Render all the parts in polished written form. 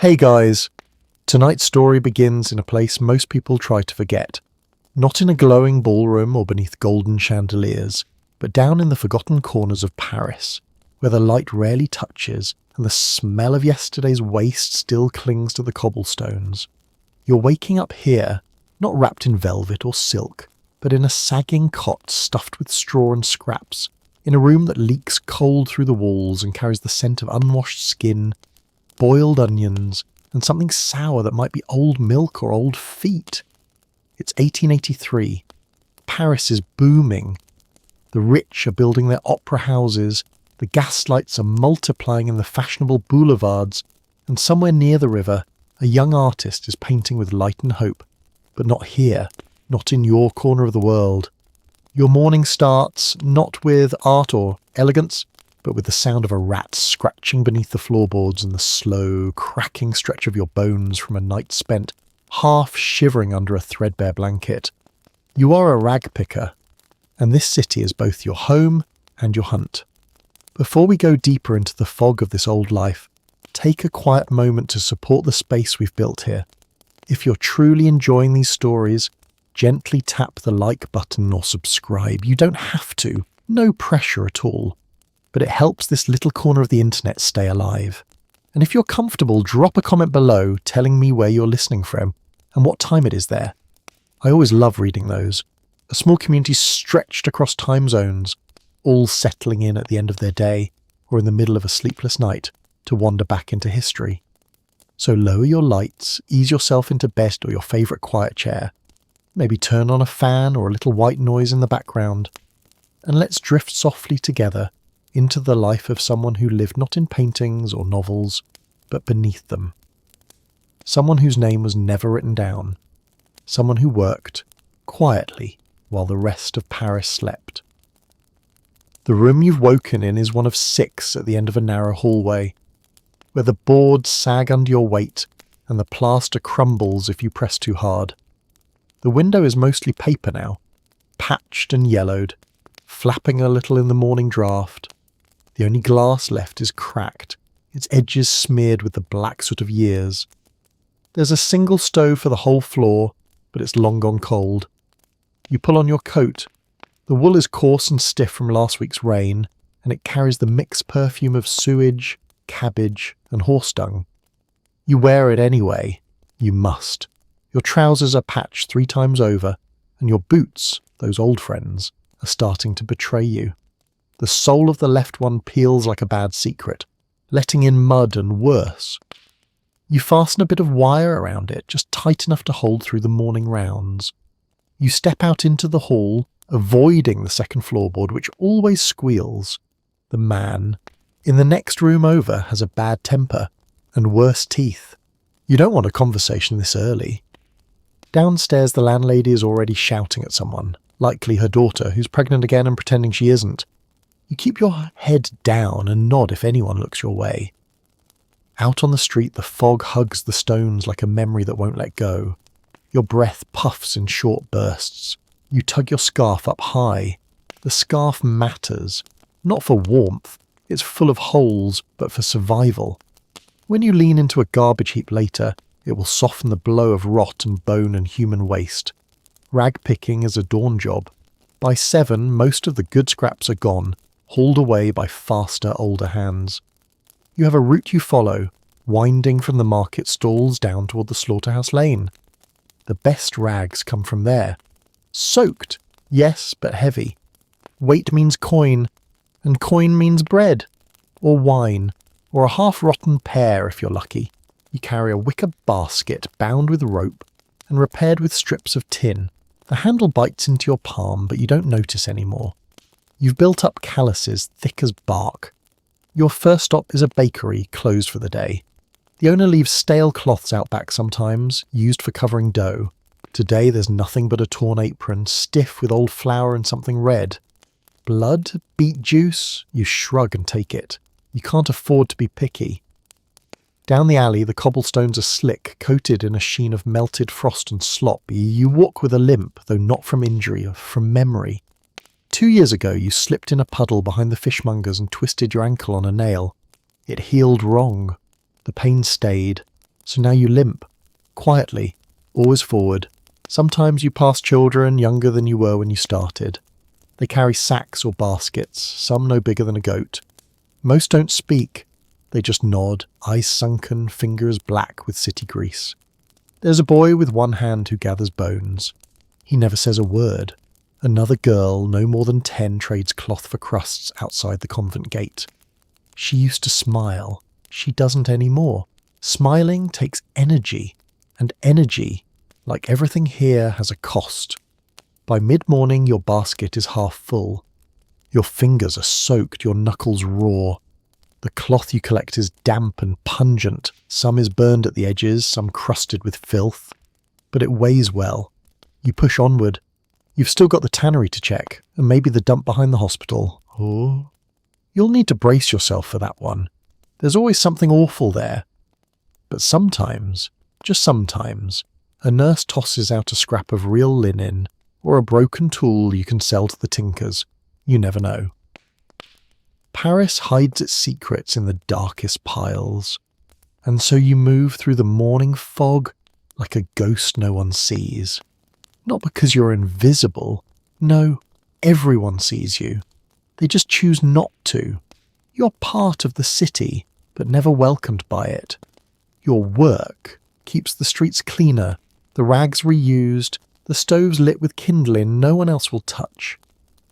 Hey guys, tonight's story begins in a place most people try to forget. Not in a glowing ballroom or beneath golden chandeliers, but down in the forgotten corners of Paris, where the light rarely touches and the smell of yesterday's waste still clings to the cobblestones. You're waking up here, not wrapped in velvet or silk, but in a sagging cot stuffed with straw and scraps, in a room that leaks cold through the walls and carries the scent of unwashed skin, boiled onions, and something sour that might be old milk or old feet. It's 1883. Paris is booming. The rich are building their opera houses, the gaslights are multiplying in the fashionable boulevards, and somewhere near the river, a young artist is painting with light and hope. But not here, not in your corner of the world. Your morning starts not with art or elegance, but with the sound of a rat scratching beneath the floorboards and the slow, cracking stretch of your bones from a night spent half shivering under a threadbare blanket. You are a ragpicker, and this city is both your home and your hunt. Before we go deeper into the fog of this old life, take a quiet moment to support the space we've built here. If you're truly enjoying these stories, gently tap the like button or subscribe. You don't have to, no pressure at all. But it helps this little corner of the internet stay alive. And if you're comfortable, drop a comment below telling me where you're listening from and what time it is there. I always love reading those. A small community stretched across time zones, all settling in at the end of their day or in the middle of a sleepless night to wander back into history. So lower your lights, ease yourself into bed or your favourite quiet chair. Maybe turn on a fan or a little white noise in the background. And let's drift softly together into the life of someone who lived not in paintings or novels, but beneath them. Someone whose name was never written down. Someone who worked quietly while the rest of Paris slept. The room you've woken in is one of 6 at the end of a narrow hallway, where the boards sag under your weight and the plaster crumbles if you press too hard. The window is mostly paper now, patched and yellowed, flapping a little in the morning draught. The only glass left is cracked, its edges smeared with the black soot of years. There's a single stove for the whole floor, but it's long gone cold. You pull on your coat. The wool is coarse and stiff from last week's rain, and it carries the mixed perfume of sewage, cabbage, and horse dung. You wear it anyway. You must. Your trousers are patched 3 times over, and your boots, those old friends, are starting to betray you. The sole of the left one peels like a bad secret, letting in mud and worse. You fasten a bit of wire around it, just tight enough to hold through the morning rounds. You step out into the hall, avoiding the second floorboard, which always squeals. The man in the next room over has a bad temper and worse teeth. You don't want a conversation this early. Downstairs, the landlady is already shouting at someone, likely her daughter, who's pregnant again and pretending she isn't. You keep your head down and nod if anyone looks your way. Out on the street, the fog hugs the stones like a memory that won't let go. Your breath puffs in short bursts. You tug your scarf up high. The scarf matters. Not for warmth. It's full of holes, but for survival. When you lean into a garbage heap later, it will soften the blow of rot and bone and human waste. Rag picking is a dawn job. By 7, most of the good scraps are gone, hauled away by faster, older hands. You have a route you follow, winding from the market stalls down toward the slaughterhouse lane. The best rags come from there. Soaked, yes, but heavy. Weight means coin, and coin means bread, or wine, or a half-rotten pear if you're lucky. You carry a wicker basket bound with rope and repaired with strips of tin. The handle bites into your palm, but you don't notice anymore. You've built up calluses thick as bark. Your first stop is a bakery closed for the day. The owner leaves stale cloths out back sometimes, used for covering dough. Today there's nothing but a torn apron, stiff with old flour and something red. Blood? Beet juice? You shrug and take it. You can't afford to be picky. Down the alley, the cobblestones are slick, coated in a sheen of melted frost and slop. You walk with a limp, though not from injury, or from memory. 2 years ago, you slipped in a puddle behind the fishmongers and twisted your ankle on a nail. It healed wrong. The pain stayed. So now you limp, quietly, always forward. Sometimes you pass children younger than you were when you started. They carry sacks or baskets, some no bigger than a goat. Most don't speak. They just nod, eyes sunken, fingers black with city grease. There's a boy with one hand who gathers bones. He never says a word. Another girl, no more than 10, trades cloth for crusts outside the convent gate. She used to smile. She doesn't anymore. Smiling takes energy, and energy, like everything here, has a cost. By mid-morning, your basket is half full. Your fingers are soaked, your knuckles raw. The cloth you collect is damp and pungent. Some is burned at the edges, some crusted with filth. But it weighs well. You push onward. You've still got the tannery to check, and maybe the dump behind the hospital. Oh, you'll need to brace yourself for that one. There's always something awful there. But sometimes, just sometimes, a nurse tosses out a scrap of real linen or a broken tool you can sell to the tinkers. You never know. Paris hides its secrets in the darkest piles, and so you move through the morning fog like a ghost no one sees. Not because you're invisible. No, everyone sees you. They just choose not to. You're part of the city, but never welcomed by it. Your work keeps the streets cleaner, the rags reused, the stoves lit with kindling no one else will touch.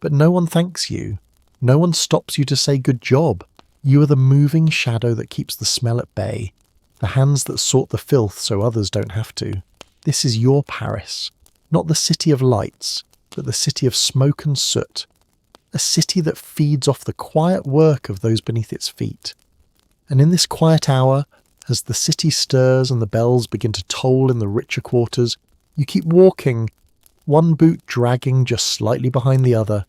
But no one thanks you. No one stops you to say good job. You are the moving shadow that keeps the smell at bay, the hands that sort the filth so others don't have to. This is your Paris, not the city of lights, but the city of smoke and soot, a city that feeds off the quiet work of those beneath its feet. And in this quiet hour, as the city stirs and the bells begin to toll in the richer quarters, you keep walking, one boot dragging just slightly behind the other,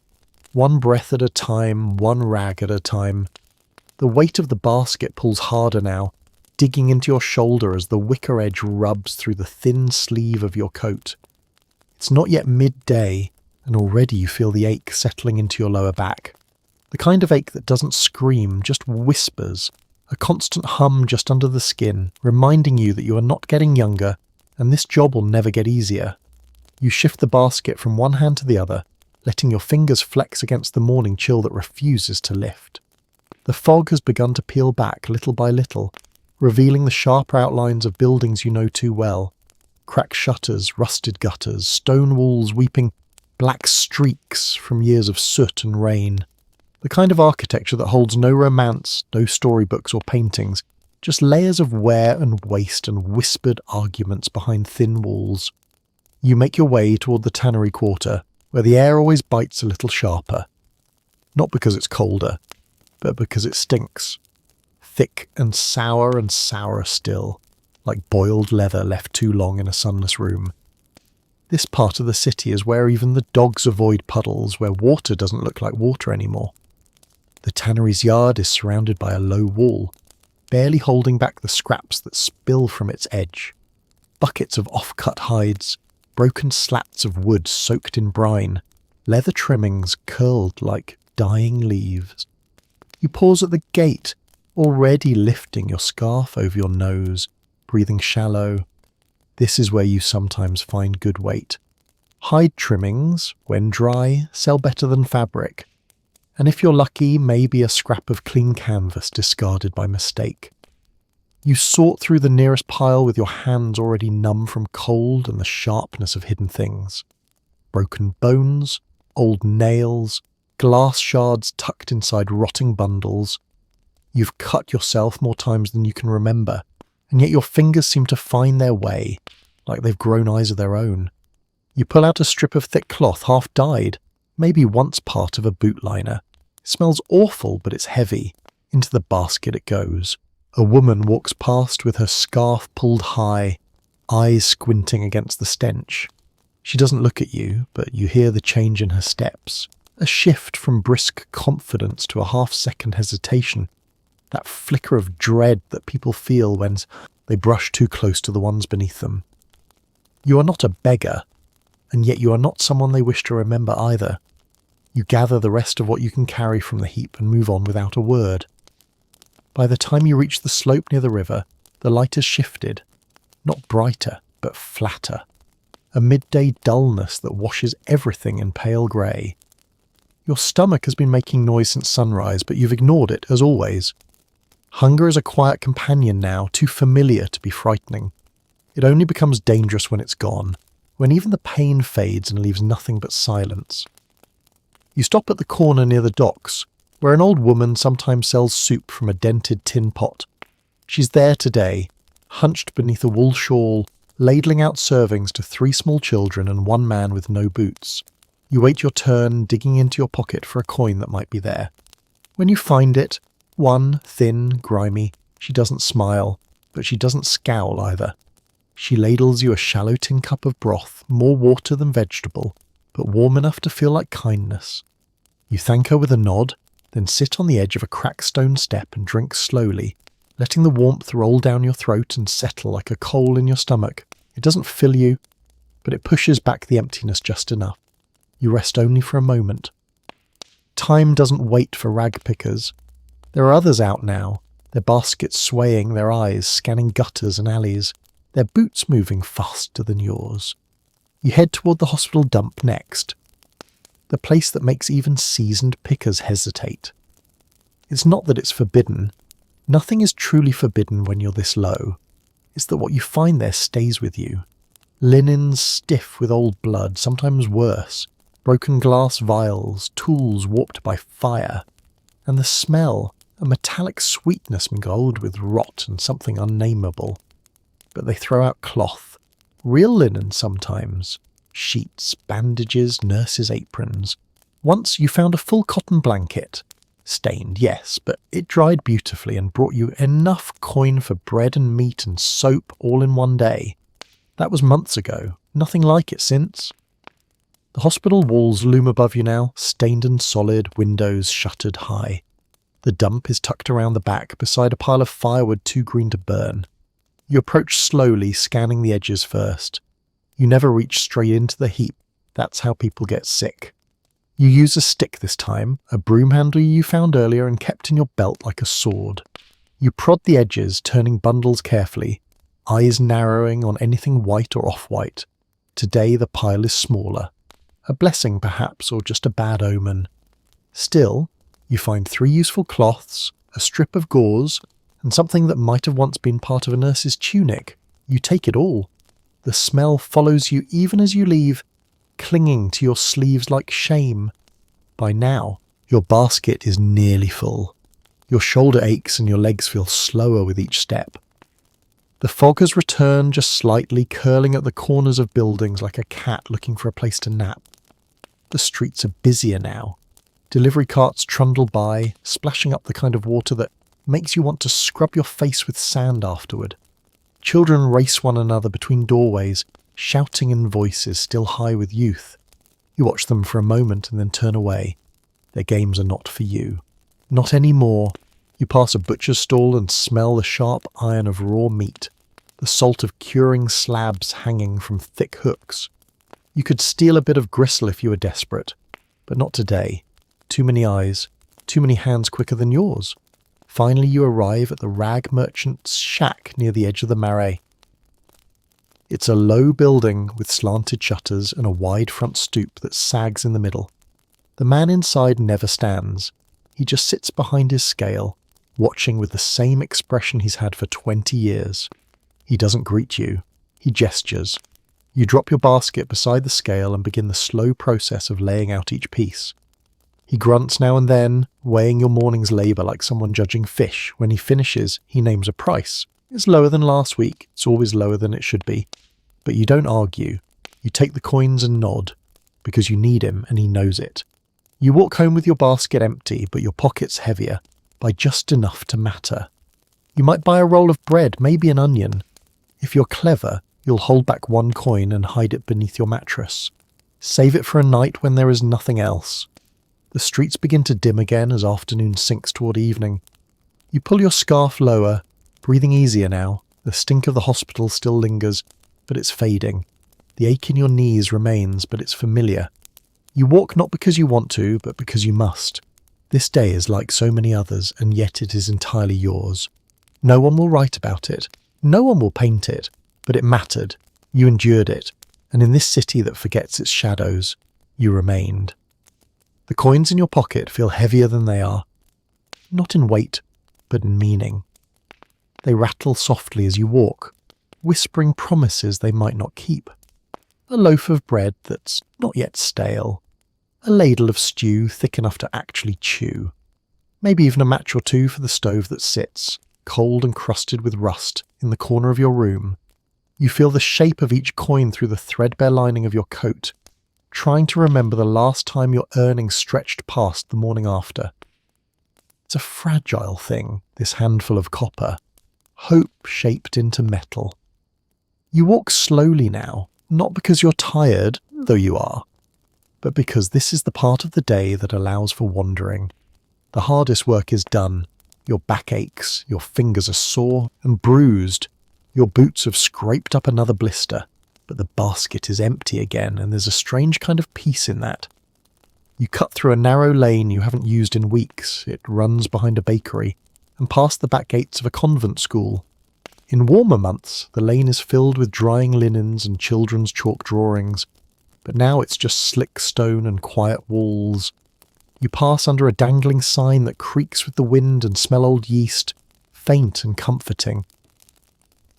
one breath at a time, one rag at a time. The weight of the basket pulls harder now, digging into your shoulder as the wicker edge rubs through the thin sleeve of your coat. It's not yet midday, and already you feel the ache settling into your lower back. The kind of ache that doesn't scream, just whispers, a constant hum just under the skin, reminding you that you are not getting younger, and this job will never get easier. You shift the basket from one hand to the other, letting your fingers flex against the morning chill that refuses to lift. The fog has begun to peel back little by little, revealing the sharp outlines of buildings you know too well. Cracked shutters, rusted gutters, stone walls weeping black streaks from years of soot and rain. The kind of architecture that holds no romance, no storybooks or paintings, just layers of wear and waste and whispered arguments behind thin walls. You make your way toward the tannery quarter, where the air always bites a little sharper. Not because it's colder, but because it stinks. Thick and sourer still, like boiled leather left too long in a sunless room. This part of the city is where even the dogs avoid puddles, where water doesn't look like water anymore. The tannery's yard is surrounded by a low wall, barely holding back the scraps that spill from its edge. Buckets of off-cut hides, broken slats of wood soaked in brine, leather trimmings curled like dying leaves. You pause at the gate, already lifting your scarf over your nose, breathing shallow. This is where you sometimes find good weight. Hide trimmings, when dry, sell better than fabric. And if you're lucky, maybe a scrap of clean canvas discarded by mistake. You sort through the nearest pile with your hands already numb from cold and the sharpness of hidden things. Broken bones, old nails, glass shards tucked inside rotting bundles. You've cut yourself more times than you can remember, and yet your fingers seem to find their way, like they've grown eyes of their own. You pull out a strip of thick cloth, half dyed, maybe once part of a boot liner. It smells awful, but it's heavy. Into the basket it goes. A woman walks past with her scarf pulled high, eyes squinting against the stench. She doesn't look at you, but you hear the change in her steps. A shift from brisk confidence to a half-second hesitation. That flicker of dread that people feel when they brush too close to the ones beneath them. You are not a beggar, and yet you are not someone they wish to remember either. You gather the rest of what you can carry from the heap and move on without a word. By the time you reach the slope near the river, the light has shifted, Not brighter, but flatter. A midday dullness that washes everything in pale grey. Your stomach has been making noise since sunrise, but you've ignored it, as always. Hunger is a quiet companion now, too familiar to be frightening. It only becomes dangerous when it's gone, when even the pain fades and leaves nothing but silence. You stop at the corner near the docks, where an old woman sometimes sells soup from a dented tin pot. She's there today, hunched beneath a wool shawl, ladling out servings to 3 small children and 1 man with no boots. You wait your turn, digging into your pocket for a coin that might be there. When you find it, one, thin, grimy, she doesn't smile, but she doesn't scowl either. She ladles you a shallow tin cup of broth, more water than vegetable, but warm enough to feel like kindness. You thank her with a nod, then sit on the edge of a cracked stone step and drink slowly, letting the warmth roll down your throat and settle like a coal in your stomach. It doesn't fill you, but it pushes back the emptiness just enough. You rest only for a moment. Time doesn't wait for ragpickers. There are others out now, their baskets swaying, their eyes scanning gutters and alleys, their boots moving faster than yours. You head toward the hospital dump next, the place that makes even seasoned pickers hesitate. It's not that it's forbidden. Nothing is truly forbidden when you're this low. It's that what you find there stays with you. Linens stiff with old blood, sometimes worse, broken glass vials, tools warped by fire, and the smell, a metallic sweetness mingled with rot and something unnameable. But they throw out cloth, real linen sometimes, sheets, bandages, nurses' aprons. Once you found a full cotton blanket. Stained, yes, but it dried beautifully and brought you enough coin for bread and meat and soap all in one day. That was months ago, nothing like it since. The hospital walls loom above you now, stained and solid, windows shuttered high. The dump is tucked around the back, beside a pile of firewood too green to burn. You approach slowly, scanning the edges first. You never reach straight into the heap. That's how people get sick. You use a stick this time, a broom handle you found earlier and kept in your belt like a sword. You prod the edges, turning bundles carefully, eyes narrowing on anything white or off-white. Today the pile is smaller. A blessing perhaps, or just a bad omen. Still, you find 3 useful cloths, a strip of gauze, and something that might have once been part of a nurse's tunic. You take it all. The smell follows you even as you leave, clinging to your sleeves like shame. By now, your basket is nearly full. Your shoulder aches and your legs feel slower with each step. The fog has returned just slightly, curling at the corners of buildings like a cat looking for a place to nap. The streets are busier now. Delivery carts trundle by, splashing up the kind of water that makes you want to scrub your face with sand afterward. Children race one another between doorways, shouting in voices still high with youth. You watch them for a moment and then turn away. Their games are not for you. Not anymore. You pass a butcher's stall and smell the sharp iron of raw meat, the salt of curing slabs hanging from thick hooks. You could steal a bit of gristle if you were desperate, but not today. Too many eyes, too many hands quicker than yours. Finally you arrive at the rag merchant's shack near the edge of the marais. It's a low building with slanted shutters and a wide front stoop that sags in the middle. The man inside never stands. He just sits behind his scale, watching with the same expression he's had for 20 years. He doesn't greet you. He gestures. You drop your basket beside the scale and begin the slow process of laying out each piece. He grunts now and then, weighing your morning's labour like someone judging fish. When he finishes, he names a price. It's lower than last week. It's always lower than it should be. But you don't argue. You take the coins and nod, because you need him and he knows it. You walk home with your basket empty, but your pockets heavier, by just enough to matter. You might buy a roll of bread, maybe an onion. If you're clever, you'll hold back 1 coin and hide it beneath your mattress. Save it for a night when there is nothing else. The streets begin to dim again as afternoon sinks toward evening. You pull your scarf lower, breathing easier now. The stink of the hospital still lingers, but it's fading. The ache in your knees remains, but it's familiar. You walk not because you want to, but because you must. This day is like so many others, and yet it is entirely yours. No one will write about it. No one will paint it. But it mattered. You endured it, and in this city that forgets its shadows, you remained. The coins in your pocket feel heavier than they are, not in weight, but in meaning. They rattle softly as you walk, whispering promises they might not keep. A loaf of bread that's not yet stale, a ladle of stew thick enough to actually chew, maybe even a match or two for the stove that sits, cold and crusted with rust, in the corner of your room. You feel the shape of each coin through the threadbare lining of your coat, trying to remember the last time your earnings stretched past the morning after. It's a fragile thing, this handful of copper, hope shaped into metal. You walk slowly now, not because you're tired, though you are, but because this is the part of the day that allows for wandering. The hardest work is done. Your back aches, your fingers are sore and bruised, your boots have scraped up another blister, but the basket is empty again, and there's a strange kind of peace in that. You cut through a narrow lane you haven't used in weeks. It runs behind a bakery and past the back gates of a convent school. In warmer months, the lane is filled with drying linens and children's chalk drawings, but now it's just slick stone and quiet walls. You pass under a dangling sign that creaks with the wind and smell old yeast, faint and comforting.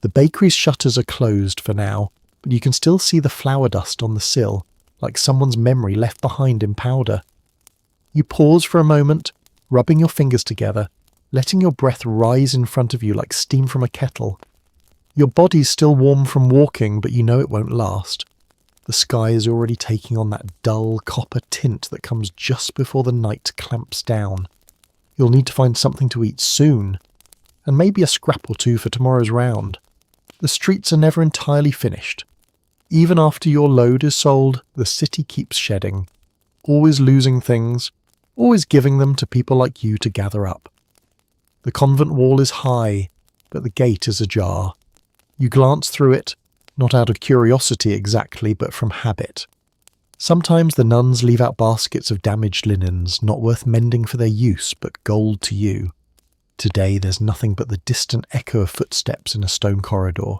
The bakery's shutters are closed for now, but you can still see the flour dust on the sill, like someone's memory left behind in powder. You pause for a moment, rubbing your fingers together, letting your breath rise in front of you like steam from a kettle. Your body's still warm from walking, but you know it won't last. The sky is already taking on that dull copper tint that comes just before the night clamps down. You'll need to find something to eat soon, and maybe a scrap or two for tomorrow's round. The streets are never entirely finished. Even after your load is sold, the city keeps shedding, always losing things, always giving them to people like you to gather up. The convent wall is high, but the gate is ajar. You glance through it, not out of curiosity exactly, but from habit. Sometimes the nuns leave out baskets of damaged linens, not worth mending for their use, but gold to you. Today there's nothing but the distant echo of footsteps in a stone corridor.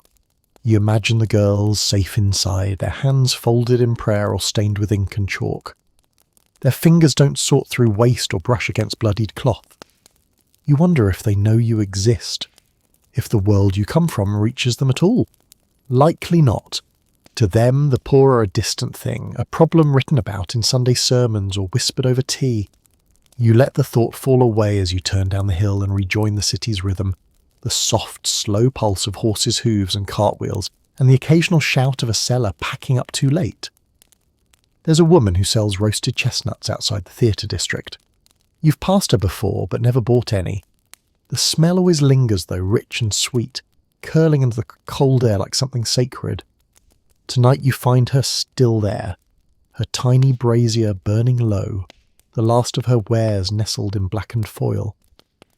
You imagine the girls safe inside, their hands folded in prayer or stained with ink and chalk. Their fingers don't sort through waste or brush against bloodied cloth. You wonder if they know you exist, if the world you come from reaches them at all. Likely not. To them, the poor are a distant thing, a problem written about in Sunday sermons or whispered over tea. You let the thought fall away as you turn down the hill and rejoin the city's rhythm, the soft, slow pulse of horses' hooves and cartwheels, and the occasional shout of a seller packing up too late. There's a woman who sells roasted chestnuts outside the theatre district. You've passed her before, but never bought any. The smell always lingers, though, rich and sweet, curling into the cold air like something sacred. Tonight you find her still there, her tiny brazier burning low, the last of her wares nestled in blackened foil.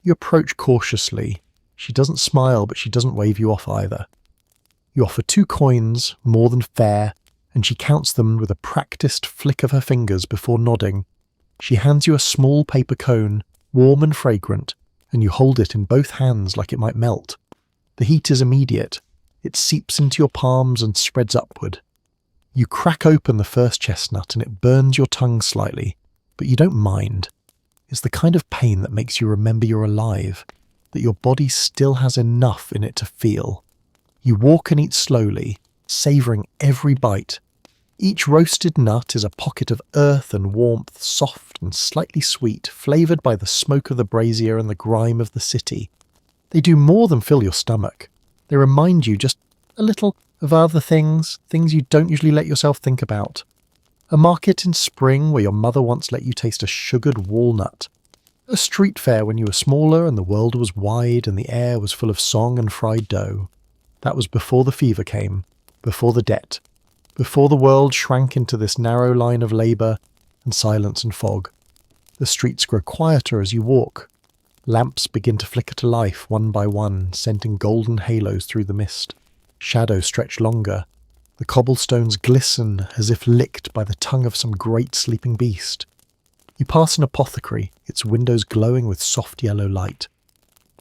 You approach cautiously. She doesn't smile, but she doesn't wave you off either. You offer 2 coins, more than fair, and she counts them with a practiced flick of her fingers before nodding. She hands you a small paper cone, warm and fragrant, and you hold it in both hands like it might melt. The heat is immediate. It seeps into your palms and spreads upward. You crack open the first chestnut and it burns your tongue slightly, but you don't mind. It's the kind of pain that makes you remember you're alive, that your body still has enough in it to feel. You walk and eat slowly, savouring every bite. Each roasted nut is a pocket of earth and warmth, soft and slightly sweet, flavoured by the smoke of the brazier and the grime of the city. They do more than fill your stomach. They remind you just a little of other things you don't usually let yourself think about. A market in spring where your mother once let you taste a sugared walnut. A street fair when you were smaller and the world was wide and the air was full of song and fried dough. That was before the fever came, before the debt, before the world shrank into this narrow line of labour and silence and fog. The streets grow quieter as you walk. Lamps begin to flicker to life one by one, sending golden halos through the mist. Shadows stretch longer. The cobblestones glisten as if licked by the tongue of some great sleeping beast. You pass an apothecary, its windows glowing with soft yellow light.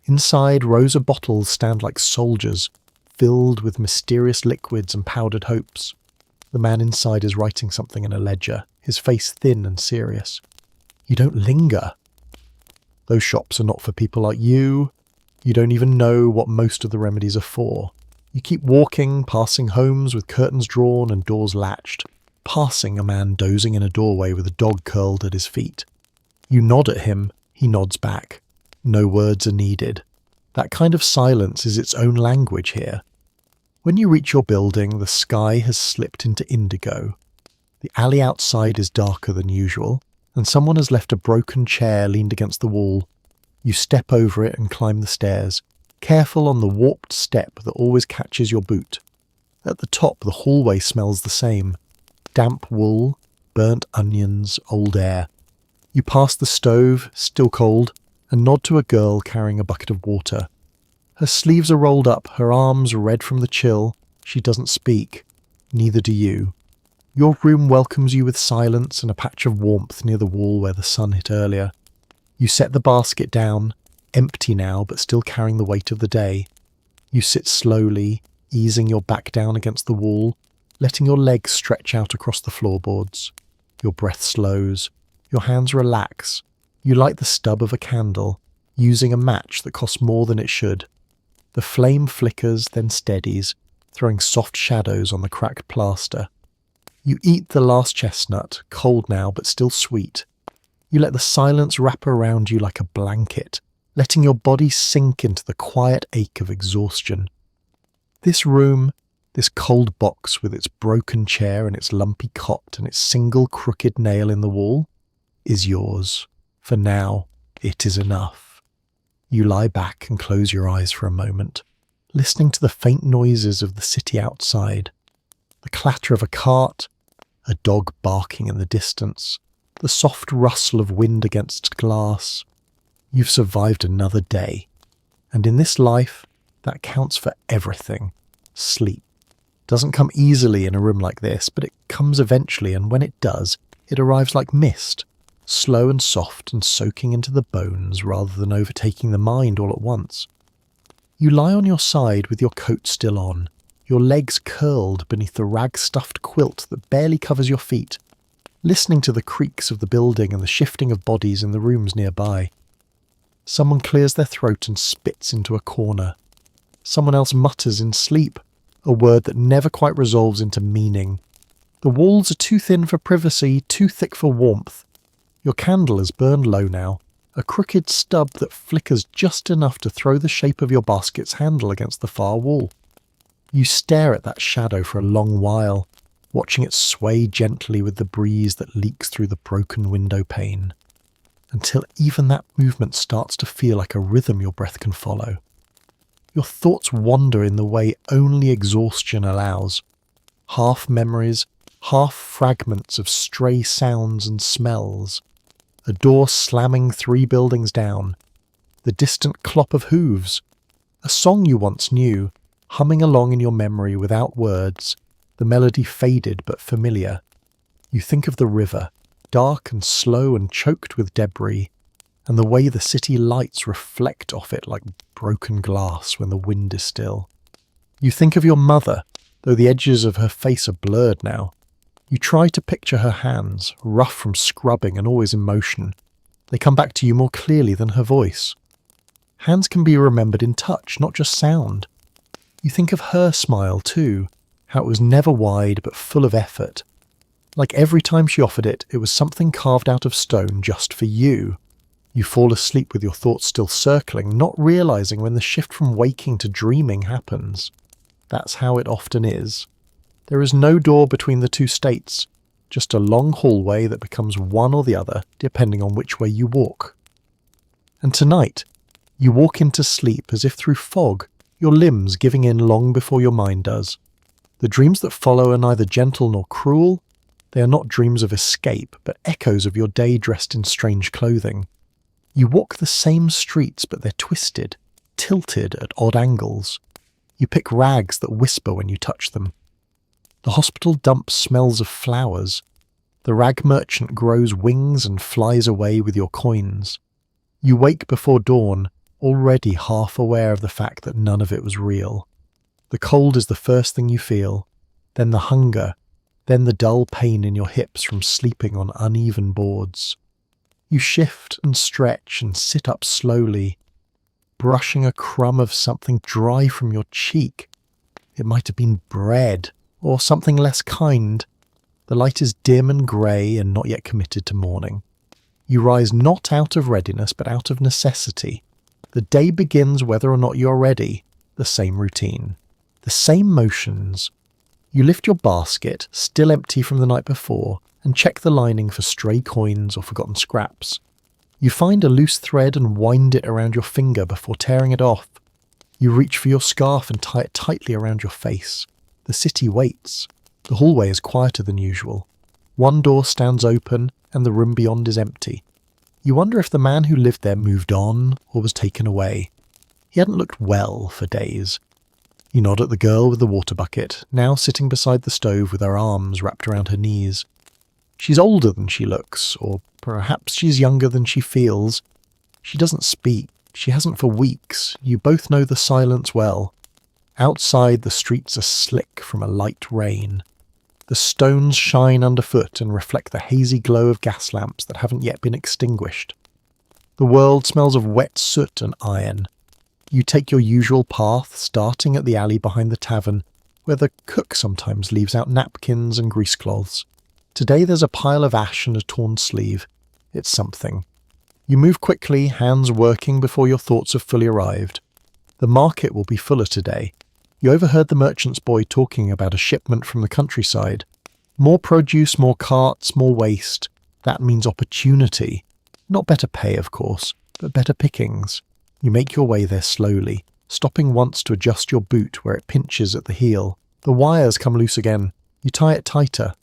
Inside, rows of bottles stand like soldiers, filled with mysterious liquids and powdered hopes. The man inside is writing something in a ledger, his face thin and serious. You don't linger. Those shops are not for people like you. You don't even know what most of the remedies are for. You keep walking, passing homes with curtains drawn and doors latched, passing a man dozing in a doorway with a dog curled at his feet. You nod at him, he nods back. No words are needed. That kind of silence is its own language here. When you reach your building, the sky has slipped into indigo. The alley outside is darker than usual, and someone has left a broken chair leaned against the wall. You step over it and climb the stairs, careful on the warped step that always catches your boot. At the top, the hallway smells the same. Damp wool, burnt onions, old air. You pass the stove, still cold, and nod to a girl carrying a bucket of water. Her sleeves are rolled up, her arms red from the chill. She doesn't speak. Neither do you. Your room welcomes you with silence and a patch of warmth near the wall where the sun hit earlier. You set the basket down, empty now but still carrying the weight of the day. You sit slowly, easing your back down against the wall, letting your legs stretch out across the floorboards. Your breath slows. Your hands relax. You light the stub of a candle, using a match that costs more than it should. The flame flickers, then steadies, throwing soft shadows on the cracked plaster. You eat the last chestnut, cold now but still sweet. You let the silence wrap around you like a blanket, letting your body sink into the quiet ache of exhaustion. This room, this cold box with its broken chair and its lumpy cot and its single crooked nail in the wall, is yours. For now, it is enough. You lie back and close your eyes for a moment, listening to the faint noises of the city outside. The clatter of a cart, a dog barking in the distance, the soft rustle of wind against glass. You've survived another day, and in this life, that counts for everything. Sleep doesn't come easily in a room like this, but it comes eventually, and when it does, it arrives like mist, slow and soft and soaking into the bones rather than overtaking the mind all at once. You lie on your side with your coat still on, your legs curled beneath the rag-stuffed quilt that barely covers your feet, listening to the creaks of the building and the shifting of bodies in the rooms nearby. Someone clears their throat and spits into a corner. Someone else mutters in sleep, a word that never quite resolves into meaning. The walls are too thin for privacy, too thick for warmth. Your candle is burned low now, a crooked stub that flickers just enough to throw the shape of your basket's handle against the far wall. You stare at that shadow for a long while, watching it sway gently with the breeze that leaks through the broken window pane, until even that movement starts to feel like a rhythm your breath can follow. Your thoughts wander in the way only exhaustion allows. Half memories, half fragments of stray sounds and smells. A door slamming 3 buildings down. The distant clop of hooves. A song you once knew, humming along in your memory without words, the melody faded but familiar. You think of the river, dark and slow and choked with debris, and the way the city lights reflect off it like broken glass when the wind is still. You think of your mother, though the edges of her face are blurred now. You try to picture her hands, rough from scrubbing and always in motion. They come back to you more clearly than her voice. Hands can be remembered in touch, not just sound. You think of her smile too, how it was never wide but full of effort. Like every time she offered it, it was something carved out of stone just for you. You fall asleep with your thoughts still circling, not realizing when the shift from waking to dreaming happens. That's how it often is. There is no door between the two states, just a long hallway that becomes one or the other, depending on which way you walk. And tonight, you walk into sleep as if through fog, your limbs giving in long before your mind does. The dreams that follow are neither gentle nor cruel. They are not dreams of escape, but echoes of your day dressed in strange clothing. You walk the same streets, but they're twisted, tilted at odd angles. You pick rags that whisper when you touch them. The hospital dump smells of flowers. The rag merchant grows wings and flies away with your coins. You wake before dawn, already half aware of the fact that none of it was real. The cold is the first thing you feel, then the hunger, then the dull pain in your hips from sleeping on uneven boards. You shift and stretch and sit up slowly, brushing a crumb of something dry from your cheek. It might have been bread, or something less kind. The light is dim and grey and not yet committed to morning. You rise not out of readiness, but out of necessity. The day begins whether or not you are ready. The same routine. The same motions. You lift your basket, still empty from the night before, and check the lining for stray coins or forgotten scraps. You find a loose thread and wind it around your finger before tearing it off. You reach for your scarf and tie it tightly around your face. The city waits. The hallway is quieter than usual. One door stands open and the room beyond is empty. You wonder if the man who lived there moved on or was taken away. He hadn't looked well for days. You nod at the girl with the water bucket, now sitting beside the stove with her arms wrapped around her knees. She's older than she looks, or perhaps she's younger than she feels. She doesn't speak. She hasn't for weeks. You both know the silence well. Outside, the streets are slick from a light rain. The stones shine underfoot and reflect the hazy glow of gas lamps that haven't yet been extinguished. The world smells of wet soot and iron. You take your usual path, starting at the alley behind the tavern, where the cook sometimes leaves out napkins and greasecloths. Today there's a pile of ash and a torn sleeve. It's something. You move quickly, hands working before your thoughts have fully arrived. The market will be fuller today. You overheard the merchant's boy talking about a shipment from the countryside. More produce, more carts, more waste. That means opportunity. Not better pay, of course, but better pickings. You make your way there slowly, stopping once to adjust your boot where it pinches at the heel. The wires come loose again. You tie it tighter.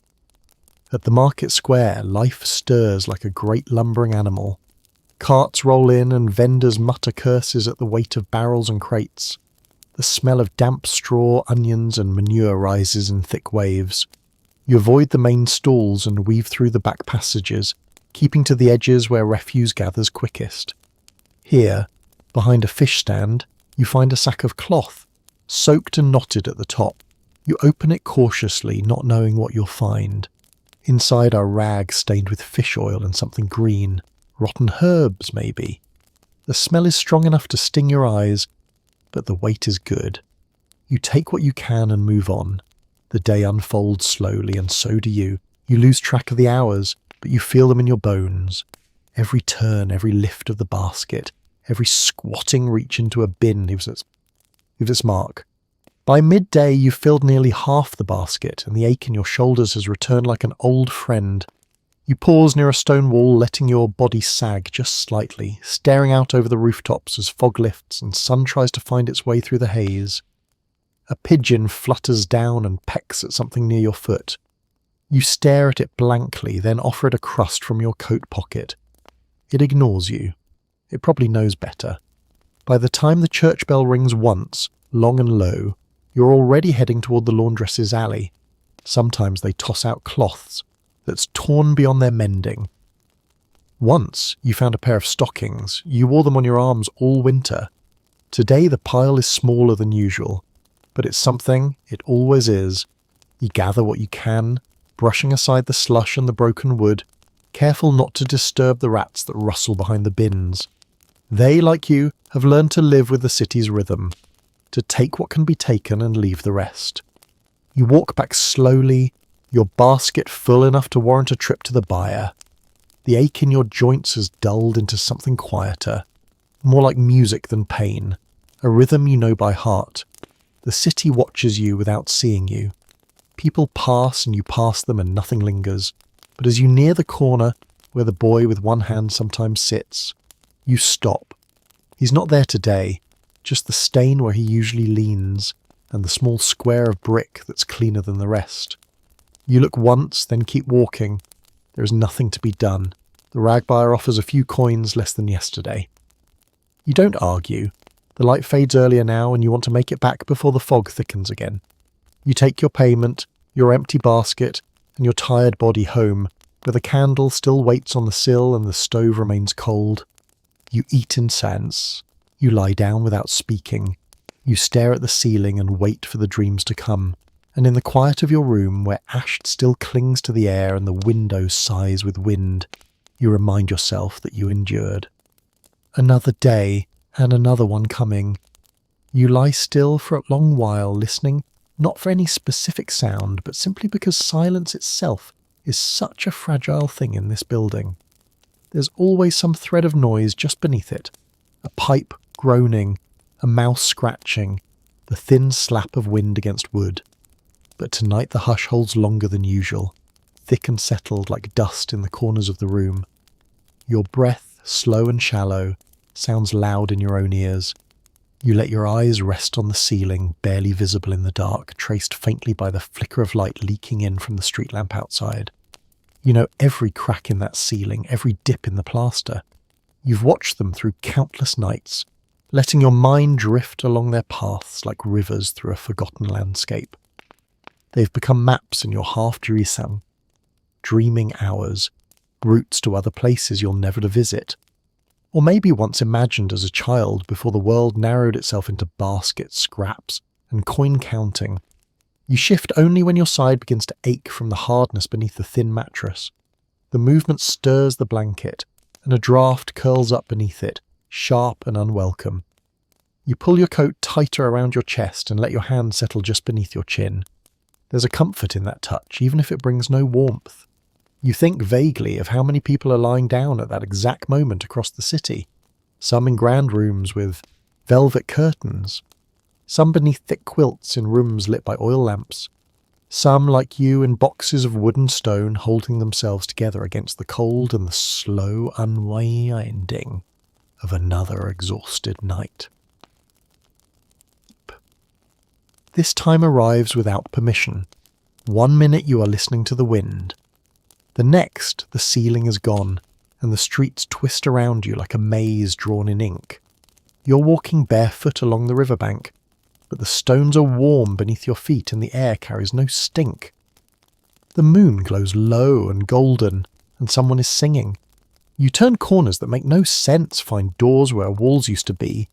At the market square, life stirs like a great lumbering animal. Carts roll in and vendors mutter curses at the weight of barrels and crates. The smell of damp straw, onions and manure rises in thick waves. You avoid the main stalls and weave through the back passages, keeping to the edges where refuse gathers quickest. Here, behind a fish stand, you find a sack of cloth, soaked and knotted at the top. You open it cautiously, not knowing what you'll find. Inside are rags stained with fish oil and something green. Rotten herbs, maybe. The smell is strong enough to sting your eyes, but the weight is good. You take what you can and move on. The day unfolds slowly, and so do you. You lose track of the hours, but you feel them in your bones. Every turn, every lift of the basket, every squatting reach into a bin leaves its mark. By midday, you've filled nearly half the basket, and the ache in your shoulders has returned like an old friend. You pause near a stone wall, letting your body sag just slightly, staring out over the rooftops as fog lifts and sun tries to find its way through the haze. A pigeon flutters down and pecks at something near your foot. You stare at it blankly, then offer it a crust from your coat pocket. It ignores you. It probably knows better. By the time the church bell rings once, long and low, you're already heading toward the laundress's alley. Sometimes they toss out cloths that's torn beyond their mending. Once you found a pair of stockings. You wore them on your arms all winter. Today the pile is smaller than usual, but it's something, it always is. You gather what you can, brushing aside the slush and the broken wood, careful not to disturb the rats that rustle behind the bins. They, like you, have learned to live with the city's rhythm, to take what can be taken and leave the rest. You walk back slowly, your basket full enough to warrant a trip to the buyer. The ache in your joints has dulled into something quieter, more like music than pain, a rhythm you know by heart. The city watches you without seeing you. People pass and you pass them and nothing lingers. But as you near the corner where the boy with one hand sometimes sits, you stop. He's not there today, just the stain where he usually leans, and the small square of brick that's cleaner than the rest. You look once, then keep walking. There is nothing to be done. The rag buyer offers a few coins less than yesterday. You don't argue. The light fades earlier now, and you want to make it back before the fog thickens again. You take your payment, your empty basket, and your tired body home, where the candle still waits on the sill and the stove remains cold. You eat in silence. You lie down without speaking. You stare at the ceiling and wait for the dreams to come, and in the quiet of your room, where ash still clings to the air and the window sighs with wind, you remind yourself that you endured. Another day, and another one coming. You lie still for a long while, listening, not for any specific sound, but simply because silence itself is such a fragile thing in this building. There's always some thread of noise just beneath it. A pipe groaning, a mouse scratching, the thin slap of wind against wood. But tonight the hush holds longer than usual, thick and settled like dust in the corners of the room. Your breath, slow and shallow, sounds loud in your own ears. You let your eyes rest on the ceiling, barely visible in the dark, traced faintly by the flicker of light leaking in from the street lamp outside. You know every crack in that ceiling, every dip in the plaster. You've watched them through countless nights, letting your mind drift along their paths like rivers through a forgotten landscape. They've become maps in your half-dreaming, dreaming hours, routes to other places you'll never to visit. Or maybe once imagined as a child before the world narrowed itself into baskets, scraps, and coin counting. You shift only when your side begins to ache from the hardness beneath the thin mattress. The movement stirs the blanket, and a draft curls up beneath it, sharp and unwelcome. You pull your coat tighter around your chest and let your hand settle just beneath your chin. There's a comfort in that touch, even if it brings no warmth. You think vaguely of how many people are lying down at that exact moment across the city, some in grand rooms with velvet curtains, some beneath thick quilts in rooms lit by oil lamps, some like you in boxes of wood and stone holding themselves together against the cold and the slow unwinding of another exhausted night. This time arrives without permission. 1 minute you are listening to the wind. The next, the ceiling is gone, and the streets twist around you like a maze drawn in ink. You're walking barefoot along the riverbank, but the stones are warm beneath your feet and the air carries no stink. The moon glows low and golden, and someone is singing. You turn corners that make no sense, find doors where walls used to be,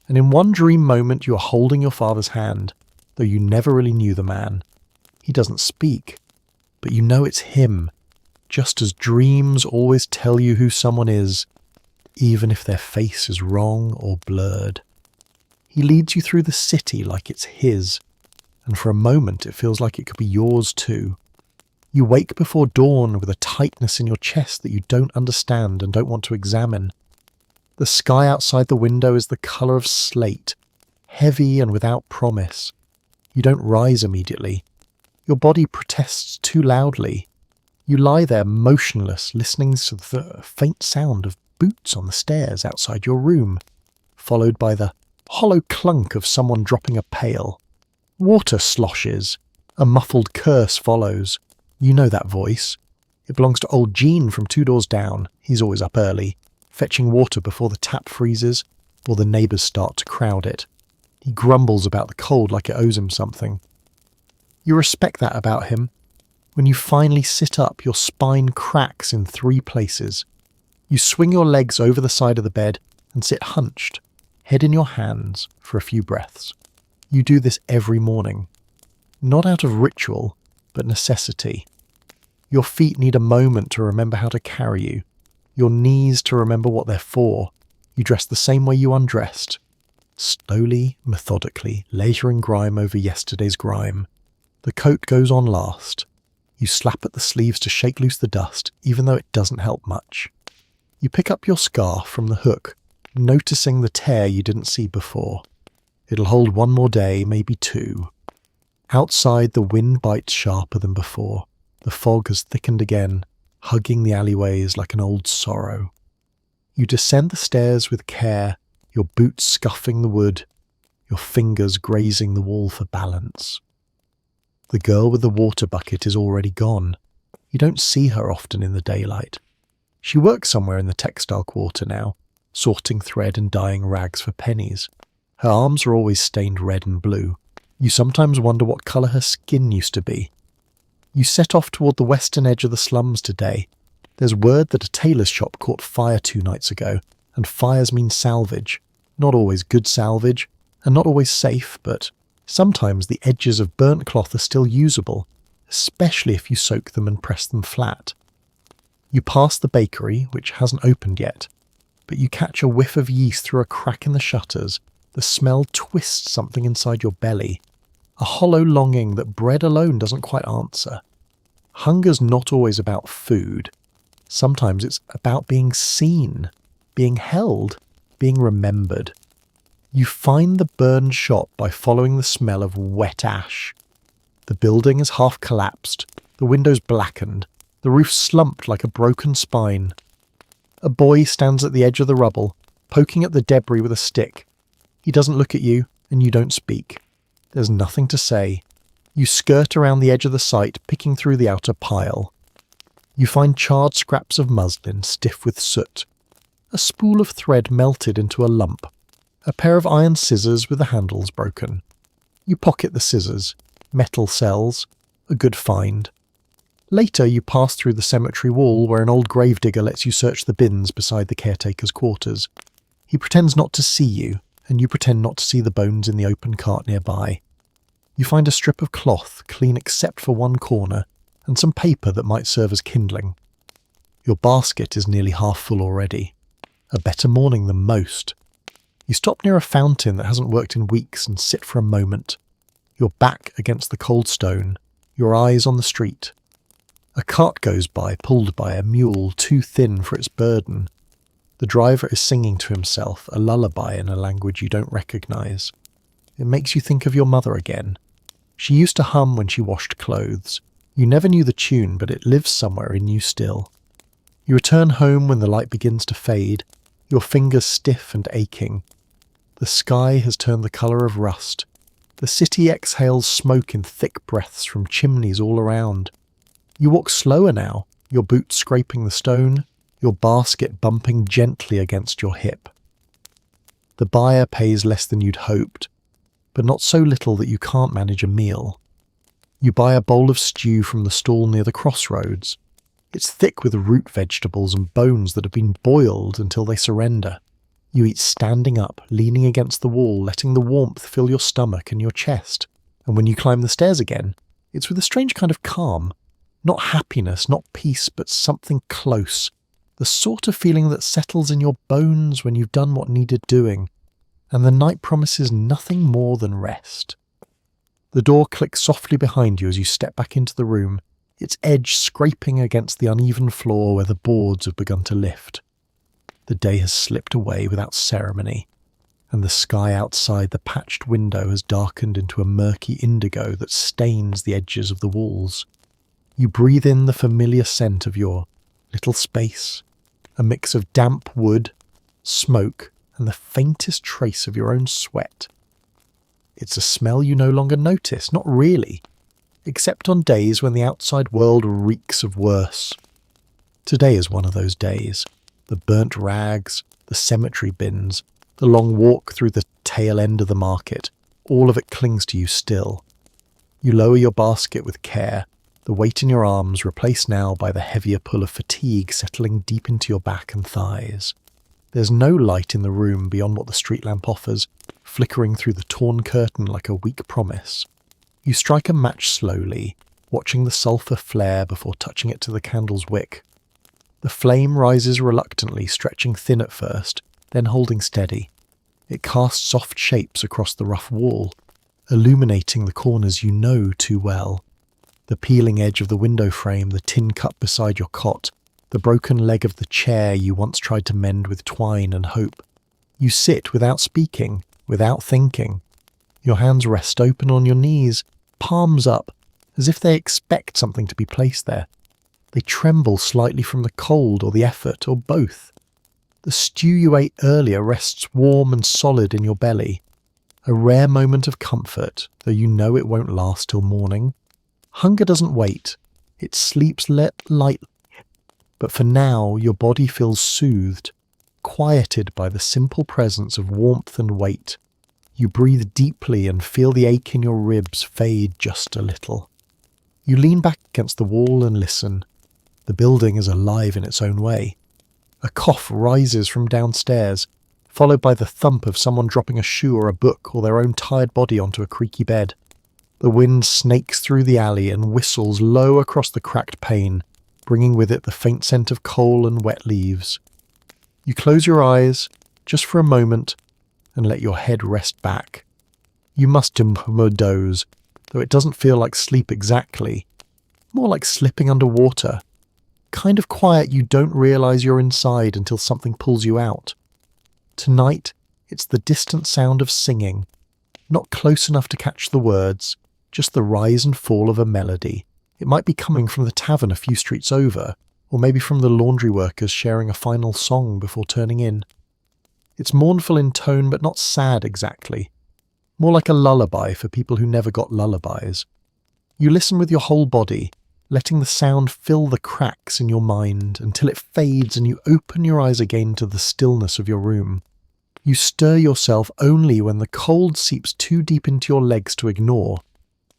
and in one dream moment you are holding your father's hand, though you never really knew the man. He doesn't speak, but you know it's him, just as dreams always tell you who someone is, even if their face is wrong or blurred. He leads you through the city like it's his, and for a moment it feels like it could be yours too. You wake before dawn with a tightness in your chest that you don't understand and don't want to examine. The sky outside the window is the colour of slate, heavy and without promise. You don't rise immediately. Your body protests too loudly. You lie there motionless, listening to the faint sound of boots on the stairs outside your room, followed by the hollow clunk of someone dropping a pail. Water sloshes. A muffled curse follows. You know that voice. It belongs to old Gene from 2 doors down. He's always up early, fetching water before the tap freezes or the neighbours start to crowd it. He grumbles about the cold like it owes him something. You respect that about him. When you finally sit up, your spine cracks in 3 places. You swing your legs over the side of the bed and sit hunched, head in your hands, for a few breaths. You do this every morning. Not out of ritual, but necessity. Your feet need a moment to remember how to carry you. Your knees to remember what they're for. You dress the same way you undressed. Slowly, methodically, layering grime over yesterday's grime. The coat goes on last. You slap at the sleeves to shake loose the dust, even though it doesn't help much. You pick up your scarf from the hook, noticing the tear you didn't see before. It'll hold 1 more day, maybe 2. Outside, the wind bites sharper than before. The fog has thickened again, hugging the alleyways like an old sorrow. You descend the stairs with care, your boots scuffing the wood, your fingers grazing the wall for balance. The girl with the water bucket is already gone. You don't see her often in the daylight. She works somewhere in the textile quarter now, sorting thread and dyeing rags for pennies. Her arms are always stained red and blue. You sometimes wonder what colour her skin used to be. You set off toward the western edge of the slums today. There's word that a tailor's shop caught fire 2 nights ago, and fires mean salvage. Not always good salvage, and not always safe, but sometimes the edges of burnt cloth are still usable, especially if you soak them and press them flat. You pass the bakery, which hasn't opened yet, but you catch a whiff of yeast through a crack in the shutters. The smell twists something inside your belly, a hollow longing that bread alone doesn't quite answer. Hunger's not always about food. Sometimes it's about being seen, being held, being remembered. You find the burned shop by following the smell of wet ash. The building is half collapsed, the windows blackened, the roof slumped like a broken spine. A boy stands at the edge of the rubble, poking at the debris with a stick. He doesn't look at you, and you don't speak. There's nothing to say. You skirt around the edge of the site, picking through the outer pile. You find charred scraps of muslin stiff with soot, a spool of thread melted into a lump, a pair of iron scissors with the handles broken. You pocket the scissors. Metal cells, a good find. Later you pass through the cemetery wall where an old gravedigger lets you search the bins beside the caretaker's quarters. He pretends not to see you, and you pretend not to see the bones in the open cart nearby. You find a strip of cloth, clean except for one corner, and some paper that might serve as kindling. Your basket is nearly half full already. A better morning than most. You stop near a fountain that hasn't worked in weeks and sit for a moment. Your back against the cold stone, your eyes on the street. A cart goes by, pulled by a mule too thin for its burden. The driver is singing to himself a lullaby in a language you don't recognise. It makes you think of your mother again. She used to hum when she washed clothes. You never knew the tune, but it lives somewhere in you still. You return home when the light begins to fade, your fingers stiff and aching. The sky has turned the colour of rust. The city exhales smoke in thick breaths from chimneys all around. You walk slower now, your boots scraping the stone, your basket bumping gently against your hip. The buyer pays less than you'd hoped, but not so little that you can't manage a meal. You buy a bowl of stew from the stall near the crossroads. It's thick with root vegetables and bones that have been boiled until they surrender. You eat standing up, leaning against the wall, letting the warmth fill your stomach and your chest. And when you climb the stairs again, it's with a strange kind of calm. Not happiness, not peace, but something close. The sort of feeling that settles in your bones when you've done what needed doing. And the night promises nothing more than rest. The door clicks softly behind you as you step back into the room, its edge scraping against the uneven floor where the boards have begun to lift. The day has slipped away without ceremony, and the sky outside the patched window has darkened into a murky indigo that stains the edges of the walls. You breathe in the familiar scent of your little space, a mix of damp wood, smoke, and the faintest trace of your own sweat. It's a smell you no longer notice, not really, except on days when the outside world reeks of worse. Today is one of those days. The burnt rags, the cemetery bins, the long walk through the tail end of the market, all of it clings to you still. You lower your basket with care, the weight in your arms replaced now by the heavier pull of fatigue settling deep into your back and thighs. There's no light in the room beyond what the street lamp offers, flickering through the torn curtain like a weak promise. You strike a match slowly, watching the sulphur flare before touching it to the candle's wick. The flame rises reluctantly, stretching thin at first, then holding steady. It casts soft shapes across the rough wall, illuminating the corners you know too well. The peeling edge of the window frame, the tin cup beside your cot, the broken leg of the chair you once tried to mend with twine and hope. You sit without speaking, without thinking. Your hands rest open on your knees, palms up, as if they expect something to be placed there. They tremble slightly from the cold or the effort, or both. The stew you ate earlier rests warm and solid in your belly. A rare moment of comfort, though you know it won't last till morning. Hunger doesn't wait. It sleeps lightly. But for now, your body feels soothed, quieted by the simple presence of warmth and weight. You breathe deeply and feel the ache in your ribs fade just a little. You lean back against the wall and listen. The building is alive in its own way. A cough rises from downstairs, followed by the thump of someone dropping a shoe or a book or their own tired body onto a creaky bed. The wind snakes through the alley and whistles low across the cracked pane, bringing with it the faint scent of coal and wet leaves. You close your eyes, just for a moment, and let your head rest back. You must doze, though it doesn't feel like sleep exactly. More like slipping underwater. Kind of quiet you don't realise you're inside until something pulls you out. Tonight, it's the distant sound of singing. Not close enough to catch the words, just the rise and fall of a melody. It might be coming from the tavern a few streets over, or maybe from the laundry workers sharing a final song before turning in. It's mournful in tone but not sad exactly. More like a lullaby for people who never got lullabies. You listen with your whole body, letting the sound fill the cracks in your mind until it fades and you open your eyes again to the stillness of your room. You stir yourself only when the cold seeps too deep into your legs to ignore.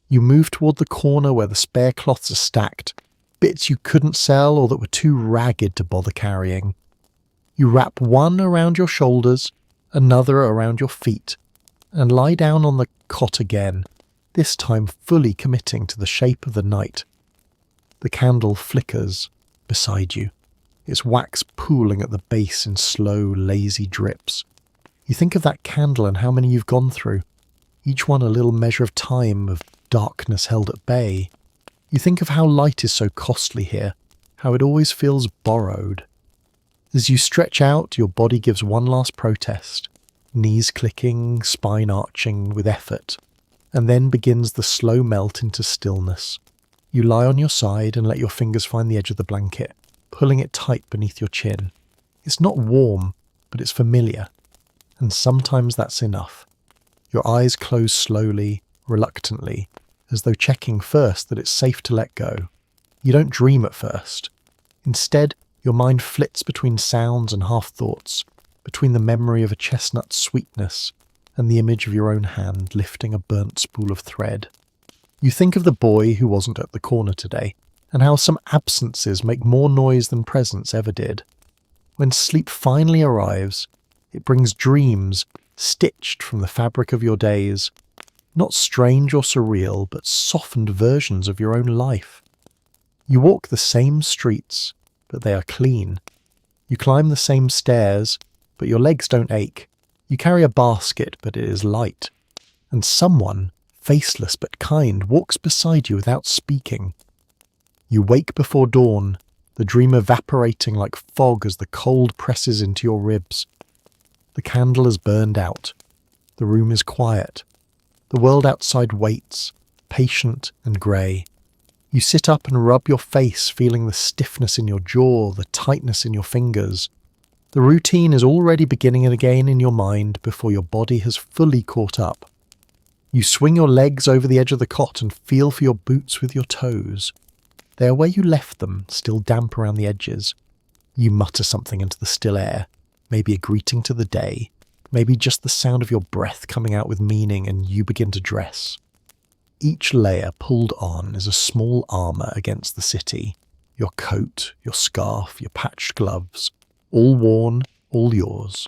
You move toward the corner where the spare cloths are stacked, bits you couldn't sell or that were too ragged to bother carrying. You wrap one around your shoulders, another around your feet, and lie down on the cot again, this time fully committing to the shape of the night. The candle flickers beside you, its wax pooling at the base in slow, lazy drips. You think of that candle and how many you've gone through, each one a little measure of time, of darkness held at bay. You think of how light is so costly here, how it always feels borrowed. As you stretch out, your body gives one last protest, knees clicking, spine arching with effort, and then begins the slow melt into stillness. You lie on your side and let your fingers find the edge of the blanket, pulling it tight beneath your chin. It's not warm, but it's familiar, and sometimes that's enough. Your eyes close slowly, reluctantly, as though checking first that it's safe to let go. You don't dream at first. Instead, your mind flits between sounds and half-thoughts, between the memory of a chestnut's sweetness and the image of your own hand lifting a burnt spool of thread. You think of the boy who wasn't at the corner today, and how some absences make more noise than presence ever did. When sleep finally arrives, it brings dreams stitched from the fabric of your days, not strange or surreal, but softened versions of your own life. You walk the same streets, but they are clean. You climb the same stairs, but your legs don't ache. You carry a basket, but it is light. And someone, faceless but kind, walks beside you without speaking. You wake before dawn, the dream evaporating like fog as the cold presses into your ribs. The candle has burned out. The room is quiet. The world outside waits, patient and grey. You sit up and rub your face, feeling the stiffness in your jaw, the tightness in your fingers. The routine is already beginning again in your mind before your body has fully caught up. You swing your legs over the edge of the cot and feel for your boots with your toes. They are where you left them, still damp around the edges. You mutter something into the still air, maybe a greeting to the day, maybe just the sound of your breath coming out with meaning, and you begin to dress. Each layer pulled on is a small armour against the city. Your coat, your scarf, your patched gloves, all worn, all yours.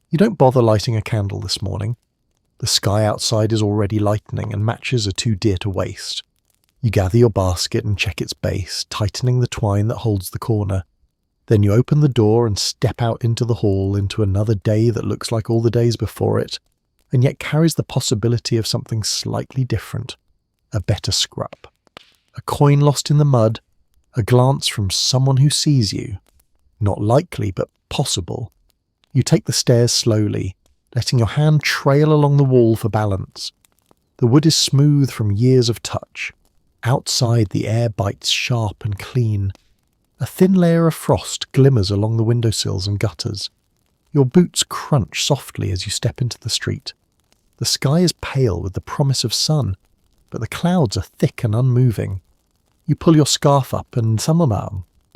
You don't bother lighting a candle this morning. The sky outside is already lightening and matches are too dear to waste. You gather your basket and check its base, tightening the twine that holds the corner. Then you open the door and step out into the hall, into another day that looks like all the days before it, and yet carries the possibility of something slightly different, a better scrap. A coin lost in the mud, a glance from someone who sees you. Not likely, but possible. You take the stairs slowly, letting your hand trail along the wall for balance. The wood is smooth from years of touch. Outside, the air bites sharp and clean. A thin layer of frost glimmers along the windowsills and gutters. Your boots crunch softly as you step into the street. The sky is pale with the promise of sun, but the clouds are thick and unmoving. You pull your scarf up and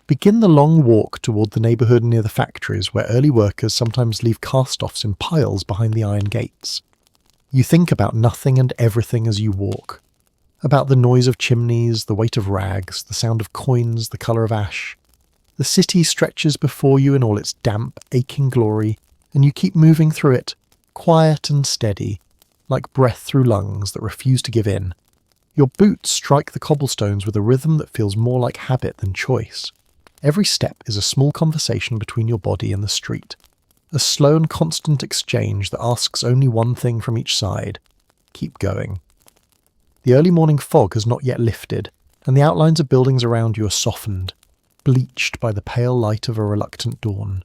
begin the long walk toward the neighbourhood near the factories where early workers sometimes leave cast-offs in piles behind the iron gates. You think about nothing and everything as you walk. About the noise of chimneys, the weight of rags, the sound of coins, the colour of ash. The city stretches before you in all its damp, aching glory, and you keep moving through it, quiet and steady, like breath through lungs that refuse to give in. Your boots strike the cobblestones with a rhythm that feels more like habit than choice. Every step is a small conversation between your body and the street, a slow and constant exchange that asks only one thing from each side: keep going. The early morning fog has not yet lifted, and the outlines of buildings around you are softened, bleached by the pale light of a reluctant dawn.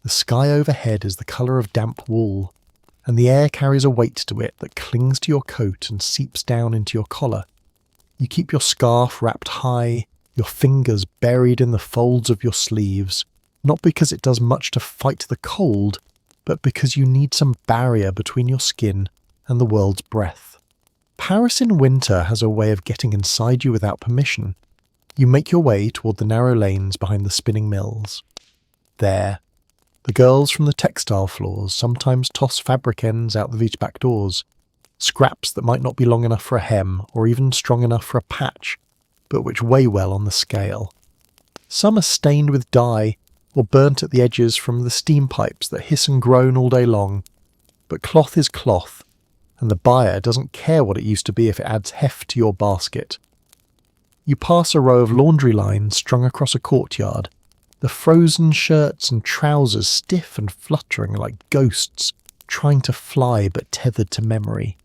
The sky overhead is the colour of damp wool, and the air carries a weight to it that clings to your coat and seeps down into your collar. You keep your scarf wrapped high, your fingers buried in the folds of your sleeves, not because it does much to fight the cold, but because you need some barrier between your skin and the world's breath. Paris in winter has a way of getting inside you without permission. You make your way toward the narrow lanes behind the spinning mills. There, the girls from the textile floors sometimes toss fabric ends out of each back doors, scraps that might not be long enough for a hem or even strong enough for a patch, but which weigh well on the scale. Some are stained with dye or burnt at the edges from the steam pipes that hiss and groan all day long, but cloth is cloth, and the buyer doesn't care what it used to be if it adds heft to your basket. You pass a row of laundry lines strung across a courtyard, the frozen shirts and trousers stiff and fluttering like ghosts, trying to fly but tethered to memory.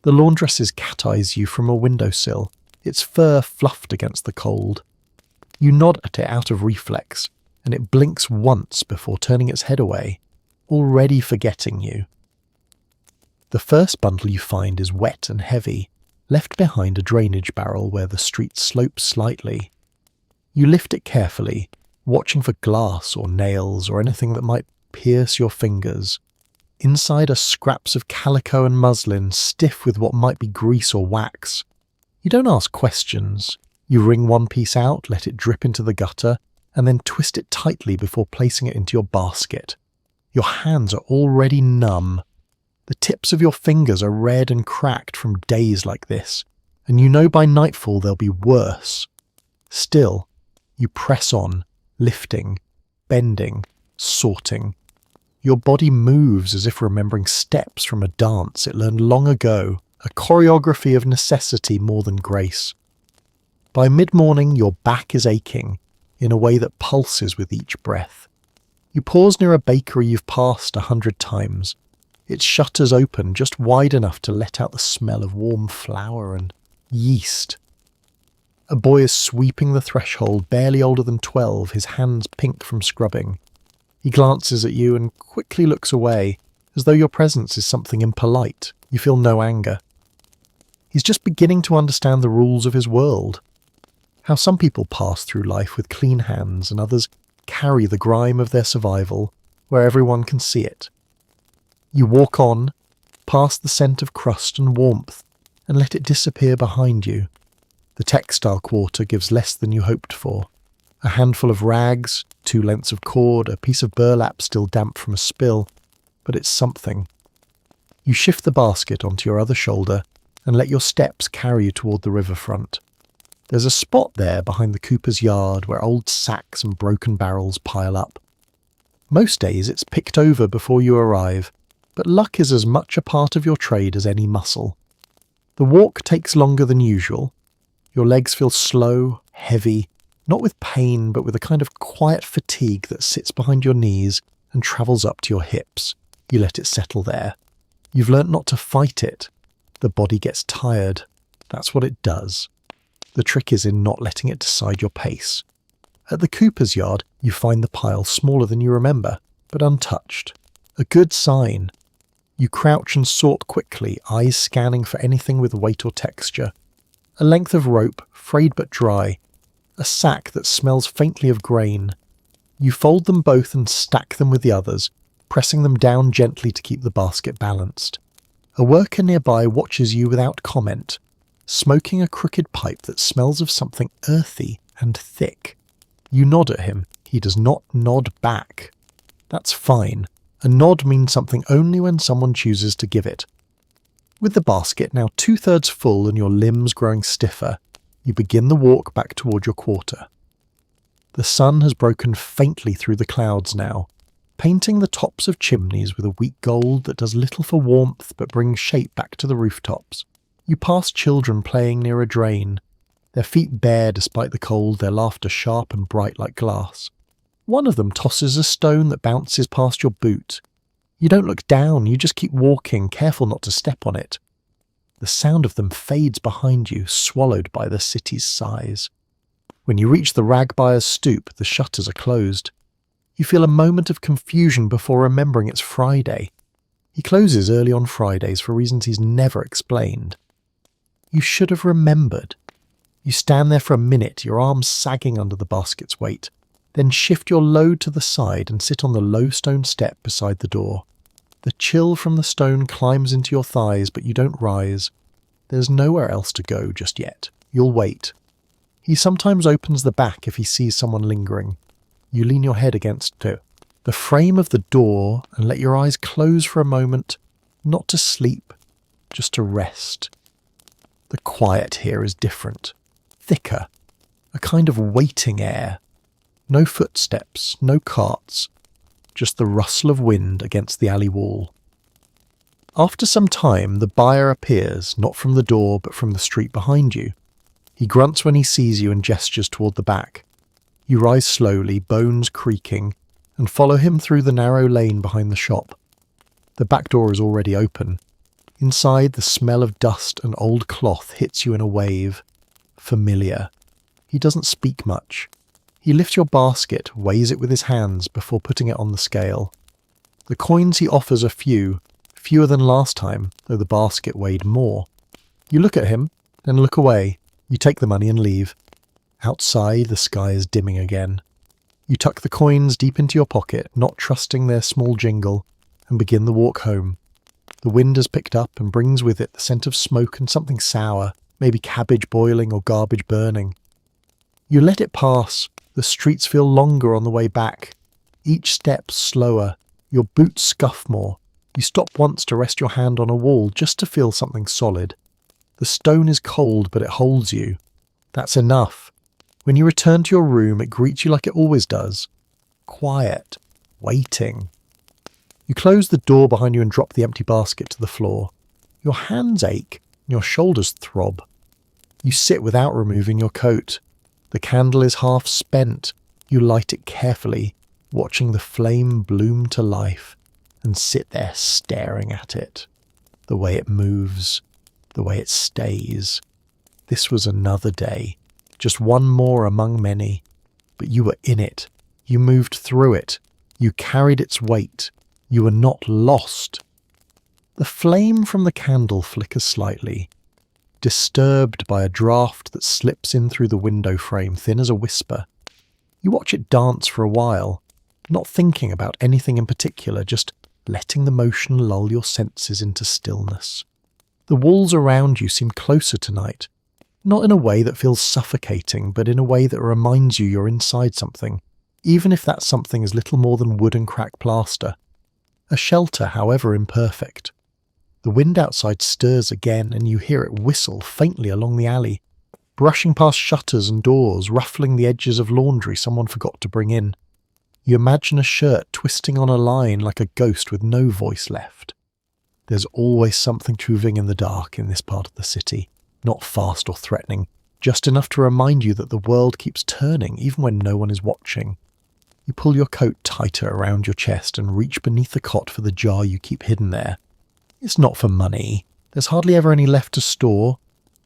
The laundress's cat-eyes you from a windowsill, its fur fluffed against the cold. You nod at it out of reflex, and it blinks once before turning its head away, already forgetting you. The first bundle you find is wet and heavy, left behind a drainage barrel where the street slopes slightly. You lift it carefully, watching for glass or nails or anything that might pierce your fingers. Inside are scraps of calico and muslin, stiff with what might be grease or wax. You don't ask questions. You wring one piece out, let it drip into the gutter, and then twist it tightly before placing it into your basket. Your hands are already numb. The tips of your fingers are red and cracked from days like this, and you know by nightfall they'll be worse. Still, you press on, lifting, bending, sorting. Your body moves as if remembering steps from a dance it learned long ago, a choreography of necessity more than grace. By mid-morning, your back is aching, in a way that pulses with each breath. You pause near a bakery you've passed 100 times, its shutters open just wide enough to let out the smell of warm flour and yeast. A boy is sweeping the threshold, barely older than 12, his hands pink from scrubbing. He glances at you and quickly looks away, as though your presence is something impolite. You feel no anger. He's just beginning to understand the rules of his world. How some people pass through life with clean hands and others carry the grime of their survival where everyone can see it. You walk on, past the scent of crust and warmth, and let it disappear behind you. The textile quarter gives less than you hoped for. A handful of rags, 2 lengths of cord, a piece of burlap still damp from a spill, but it's something. You shift the basket onto your other shoulder and let your steps carry you toward the riverfront. There's a spot there behind the cooper's yard where old sacks and broken barrels pile up. Most days it's picked over before you arrive, but luck is as much a part of your trade as any muscle. The walk takes longer than usual. Your legs feel slow, heavy, not with pain but with a kind of quiet fatigue that sits behind your knees and travels up to your hips. You let it settle there. You've learnt not to fight it. The body gets tired. That's what it does. The trick is in not letting it decide your pace. At the cooper's yard, you find the pile smaller than you remember, but untouched. A good sign. You crouch and sort quickly, eyes scanning for anything with weight or texture. A length of rope, frayed but dry. A sack that smells faintly of grain. You fold them both and stack them with the others, pressing them down gently to keep the basket balanced. A worker nearby watches you without comment, smoking a crooked pipe that smells of something earthy and thick. You nod at him. He does not nod back. That's fine. A nod means something only when someone chooses to give it. With the basket now 2/3 full and your limbs growing stiffer, you begin the walk back toward your quarter. The sun has broken faintly through the clouds now, painting the tops of chimneys with a weak gold that does little for warmth but brings shape back to the rooftops. You pass children playing near a drain, their feet bare despite the cold, their laughter sharp and bright like glass. One of them tosses a stone that bounces past your boot. You don't look down, you just keep walking, careful not to step on it. The sound of them fades behind you, swallowed by the city's size. When you reach the rag buyer's stoop, the shutters are closed. You feel a moment of confusion before remembering it's Friday. He closes early on Fridays for reasons he's never explained. You should have remembered. You stand there for a minute, your arms sagging under the basket's weight, then shift your load to the side and sit on the low stone step beside the door. The chill from the stone climbs into your thighs, but you don't rise. There's nowhere else to go just yet. You'll wait. He sometimes opens the back if he sees someone lingering. You lean your head against the frame of the door and let your eyes close for a moment, not to sleep, just to rest. The quiet here is different, thicker, a kind of waiting air. No footsteps, no carts, just the rustle of wind against the alley wall. After some time, the buyer appears, not from the door but from the street behind you. He grunts when he sees you and gestures toward the back. You rise slowly, bones creaking, and follow him through the narrow lane behind the shop. The back door is already open. Inside, the smell of dust and old cloth hits you in a wave. Familiar. He doesn't speak much. He lifts your basket, weighs it with his hands before putting it on the scale. The coins he offers are few, fewer than last time, though the basket weighed more. You look at him, then look away. You take the money and leave. Outside, the sky is dimming again. You tuck the coins deep into your pocket, not trusting their small jingle, and begin the walk home. The wind has picked up and brings with it the scent of smoke and something sour, maybe cabbage boiling or garbage burning. You let it pass. The streets feel longer on the way back. Each step slower. Your boots scuff more. You stop once to rest your hand on a wall just to feel something solid. The stone is cold, but it holds you. That's enough. When you return to your room, it greets you like it always does. Quiet. Waiting. You close the door behind you and drop the empty basket to the floor. Your hands ache, and your shoulders throb. You sit without removing your coat. The candle is half spent. You light it carefully, watching the flame bloom to life, and sit there staring at it. The way it moves, the way it stays. This was another day, just one more among many. But you were in it. You moved through it. You carried its weight. You were not lost. The flame from the candle flickers slightly, disturbed by a draught that slips in through the window frame, thin as a whisper. You watch it dance for a while, not thinking about anything in particular, just letting the motion lull your senses into stillness. The walls around you seem closer tonight, not in a way that feels suffocating, but in a way that reminds you you're inside something, even if that something is little more than wood and cracked plaster. A shelter, however imperfect. The wind outside stirs again, and you hear it whistle faintly along the alley, brushing past shutters and doors, ruffling the edges of laundry someone forgot to bring in. You imagine a shirt twisting on a line like a ghost with no voice left. There's always something moving in the dark in this part of the city, not fast or threatening, just enough to remind you that the world keeps turning even when no one is watching. You pull your coat tighter around your chest and reach beneath the cot for the jar you keep hidden there. It's not for money. There's hardly ever any left to store.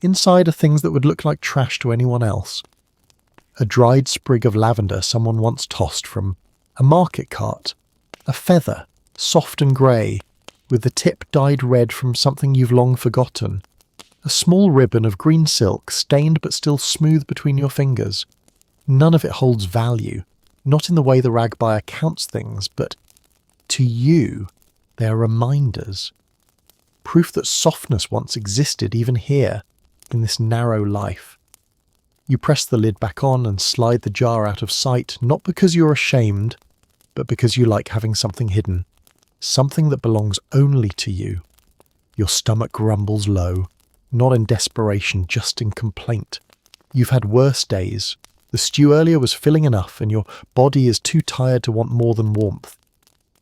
Inside are things that would look like trash to anyone else. A dried sprig of lavender someone once tossed from a market cart. A feather, soft and grey, with the tip dyed red from something you've long forgotten. A small ribbon of green silk, stained but still smooth between your fingers. None of it holds value, not in the way the rag buyer counts things, but to you, they are reminders. Proof that softness once existed even here, in this narrow life. You press the lid back on and slide the jar out of sight, not because you're ashamed, but because you like having something hidden, something that belongs only to you. Your stomach grumbles low, not in desperation, just in complaint. You've had worse days. The stew earlier was filling enough, and your body is too tired to want more than warmth.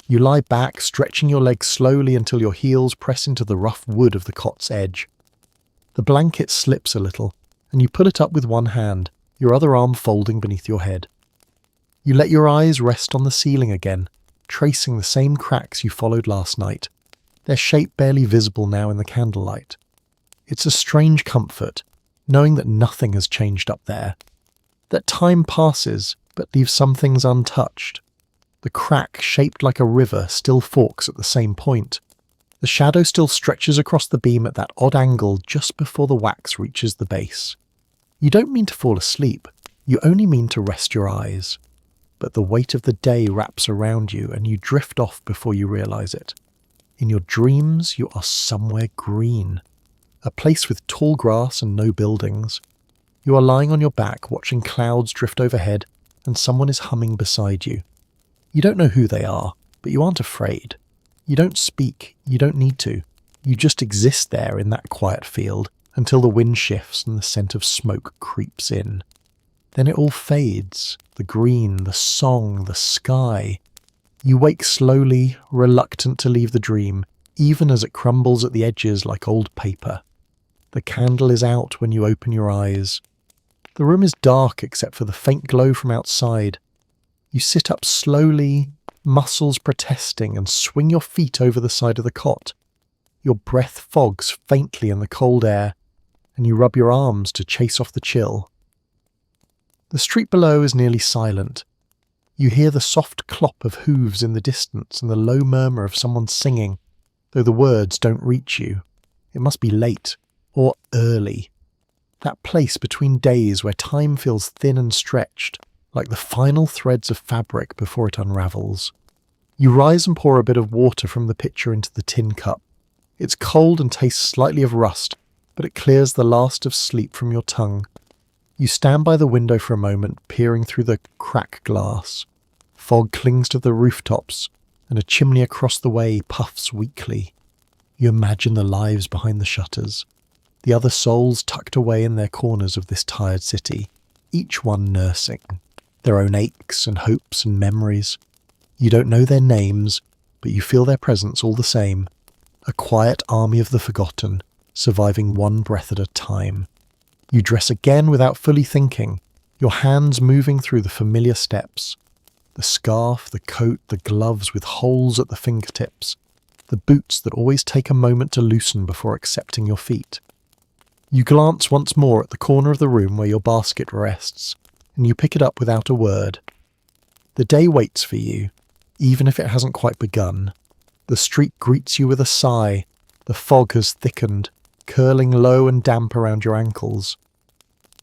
You lie back, stretching your legs slowly until your heels press into the rough wood of the cot's edge. The blanket slips a little, and you pull it up with one hand, your other arm folding beneath your head. You let your eyes rest on the ceiling again, tracing the same cracks you followed last night, their shape barely visible now in the candlelight. It's a strange comfort, knowing that nothing has changed up there, that time passes but leaves some things untouched. The crack, shaped like a river, still forks at the same point. The shadow still stretches across the beam at that odd angle just before the wax reaches the base. You don't mean to fall asleep, you only mean to rest your eyes. But the weight of the day wraps around you and you drift off before you realise it. In your dreams, you are somewhere green. A place with tall grass and no buildings. You are lying on your back watching clouds drift overhead and someone is humming beside you. You don't know who they are, but you aren't afraid. You don't speak, you don't need to. You just exist there in that quiet field until the wind shifts and the scent of smoke creeps in. Then it all fades, the green, the song, the sky. You wake slowly, reluctant to leave the dream, even as it crumbles at the edges like old paper. The candle is out when you open your eyes. The room is dark except for the faint glow from outside. You sit up slowly, muscles protesting, and swing your feet over the side of the cot. Your breath fogs faintly in the cold air, and you rub your arms to chase off the chill. The street below is nearly silent. You hear the soft clop of hooves in the distance and the low murmur of someone singing, though the words don't reach you. It must be late, or early. That place between days where time feels thin and stretched, like the final threads of fabric before it unravels. You rise and pour a bit of water from the pitcher into the tin cup. It's cold and tastes slightly of rust, but it clears the last of sleep from your tongue. You stand by the window for a moment, peering through the crack glass. Fog clings to the rooftops, and a chimney across the way puffs weakly. You imagine the lives behind the shutters, the other souls tucked away in their corners of this tired city, each one nursing their own aches and hopes and memories. You don't know their names, but you feel their presence all the same. A quiet army of the forgotten, surviving one breath at a time. You dress again without fully thinking, your hands moving through the familiar steps. The scarf, the coat, the gloves with holes at the fingertips. The boots that always take a moment to loosen before accepting your feet. You glance once more at the corner of the room where your basket rests, and you pick it up without a word. The day waits for you, even if it hasn't quite begun. The street greets you with a sigh. The fog has thickened, curling low and damp around your ankles.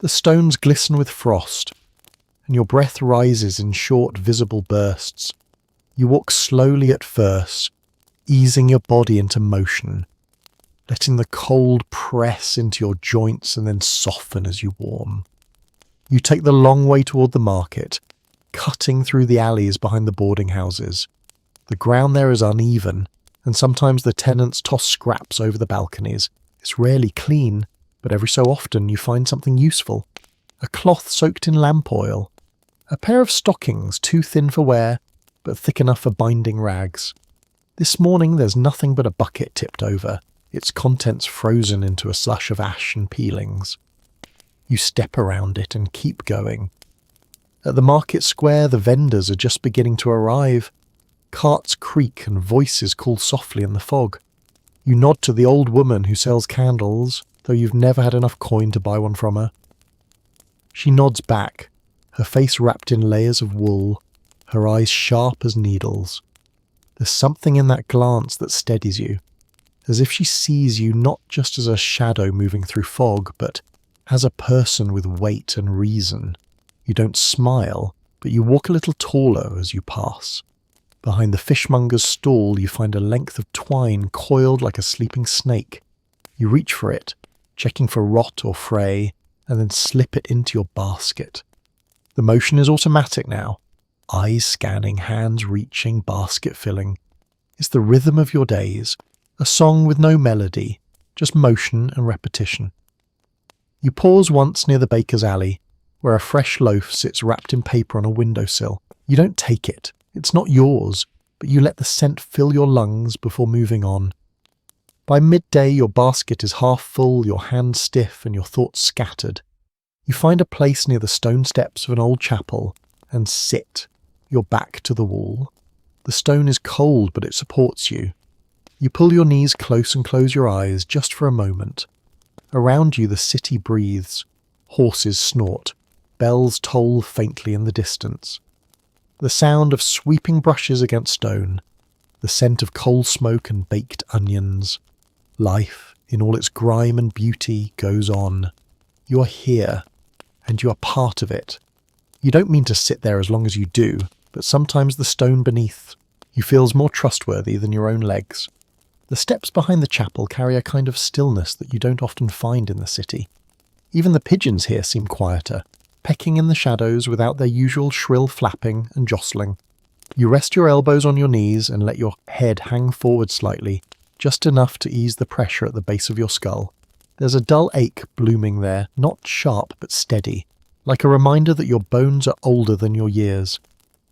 The stones glisten with frost, and your breath rises in short, visible bursts. You walk slowly at first, easing your body into motion, letting the cold press into your joints and then soften as you warm. You take the long way toward the market, cutting through the alleys behind the boarding houses. The ground there is uneven, and sometimes the tenants toss scraps over the balconies. It's rarely clean, but every so often you find something useful. A cloth soaked in lamp oil. A pair of stockings too thin for wear, but thick enough for binding rags. This morning there's nothing but a bucket tipped over, its contents frozen into a slush of ash and peelings. You step around it and keep going. At the market square, the vendors are just beginning to arrive. Carts creak and voices call softly in the fog. You nod to the old woman who sells candles, though you've never had enough coin to buy one from her. She nods back, her face wrapped in layers of wool, her eyes sharp as needles. There's something in that glance that steadies you, as if she sees you not just as a shadow moving through fog, but as a person with weight and reason. You don't smile, but you walk a little taller as you pass. Behind the fishmonger's stall you find a length of twine coiled like a sleeping snake. You reach for it, checking for rot or fray, and then slip it into your basket. The motion is automatic now. Eyes scanning, hands reaching, basket filling. It's the rhythm of your days, a song with no melody, just motion and repetition. You pause once near the baker's alley, where a fresh loaf sits wrapped in paper on a windowsill. You don't take it. It's not yours. but you let the scent fill your lungs before moving on. By midday, your basket is half full, your hands stiff, and your thoughts scattered. You find a place near the stone steps of an old chapel and sit, your back to the wall. The stone is cold, but it supports you. You pull your knees close and close your eyes just for a moment. Around you, the city breathes. Horses snort. Bells toll faintly in the distance. The sound of sweeping brushes against stone. The scent of coal smoke and baked onions. Life, in all its grime and beauty, goes on. You are here, and you are part of it. You don't mean to sit there as long as you do, but sometimes the stone beneath you feels more trustworthy than your own legs. The steps behind the chapel carry a kind of stillness that you don't often find in the city. Even the pigeons here seem quieter, pecking in the shadows without their usual shrill flapping and jostling. You rest your elbows on your knees and let your head hang forward slightly, just enough to ease the pressure at the base of your skull. There's a dull ache blooming there, not sharp but steady, like a reminder that your bones are older than your years.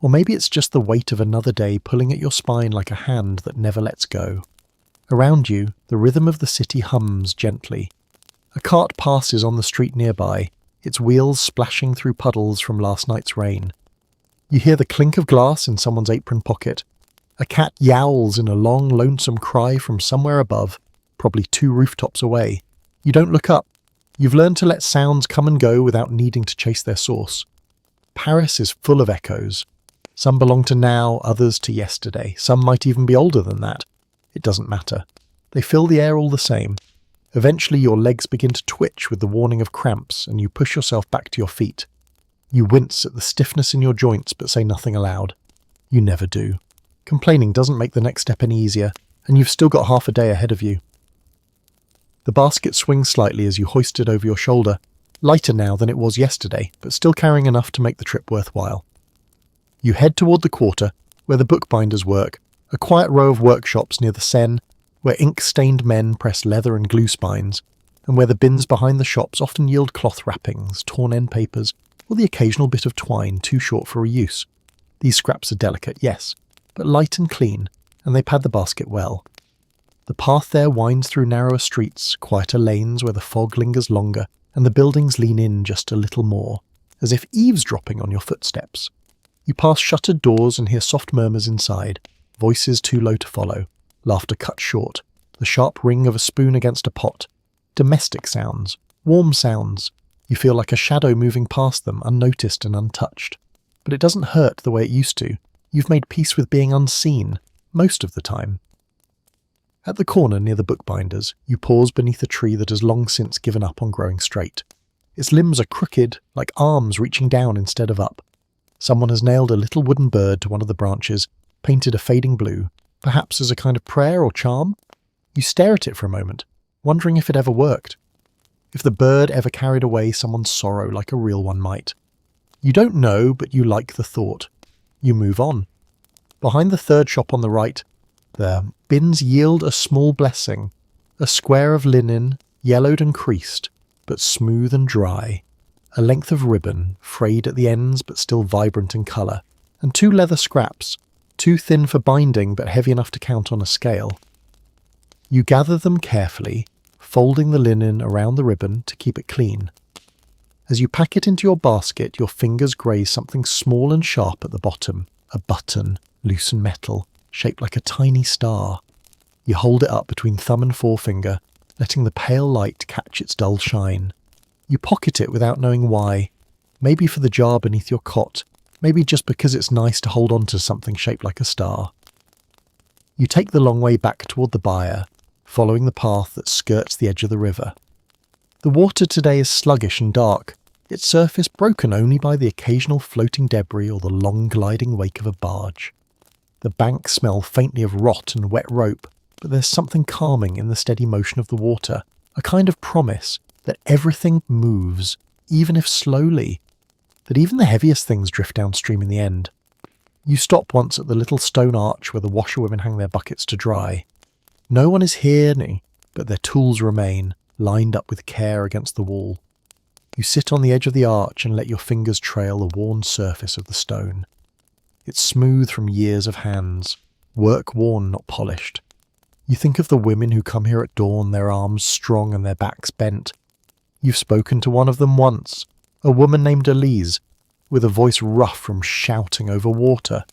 Or maybe it's just the weight of another day pulling at your spine like a hand that never lets go. Around you, the rhythm of the city hums gently. A cart passes on the street nearby, its wheels splashing through puddles from last night's rain. You hear the clink of glass in someone's apron pocket. A cat yowls in a long, lonesome cry from somewhere above, probably 2 rooftops away. You don't look up. You've learned to let sounds come and go without needing to chase their source. Paris is full of echoes. Some belong to now, others to yesterday. Some might even be older than that. It doesn't matter. They fill the air all the same. Eventually your legs begin to twitch with the warning of cramps, and you push yourself back to your feet. You wince at the stiffness in your joints but say nothing aloud. You never do. Complaining doesn't make the next step any easier, and you've still got half a day ahead of you. The basket swings slightly as you hoist it over your shoulder, lighter now than it was yesterday, but still carrying enough to make the trip worthwhile. You head toward the quarter, where the bookbinders work, a quiet row of workshops near the Seine, where ink-stained men press leather and glue spines, and where the bins behind the shops often yield cloth wrappings, torn end papers, or the occasional bit of twine too short for reuse. These scraps are delicate, yes, but light and clean, and they pad the basket well. The path there winds through narrower streets, quieter lanes where the fog lingers longer, and the buildings lean in just a little more, as if eavesdropping on your footsteps. You pass shuttered doors and hear soft murmurs inside, voices too low to follow, laughter cut short, the sharp ring of a spoon against a pot, domestic sounds, warm sounds. You feel like a shadow moving past them, unnoticed and untouched. But it doesn't hurt the way it used to. You've made peace with being unseen, most of the time. At the corner near the bookbinders, you pause beneath a tree that has long since given up on growing straight. Its limbs are crooked, like arms reaching down instead of up. Someone has nailed a little wooden bird to one of the branches, painted a fading blue, perhaps as a kind of prayer or charm. You stare at it for a moment, wondering if it ever worked. If the bird ever carried away someone's sorrow like a real one might. You don't know, but you like the thought. You move on. Behind the third shop on the right, the bins yield a small blessing, a square of linen, yellowed and creased, but smooth and dry, a length of ribbon, frayed at the ends but still vibrant in colour, and 2 leather scraps, too thin for binding but heavy enough to count on a scale. You gather them carefully, folding the linen around the ribbon to keep it clean. As you pack it into your basket, your fingers graze something small and sharp at the bottom, a button, loose and metal, shaped like a tiny star. You hold it up between thumb and forefinger, letting the pale light catch its dull shine. You pocket it without knowing why, maybe for the jar beneath your cot, maybe just because it's nice to hold on to something shaped like a star. You take the long way back toward the byre, following the path that skirts the edge of the river. The water today is sluggish and dark, its surface broken only by the occasional floating debris or the long gliding wake of a barge. The banks smell faintly of rot and wet rope, but there's something calming in the steady motion of the water, a kind of promise that everything moves, even if slowly, that even the heaviest things drift downstream in the end. You stop once at the little stone arch where the washerwomen hang their buckets to dry. No one is here, but their tools remain, lined up with care against the wall. You sit on the edge of the arch and let your fingers trail the worn surface of the stone. It's smooth from years of hands, work-worn, not polished. You think of the women who come here at dawn, their arms strong and their backs bent. You've spoken to one of them once, a woman named Elise, with a voice rough from shouting over water.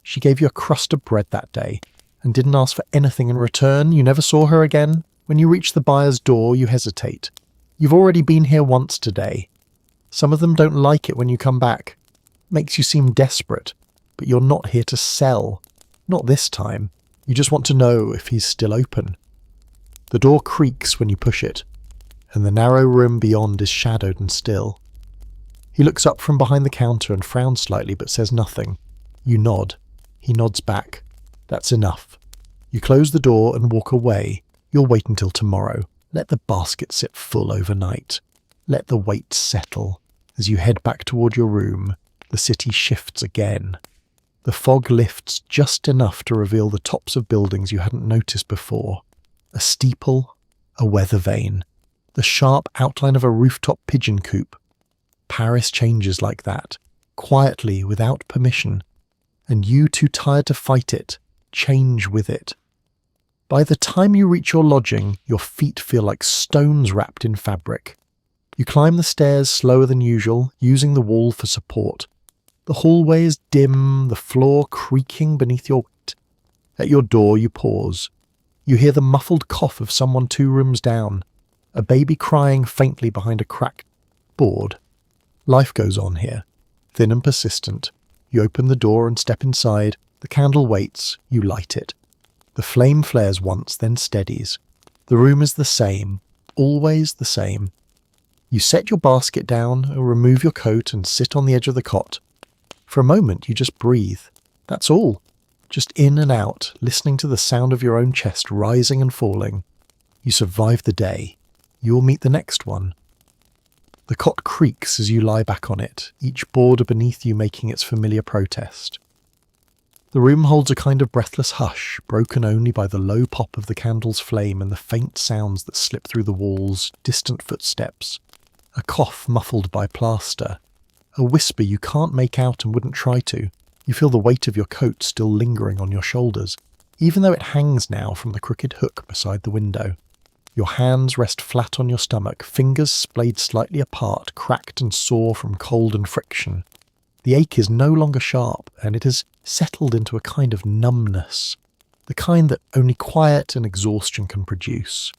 She gave you a crust of bread that day, and didn't ask for anything in return. You never saw her again. When you reach the buyer's door, you hesitate. You've already been here once today. Some of them don't like it when you come back. Makes you seem desperate, but you're not here to sell. Not this time. You just want to know if he's still open. The door creaks when you push it, and the narrow room beyond is shadowed and still. He looks up from behind the counter and frowns slightly but says nothing. You nod. He nods back. That's enough. You close the door and walk away. You'll wait until tomorrow. Let the basket sit full overnight. Let the weight settle. As you head back toward your room, the city shifts again. The fog lifts just enough to reveal the tops of buildings you hadn't noticed before. A steeple, a weather vane, the sharp outline of a rooftop pigeon coop. Paris changes like that, quietly, without permission, and you, too tired to fight it, change with it. By the time you reach your lodging, your feet feel like stones wrapped in fabric. You climb the stairs slower than usual, using the wall for support. The hallway is dim, the floor creaking beneath your weight. At your door you pause. You hear the muffled cough of someone 2 rooms down, a baby crying faintly behind a cracked board. Life goes on here, thin and persistent. You open the door and step inside. The candle waits. You light it. The flame flares once, then steadies. The room is the same, always the same. You set your basket down, or remove your coat and sit on the edge of the cot. For a moment you just breathe. That's all. Just in and out, listening to the sound of your own chest rising and falling. You survive the day. You will meet the next one. The cot creaks as you lie back on it, each border beneath you making its familiar protest. The room holds a kind of breathless hush, broken only by the low pop of the candle's flame and the faint sounds that slip through the walls, distant footsteps. A cough muffled by plaster. A whisper you can't make out and wouldn't try to. You feel the weight of your coat still lingering on your shoulders, even though it hangs now from the crooked hook beside the window. Your hands rest flat on your stomach, fingers splayed slightly apart, cracked and sore from cold and friction. The ache is no longer sharp, and it has settled into a kind of numbness, the kind that only quiet and exhaustion can produce.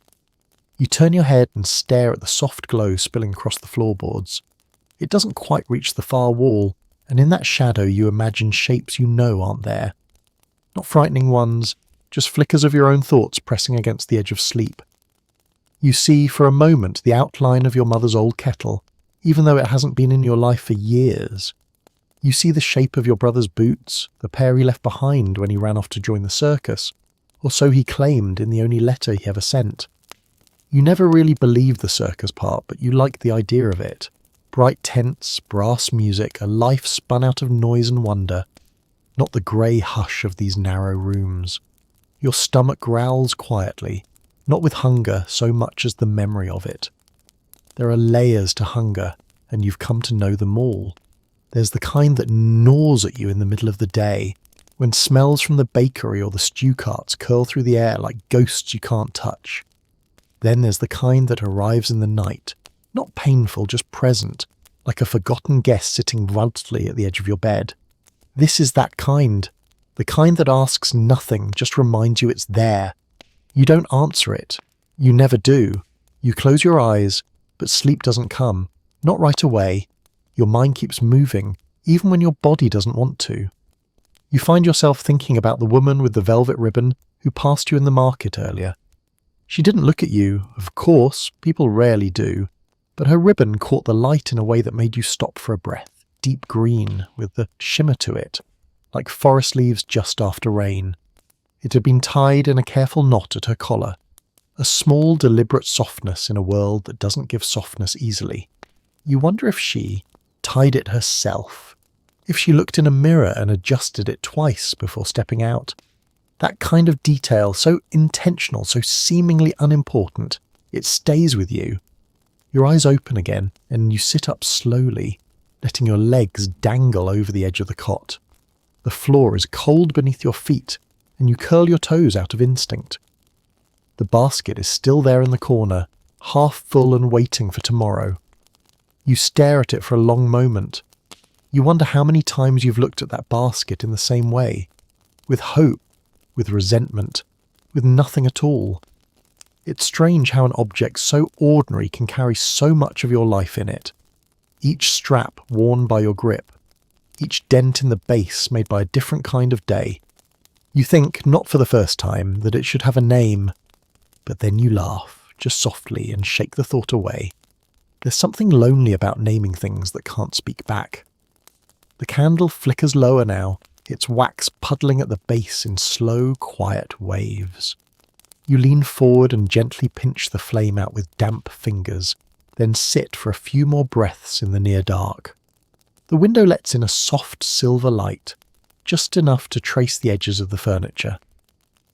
You turn your head and stare at the soft glow spilling across the floorboards. It doesn't quite reach the far wall, and in that shadow you imagine shapes you know aren't there. Not frightening ones, just flickers of your own thoughts pressing against the edge of sleep. You see for a moment the outline of your mother's old kettle, even though it hasn't been in your life for years. You see the shape of your brother's boots, the pair he left behind when he ran off to join the circus, or so he claimed in the only letter he ever sent. You never really believed the circus part, but you liked the idea of it. Bright tents, brass music, a life spun out of noise and wonder, not the grey hush of these narrow rooms. Your stomach growls quietly, not with hunger so much as the memory of it. There are layers to hunger, and you've come to know them all. There's the kind that gnaws at you in the middle of the day, when smells from the bakery or the stew carts curl through the air like ghosts you can't touch. Then there's the kind that arrives in the night, not painful, just present, like a forgotten guest sitting vulturally at the edge of your bed. This is that kind, the kind that asks nothing, just reminds you it's there. You don't answer it. You never do. You close your eyes, but sleep doesn't come. Not right away. Your mind keeps moving, even when your body doesn't want to. You find yourself thinking about the woman with the velvet ribbon who passed you in the market earlier. She didn't look at you, of course, people rarely do, but her ribbon caught the light in a way that made you stop for a breath, deep green, with the shimmer to it, like forest leaves just after rain. It had been tied in a careful knot at her collar, a small, deliberate softness in a world that doesn't give softness easily. You wonder if she tied it herself, if she looked in a mirror and adjusted it twice before stepping out. That kind of detail, so intentional, so seemingly unimportant, it stays with you. Your eyes open again, and you sit up slowly, letting your legs dangle over the edge of the cot. The floor is cold beneath your feet, and you curl your toes out of instinct. The basket is still there in the corner, half full and waiting for tomorrow. You stare at it for a long moment. You wonder how many times you've looked at that basket in the same way, with hope, with resentment, with nothing at all. It's strange how an object so ordinary can carry so much of your life in it. Each strap worn by your grip, each dent in the base made by a different kind of day. You think, not for the first time, that it should have a name, but then you laugh, just softly, and shake the thought away. There's something lonely about naming things that can't speak back. The candle flickers lower now, its wax puddling at the base in slow, quiet waves. You lean forward and gently pinch the flame out with damp fingers, then sit for a few more breaths in the near dark. The window lets in a soft silver light, just enough to trace the edges of the furniture.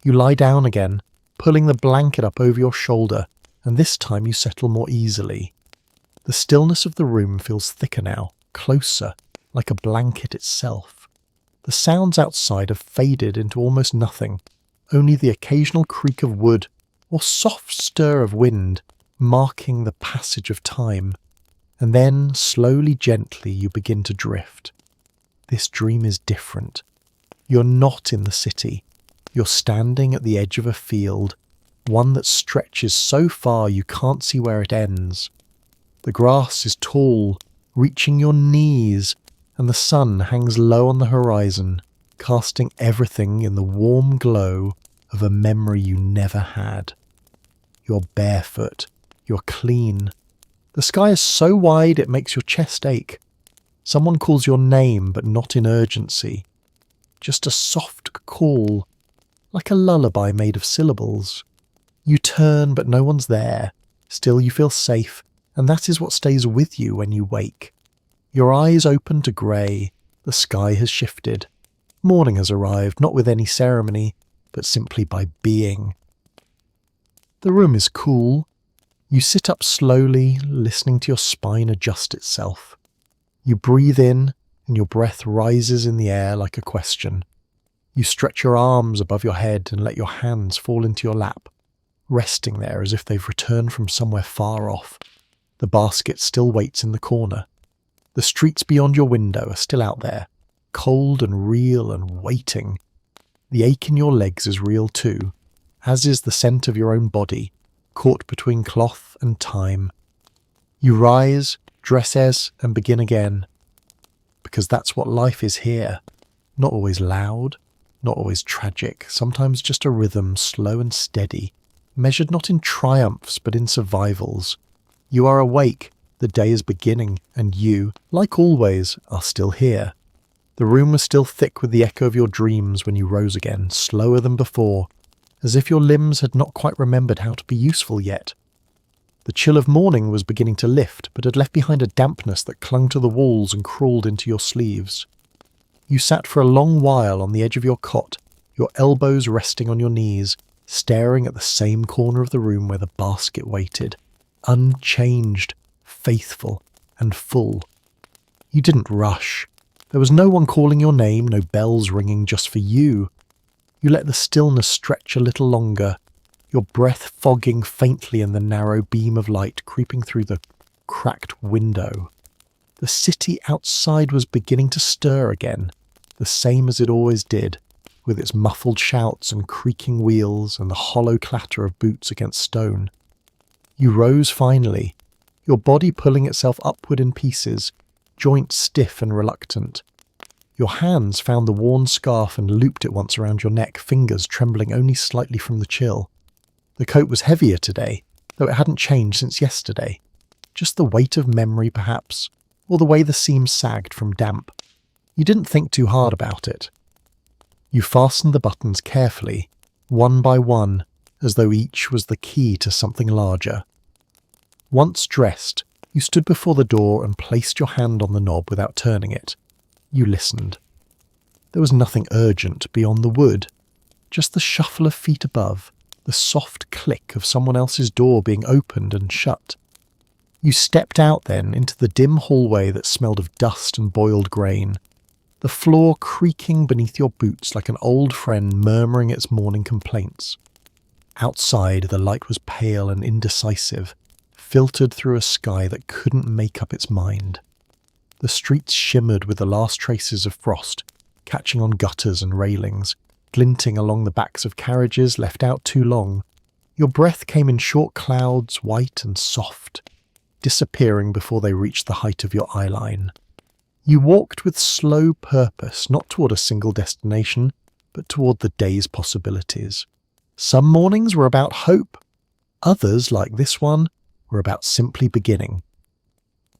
You lie down again, pulling the blanket up over your shoulder, and this time you settle more easily. The stillness of the room feels thicker now, closer, like a blanket itself. The sounds outside have faded into almost nothing, only the occasional creak of wood or soft stir of wind marking the passage of time. And then, slowly, gently, you begin to drift. This dream is different. You're not in the city. You're standing at the edge of a field, one that stretches so far you can't see where it ends. The grass is tall, reaching your knees, and the sun hangs low on the horizon, casting everything in the warm glow of a memory you never had. You're barefoot. You're clean. The sky is so wide it makes your chest ache. Someone calls your name, but not in urgency. Just a soft call, like a lullaby made of syllables. You turn, but no one's there. Still you feel safe, and that is what stays with you when you wake. Your eyes open to grey. The sky has shifted. Morning has arrived, not with any ceremony, but simply by being. The room is cool. You sit up slowly, listening to your spine adjust itself. You breathe in, and your breath rises in the air like a question. You stretch your arms above your head and let your hands fall into your lap, resting there as if they've returned from somewhere far off. The basket still waits in the corner. The streets beyond your window are still out there, cold and real and waiting. The ache in your legs is real too, as is the scent of your own body, caught between cloth and time. You rise, dresses, and begin again. Because that's what life is here. Not always loud, not always tragic, sometimes just a rhythm, slow and steady, measured not in triumphs but in survivals. You are awake, the day is beginning, and you, like always, are still here. The room was still thick with the echo of your dreams when you rose again, slower than before, as if your limbs had not quite remembered how to be useful yet. The chill of morning was beginning to lift, but had left behind a dampness that clung to the walls and crawled into your sleeves. You sat for a long while on the edge of your cot, your elbows resting on your knees, staring at the same corner of the room where the basket waited, unchanged, faithful, and full. You didn't rush. There was no one calling your name, no bells ringing just for you. You let the stillness stretch a little longer, your breath fogging faintly in the narrow beam of light creeping through the cracked window. The city outside was beginning to stir again, the same as it always did, with its muffled shouts and creaking wheels and the hollow clatter of boots against stone. You rose finally, your body pulling itself upward in pieces, joints stiff and reluctant. Your hands found the worn scarf and looped it once around your neck, fingers trembling only slightly from the chill. The coat was heavier today, though it hadn't changed since yesterday. Just the weight of memory, perhaps, or the way the seam sagged from damp. You didn't think too hard about it. You fastened the buttons carefully, one by one, as though each was the key to something larger. Once dressed, you stood before the door and placed your hand on the knob without turning it. You listened. There was nothing urgent beyond the wood, just the shuffle of feet above, the soft click of someone else's door being opened and shut. You stepped out then into the dim hallway that smelled of dust and boiled grain. the floor creaking beneath your boots like an old friend murmuring its morning complaints. Outside, the light was pale and indecisive, filtered through a sky that couldn't make up its mind. The streets shimmered with the last traces of frost, catching on gutters and railings, glinting along the backs of carriages left out too long. Your breath came in short clouds, white and soft, disappearing before they reached the height of your eyeline. You walked with slow purpose, not toward a single destination, but toward the day's possibilities. Some mornings were about hope. Others, like this one, were about simply beginning.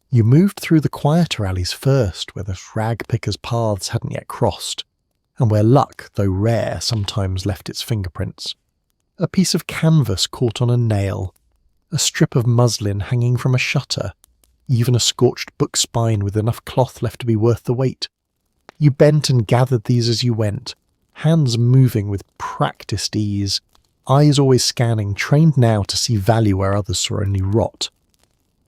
You moved through the quieter alleys first, where the Ragpicker's paths hadn't yet crossed, and where luck, though rare, sometimes left its fingerprints. A piece of canvas caught on a nail, a strip of muslin hanging from a shutter, even a scorched book spine with enough cloth left to be worth the wait. You bent and gathered these as you went, hands moving with practiced ease, eyes always scanning, trained now to see value where others saw only rot.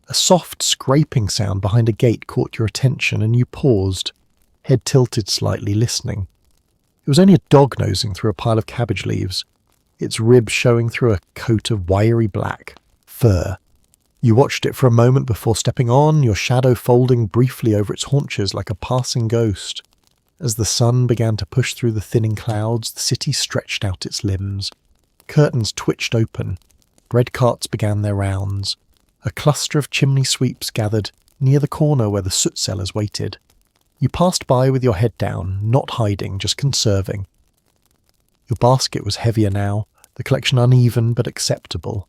A soft scraping sound behind a gate caught your attention and you paused, head tilted slightly, listening. It was only a dog nosing through a pile of cabbage leaves, its ribs showing through a coat of wiry black fur. You watched it for a moment before stepping on, your shadow folding briefly over its haunches like a passing ghost. As the sun began to push through the thinning clouds, the city stretched out its limbs. Curtains twitched open. Bread carts began their rounds. A cluster of chimney sweeps gathered near the corner where the soot sellers waited. You passed by with your head down, not hiding, just conserving. Your basket was heavier now, the collection uneven but acceptable.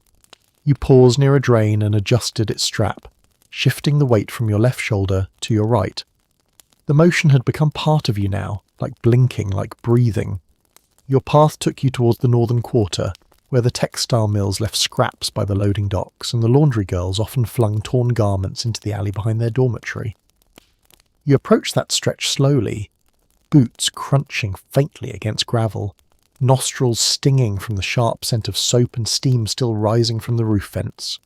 You paused near a drain and adjusted its strap, shifting the weight from your left shoulder to your right. The motion had become part of you now, like blinking, like breathing. Your path took you towards the northern quarter, where the textile mills left scraps by the loading docks and the laundry girls often flung torn garments into the alley behind their dormitory. You approached that stretch slowly, boots crunching faintly against gravel, nostrils stinging from the sharp scent of soap and steam still rising from the roof vents.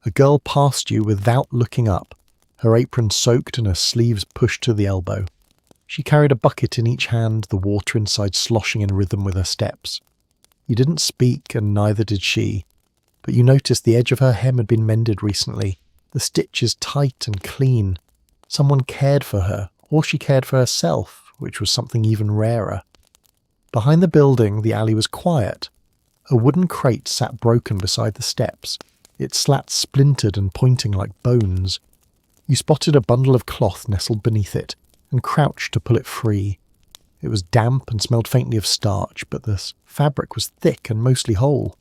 A girl passed you without looking up, her apron soaked and her sleeves pushed to the elbow. She carried a bucket in each hand, the water inside sloshing in rhythm with her steps. You didn't speak, and neither did she, but you noticed the edge of her hem had been mended recently, the stitches tight and clean. Someone cared for her, or she cared for herself, which was something even rarer. Behind the building, the alley was quiet. A wooden crate sat broken beside the steps, its slats splintered and pointing like bones. You spotted a bundle of cloth nestled beneath it, and crouched to pull it free. It was damp and smelled faintly of starch, but the fabric was thick and mostly whole.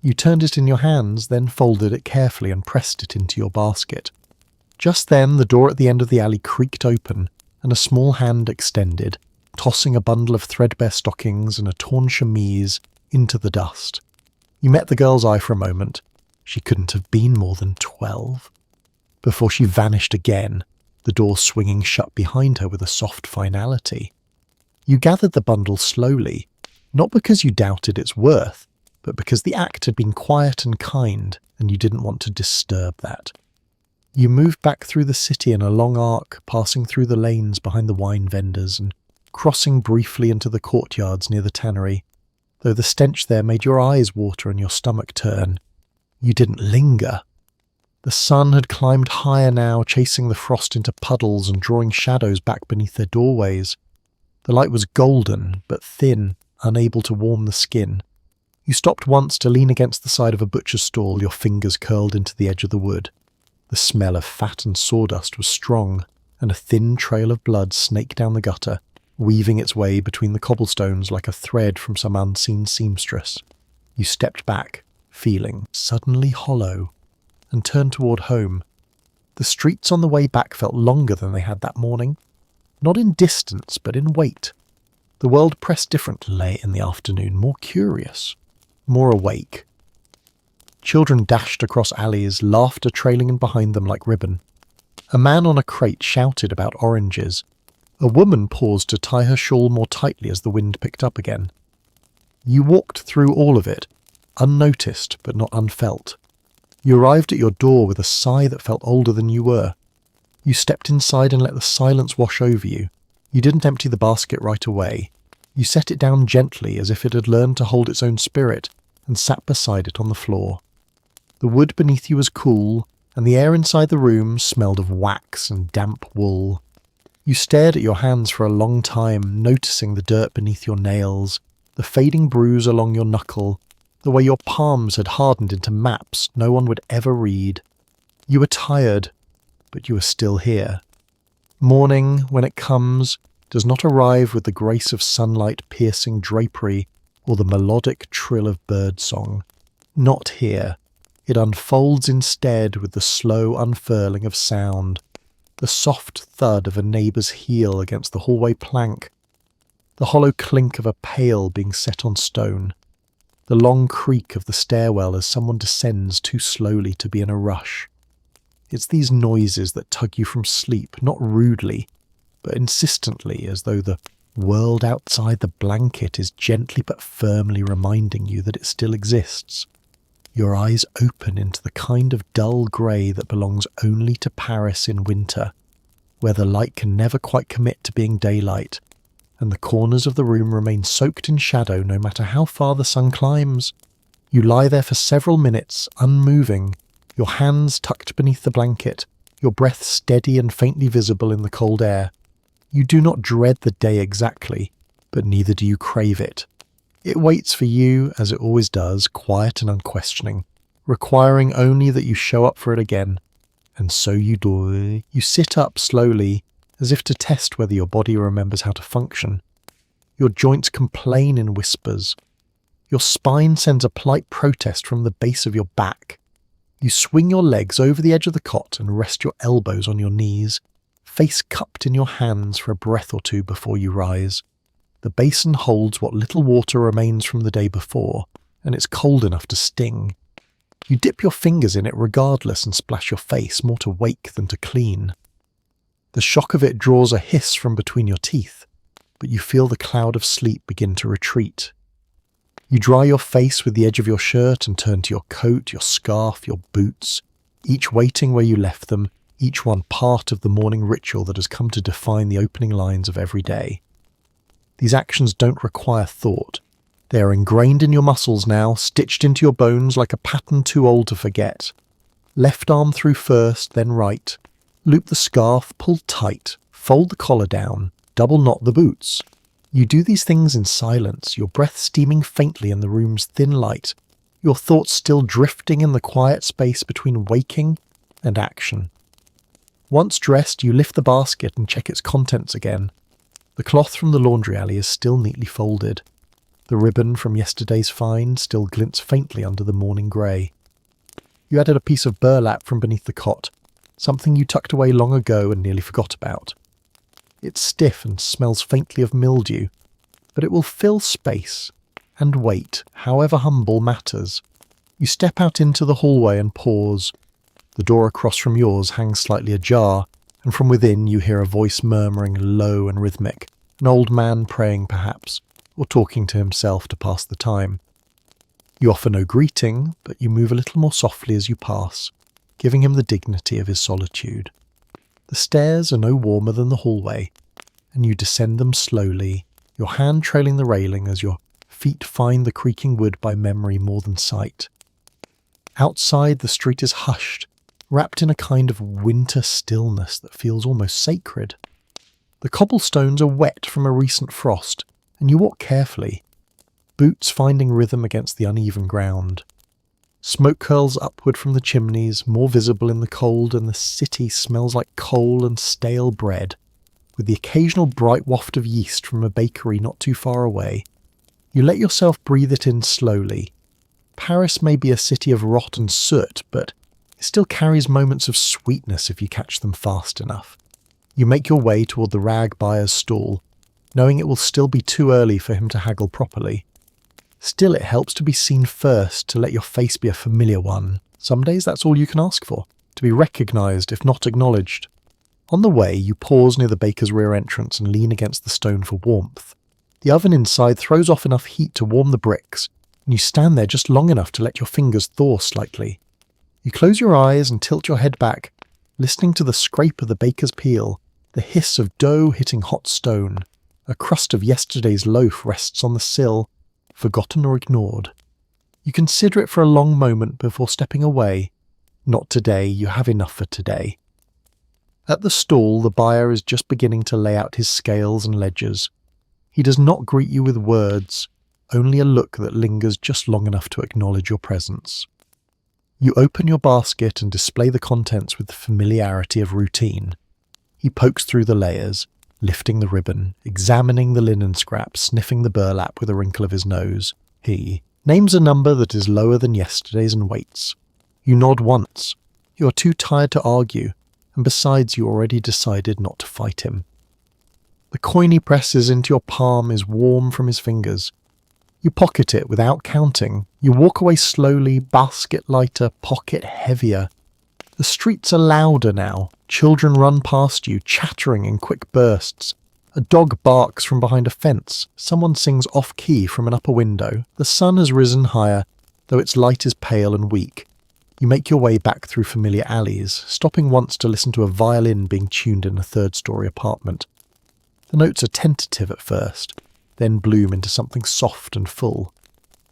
You turned it in your hands, then folded it carefully and pressed it into your basket. Just then, the door at the end of the alley creaked open, and a small hand extended, tossing a bundle of threadbare stockings and a torn chemise into the dust. You met the girl's eye for a moment. She couldn't have been more than 12. Before she vanished again, the door swinging shut behind her with a soft finality. You gathered the bundle slowly, not because you doubted its worth, but because the act had been quiet and kind, and you didn't want to disturb that. You moved back through the city in a long arc, passing through the lanes behind the wine vendors and crossing briefly into the courtyards near the tannery. Though the stench there made your eyes water and your stomach turn, you didn't linger. The sun had climbed higher now, chasing the frost into puddles and drawing shadows back beneath their doorways. The light was golden, but thin, unable to warm the skin. You stopped once to lean against the side of a butcher's stall, your fingers curled into the edge of the wood. The smell of fat and sawdust was strong, and a thin trail of blood snaked down the gutter, weaving its way between the cobblestones like a thread from some unseen seamstress. You stepped back, feeling suddenly hollow, and turned toward home. The streets on the way back felt longer than they had that morning, not in distance, but in weight. The world pressed differently late in the afternoon, more curious, more awake. Children dashed across alleys, laughter trailing in behind them like ribbon. A man on a crate shouted about oranges. A woman paused to tie her shawl more tightly as the wind picked up again. You walked through all of it, unnoticed but not unfelt. You arrived at your door with a sigh that felt older than you were. You stepped inside and let the silence wash over you. You didn't empty the basket right away. You set it down gently as if it had learned to hold its own spirit and sat beside it on the floor. The wood beneath you was cool, and the air inside the room smelled of wax and damp wool. You stared at your hands for a long time, noticing the dirt beneath your nails, the fading bruise along your knuckle, the way your palms had hardened into maps no one would ever read. You were tired, but you were still here. Morning, when it comes, does not arrive with the grace of sunlight piercing drapery or the melodic trill of birdsong. Not here. It unfolds instead with the slow unfurling of sound, the soft thud of a neighbour's heel against the hallway plank, the hollow clink of a pail being set on stone, the long creak of the stairwell as someone descends too slowly to be in a rush. It's these noises that tug you from sleep, not rudely, but insistently, as though the world outside the blanket is gently but firmly reminding you that it still exists. Your eyes open into the kind of dull grey that belongs only to Paris in winter, where the light can never quite commit to being daylight, and the corners of the room remain soaked in shadow no matter how far the sun climbs. You lie there for several minutes, unmoving, your hands tucked beneath the blanket, your breath steady and faintly visible in the cold air. You do not dread the day exactly, but neither do you crave it. It waits for you, as it always does, quiet and unquestioning, requiring only that you show up for it again. And so you do. You sit up slowly, as if to test whether your body remembers how to function. Your joints complain in whispers. Your spine sends a polite protest from the base of your back. You swing your legs over the edge of the cot and rest your elbows on your knees, face cupped in your hands for a breath or two before you rise. The basin holds what little water remains from the day before, and it's cold enough to sting. You dip your fingers in it regardless and splash your face, more to wake than to clean. The shock of it draws a hiss from between your teeth, but you feel the cloud of sleep begin to retreat. You dry your face with the edge of your shirt and turn to your coat, your scarf, your boots, each waiting where you left them, each one part of the morning ritual that has come to define the opening lines of every day. These actions don't require thought. They are ingrained in your muscles now, stitched into your bones like a pattern too old to forget. Left arm through first, then right. Loop the scarf, pull tight, fold the collar down, double knot the boots. You do these things in silence, your breath steaming faintly in the room's thin light, your thoughts still drifting in the quiet space between waking and action. Once dressed, you lift the basket and check its contents again. The cloth from the laundry alley is still neatly folded. The ribbon from yesterday's find still glints faintly under the morning grey. You added a piece of burlap from beneath the cot, something you tucked away long ago and nearly forgot about. It's stiff and smells faintly of mildew, but it will fill space, and weight, however humble, matters. You step out into the hallway and pause. The door across from yours hangs slightly ajar, and from within you hear a voice murmuring low and rhythmic, an old man praying perhaps, or talking to himself to pass the time. You offer no greeting, but you move a little more softly as you pass, giving him the dignity of his solitude. The stairs are no warmer than the hallway, and you descend them slowly, your hand trailing the railing as your feet find the creaking wood by memory more than sight. Outside, the street is hushed, wrapped in a kind of winter stillness that feels almost sacred. The cobblestones are wet from a recent frost, and you walk carefully, boots finding rhythm against the uneven ground. Smoke curls upward from the chimneys, more visible in the cold, and the city smells like coal and stale bread, with the occasional bright waft of yeast from a bakery not too far away. You let yourself breathe it in slowly. Paris may be a city of rot and soot, but it still carries moments of sweetness if you catch them fast enough. You make your way toward the rag buyer's stall, knowing it will still be too early for him to haggle properly. Still, it helps to be seen first, to let your face be a familiar one. Some days that's all you can ask for, to be recognised if not acknowledged. On the way, you pause near the baker's rear entrance and lean against the stone for warmth. The oven inside throws off enough heat to warm the bricks, and you stand there just long enough to let your fingers thaw slightly. You close your eyes and tilt your head back, listening to the scrape of the baker's peel, The hiss of dough hitting hot stone. A crust of yesterday's loaf rests on the sill, forgotten or ignored. You consider it for a long moment before stepping away. Not today, you have enough for today. At the stall, the buyer is just beginning to lay out his scales and ledgers. He does not greet you with words, only a look that lingers just long enough to acknowledge your presence. You open your basket and display the contents with the familiarity of routine. He pokes through the layers, lifting the ribbon, examining the linen scraps, sniffing the burlap with a wrinkle of his nose. He names a number that is lower than yesterday's and waits. You nod once. You are too tired to argue, and besides you already decided not to fight him. The coin he presses into your palm is warm from his fingers. You pocket it without counting. You walk away slowly, basket lighter, pocket heavier. The streets are louder now. Children run past you, chattering in quick bursts. A dog barks from behind a fence. Someone sings off-key from an upper window. The sun has risen higher, though its light is pale and weak. You make your way back through familiar alleys, stopping once to listen to a violin being tuned in a third-story apartment. The notes are tentative at first, then bloom into something soft and full.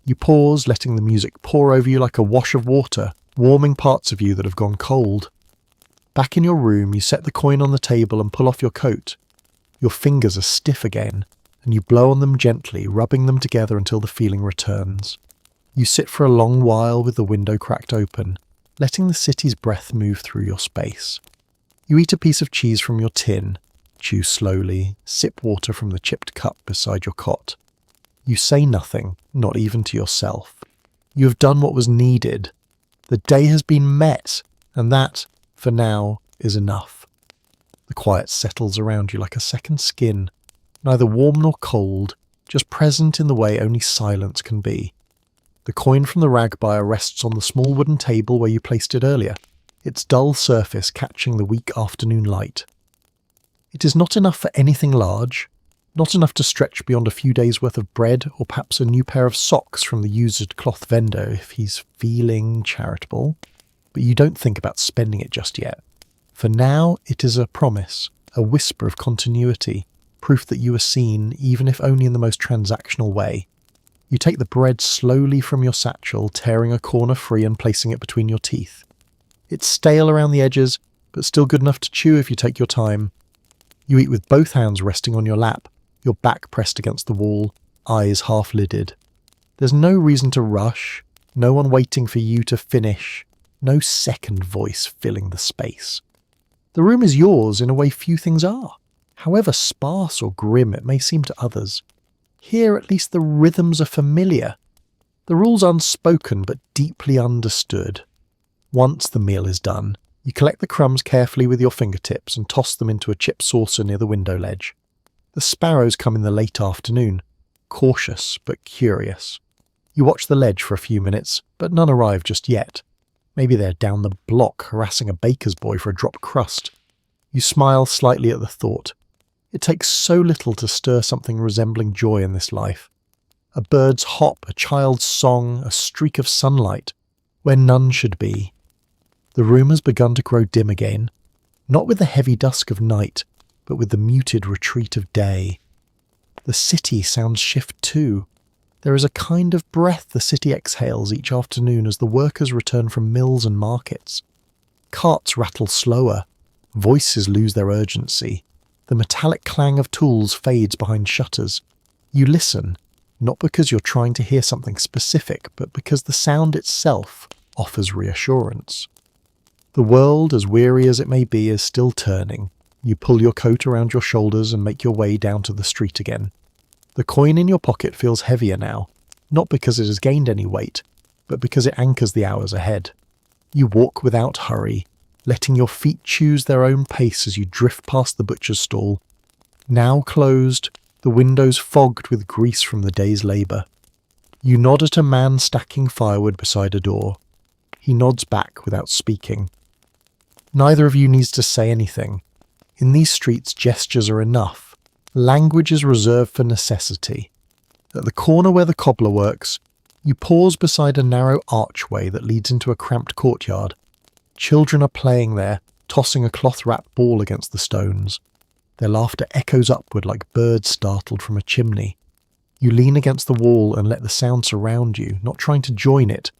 You pause, letting the music pour over you like a wash of water, warming parts of you that have gone cold. Back in your room, you set the coin on the table and pull off your coat. Your fingers are stiff again, and you blow on them gently, rubbing them together until the feeling returns. You sit for a long while with the window cracked open, letting the city's breath move through your space. You eat a piece of cheese from your tin, chew slowly, sip water from the chipped cup beside your cot. You say nothing, not even to yourself. You have done what was needed. The day has been met, and that, for now, is enough. The quiet settles around you like a second skin, neither warm nor cold, just present in the way only silence can be. The coin from the rag buyer rests on the small wooden table where you placed it earlier, its dull surface catching the weak afternoon light. It is not enough for anything large, not enough to stretch beyond a few days' worth of bread or perhaps a new pair of socks from the used cloth vendor if he's feeling charitable, but you don't think about spending it just yet. For now, it is a promise, a whisper of continuity, proof that you are seen, even if only in the most transactional way. You take the bread slowly from your satchel, tearing a corner free and placing it between your teeth. It's stale around the edges, but still good enough to chew if you take your time. You eat with both hands resting on your lap, your back pressed against the wall, eyes half-lidded. There's no reason to rush, no one waiting for you to finish, no second voice filling the space. The room is yours in a way few things are, however sparse or grim it may seem to others. Here at least the rhythms are familiar, the rules unspoken but deeply understood. Once the meal is done, you collect the crumbs carefully with your fingertips and toss them into a chip saucer near the window ledge. The sparrows come in the late afternoon, cautious but curious. You watch the ledge for a few minutes, but none arrive just yet. Maybe they're down the block harassing a baker's boy for a dropped crust. You smile slightly at the thought. It takes so little to stir something resembling joy in this life. A bird's hop, a child's song, a streak of sunlight, where none should be. The room has begun to grow dim again, not with the heavy dusk of night, but with the muted retreat of day. The city sounds shift too. There is a kind of breath the city exhales each afternoon as the workers return from mills and markets. Carts rattle slower, voices lose their urgency. The metallic clang of tools fades behind shutters. You listen, not because you're trying to hear something specific, but because the sound itself offers reassurance. The world, as weary as it may be, is still turning. You pull your coat around your shoulders and make your way down to the street again. The coin in your pocket feels heavier now, not because it has gained any weight, but because it anchors the hours ahead. You walk without hurry, letting your feet choose their own pace as you drift past the butcher's stall. Now closed, the windows fogged with grease from the day's labour. You nod at a man stacking firewood beside a door. He nods back without speaking. Neither of you needs to say anything. In these streets, gestures are enough. Language is reserved for necessity. At the corner where the cobbler works, you pause beside a narrow archway that leads into a cramped courtyard. Children are playing there, tossing a cloth-wrapped ball against the stones. Their laughter echoes upward like birds startled from a chimney. You lean against the wall and let the sound surround you, not trying to join it,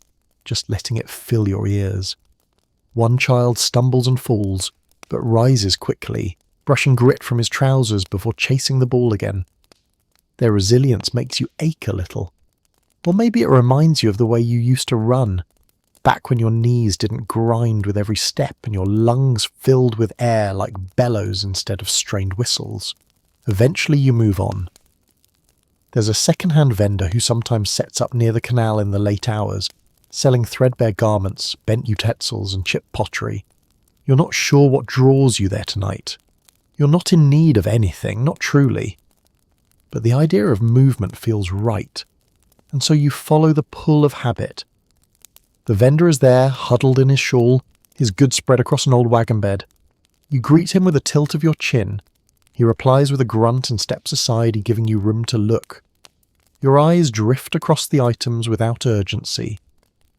just letting it fill your ears. One child stumbles and falls, but rises quickly, brushing grit from his trousers before chasing the ball again. Their resilience makes you ache a little. Or maybe it reminds you of the way you used to run, back when your knees didn't grind with every step and your lungs filled with air like bellows instead of strained whistles. Eventually you move on. There's a second-hand vendor who sometimes sets up near the canal in the late hours, selling threadbare garments, bent utensils and chipped pottery. You're not sure what draws you there tonight. You're not in need of anything, not truly. But the idea of movement feels right, and so you follow the pull of habit. The vendor is there, huddled in his shawl, his goods spread across an old wagon bed. You greet him with a tilt of your chin. He replies with a grunt and steps aside, giving you room to look. Your eyes drift across the items without urgency.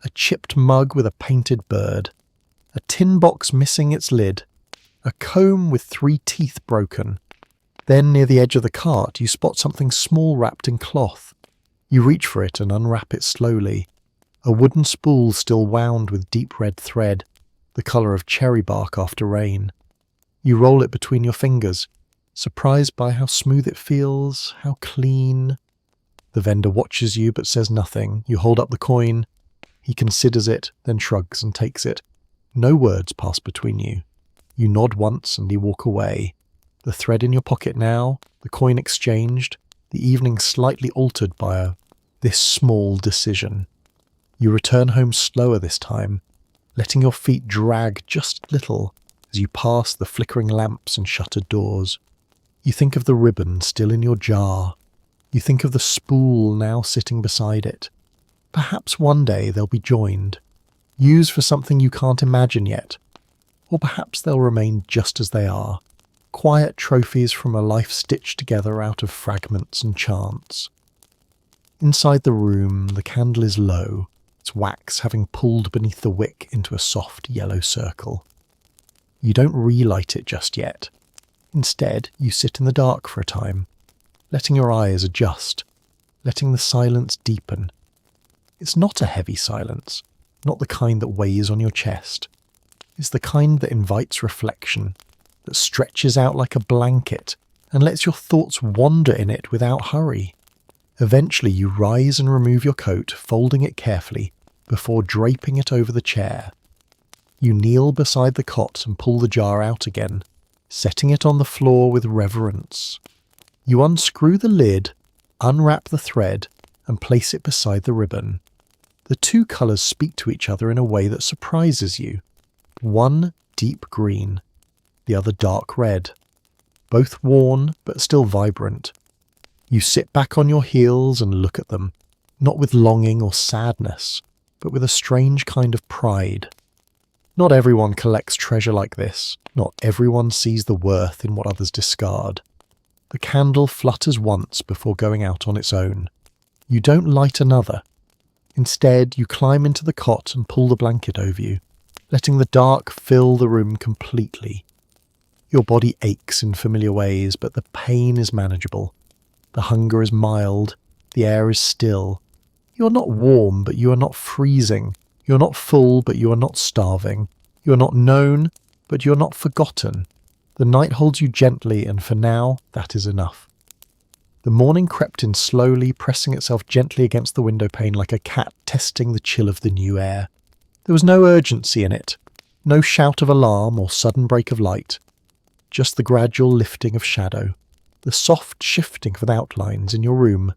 A chipped mug with a painted bird. A tin box missing its lid. A comb with 3 teeth broken. Then, near the edge of the cart, you spot something small wrapped in cloth. You reach for it and unwrap it slowly. A wooden spool still wound with deep red thread, the colour of cherry bark after rain. You roll it between your fingers, surprised by how smooth it feels, how clean. The vendor watches you but says nothing. You hold up the coin. He considers it, then shrugs and takes it. No words pass between you. You nod once and you walk away. The thread in your pocket now, the coin exchanged, the evening slightly altered by this small decision. You return home slower this time, letting your feet drag just a little as you pass the flickering lamps and shuttered doors. You think of the ribbon still in your jar. You think of the spool now sitting beside it. Perhaps one day they'll be joined, used for something you can't imagine yet. Or perhaps they'll remain just as they are, quiet trophies from a life stitched together out of fragments and chance. Inside the room, the candle is low, its wax having pulled beneath the wick into a soft yellow circle. You don't relight it just yet. Instead, you sit in the dark for a time, letting your eyes adjust, letting the silence deepen. It's not a heavy silence, not the kind that weighs on your chest. It's the kind that invites reflection, that stretches out like a blanket and lets your thoughts wander in it without hurry. Eventually you rise and remove your coat, folding it carefully before draping it over the chair. You kneel beside the cot and pull the jar out again, setting it on the floor with reverence. You unscrew the lid, unwrap the thread, and place it beside the ribbon. The 2 colours speak to each other in a way that surprises you. One deep green, the other dark red. Both worn, but still vibrant. You sit back on your heels and look at them, not with longing or sadness, but with a strange kind of pride. Not everyone collects treasure like this. Not everyone sees the worth in what others discard. The candle flutters once before going out on its own. You don't light another. Instead, you climb into the cot and pull the blanket over you, letting the dark fill the room completely. Your body aches in familiar ways, but the pain is manageable. The hunger is mild. The air is still. You are not warm, but you are not freezing. You are not full, but you are not starving. You are not known, but you are not forgotten. The night holds you gently, and for now, that is enough. The morning crept in slowly, pressing itself gently against the window pane like a cat testing the chill of the new air. There was no urgency in it, no shout of alarm or sudden break of light, just the gradual lifting of shadow, the soft shifting of outlines in your room,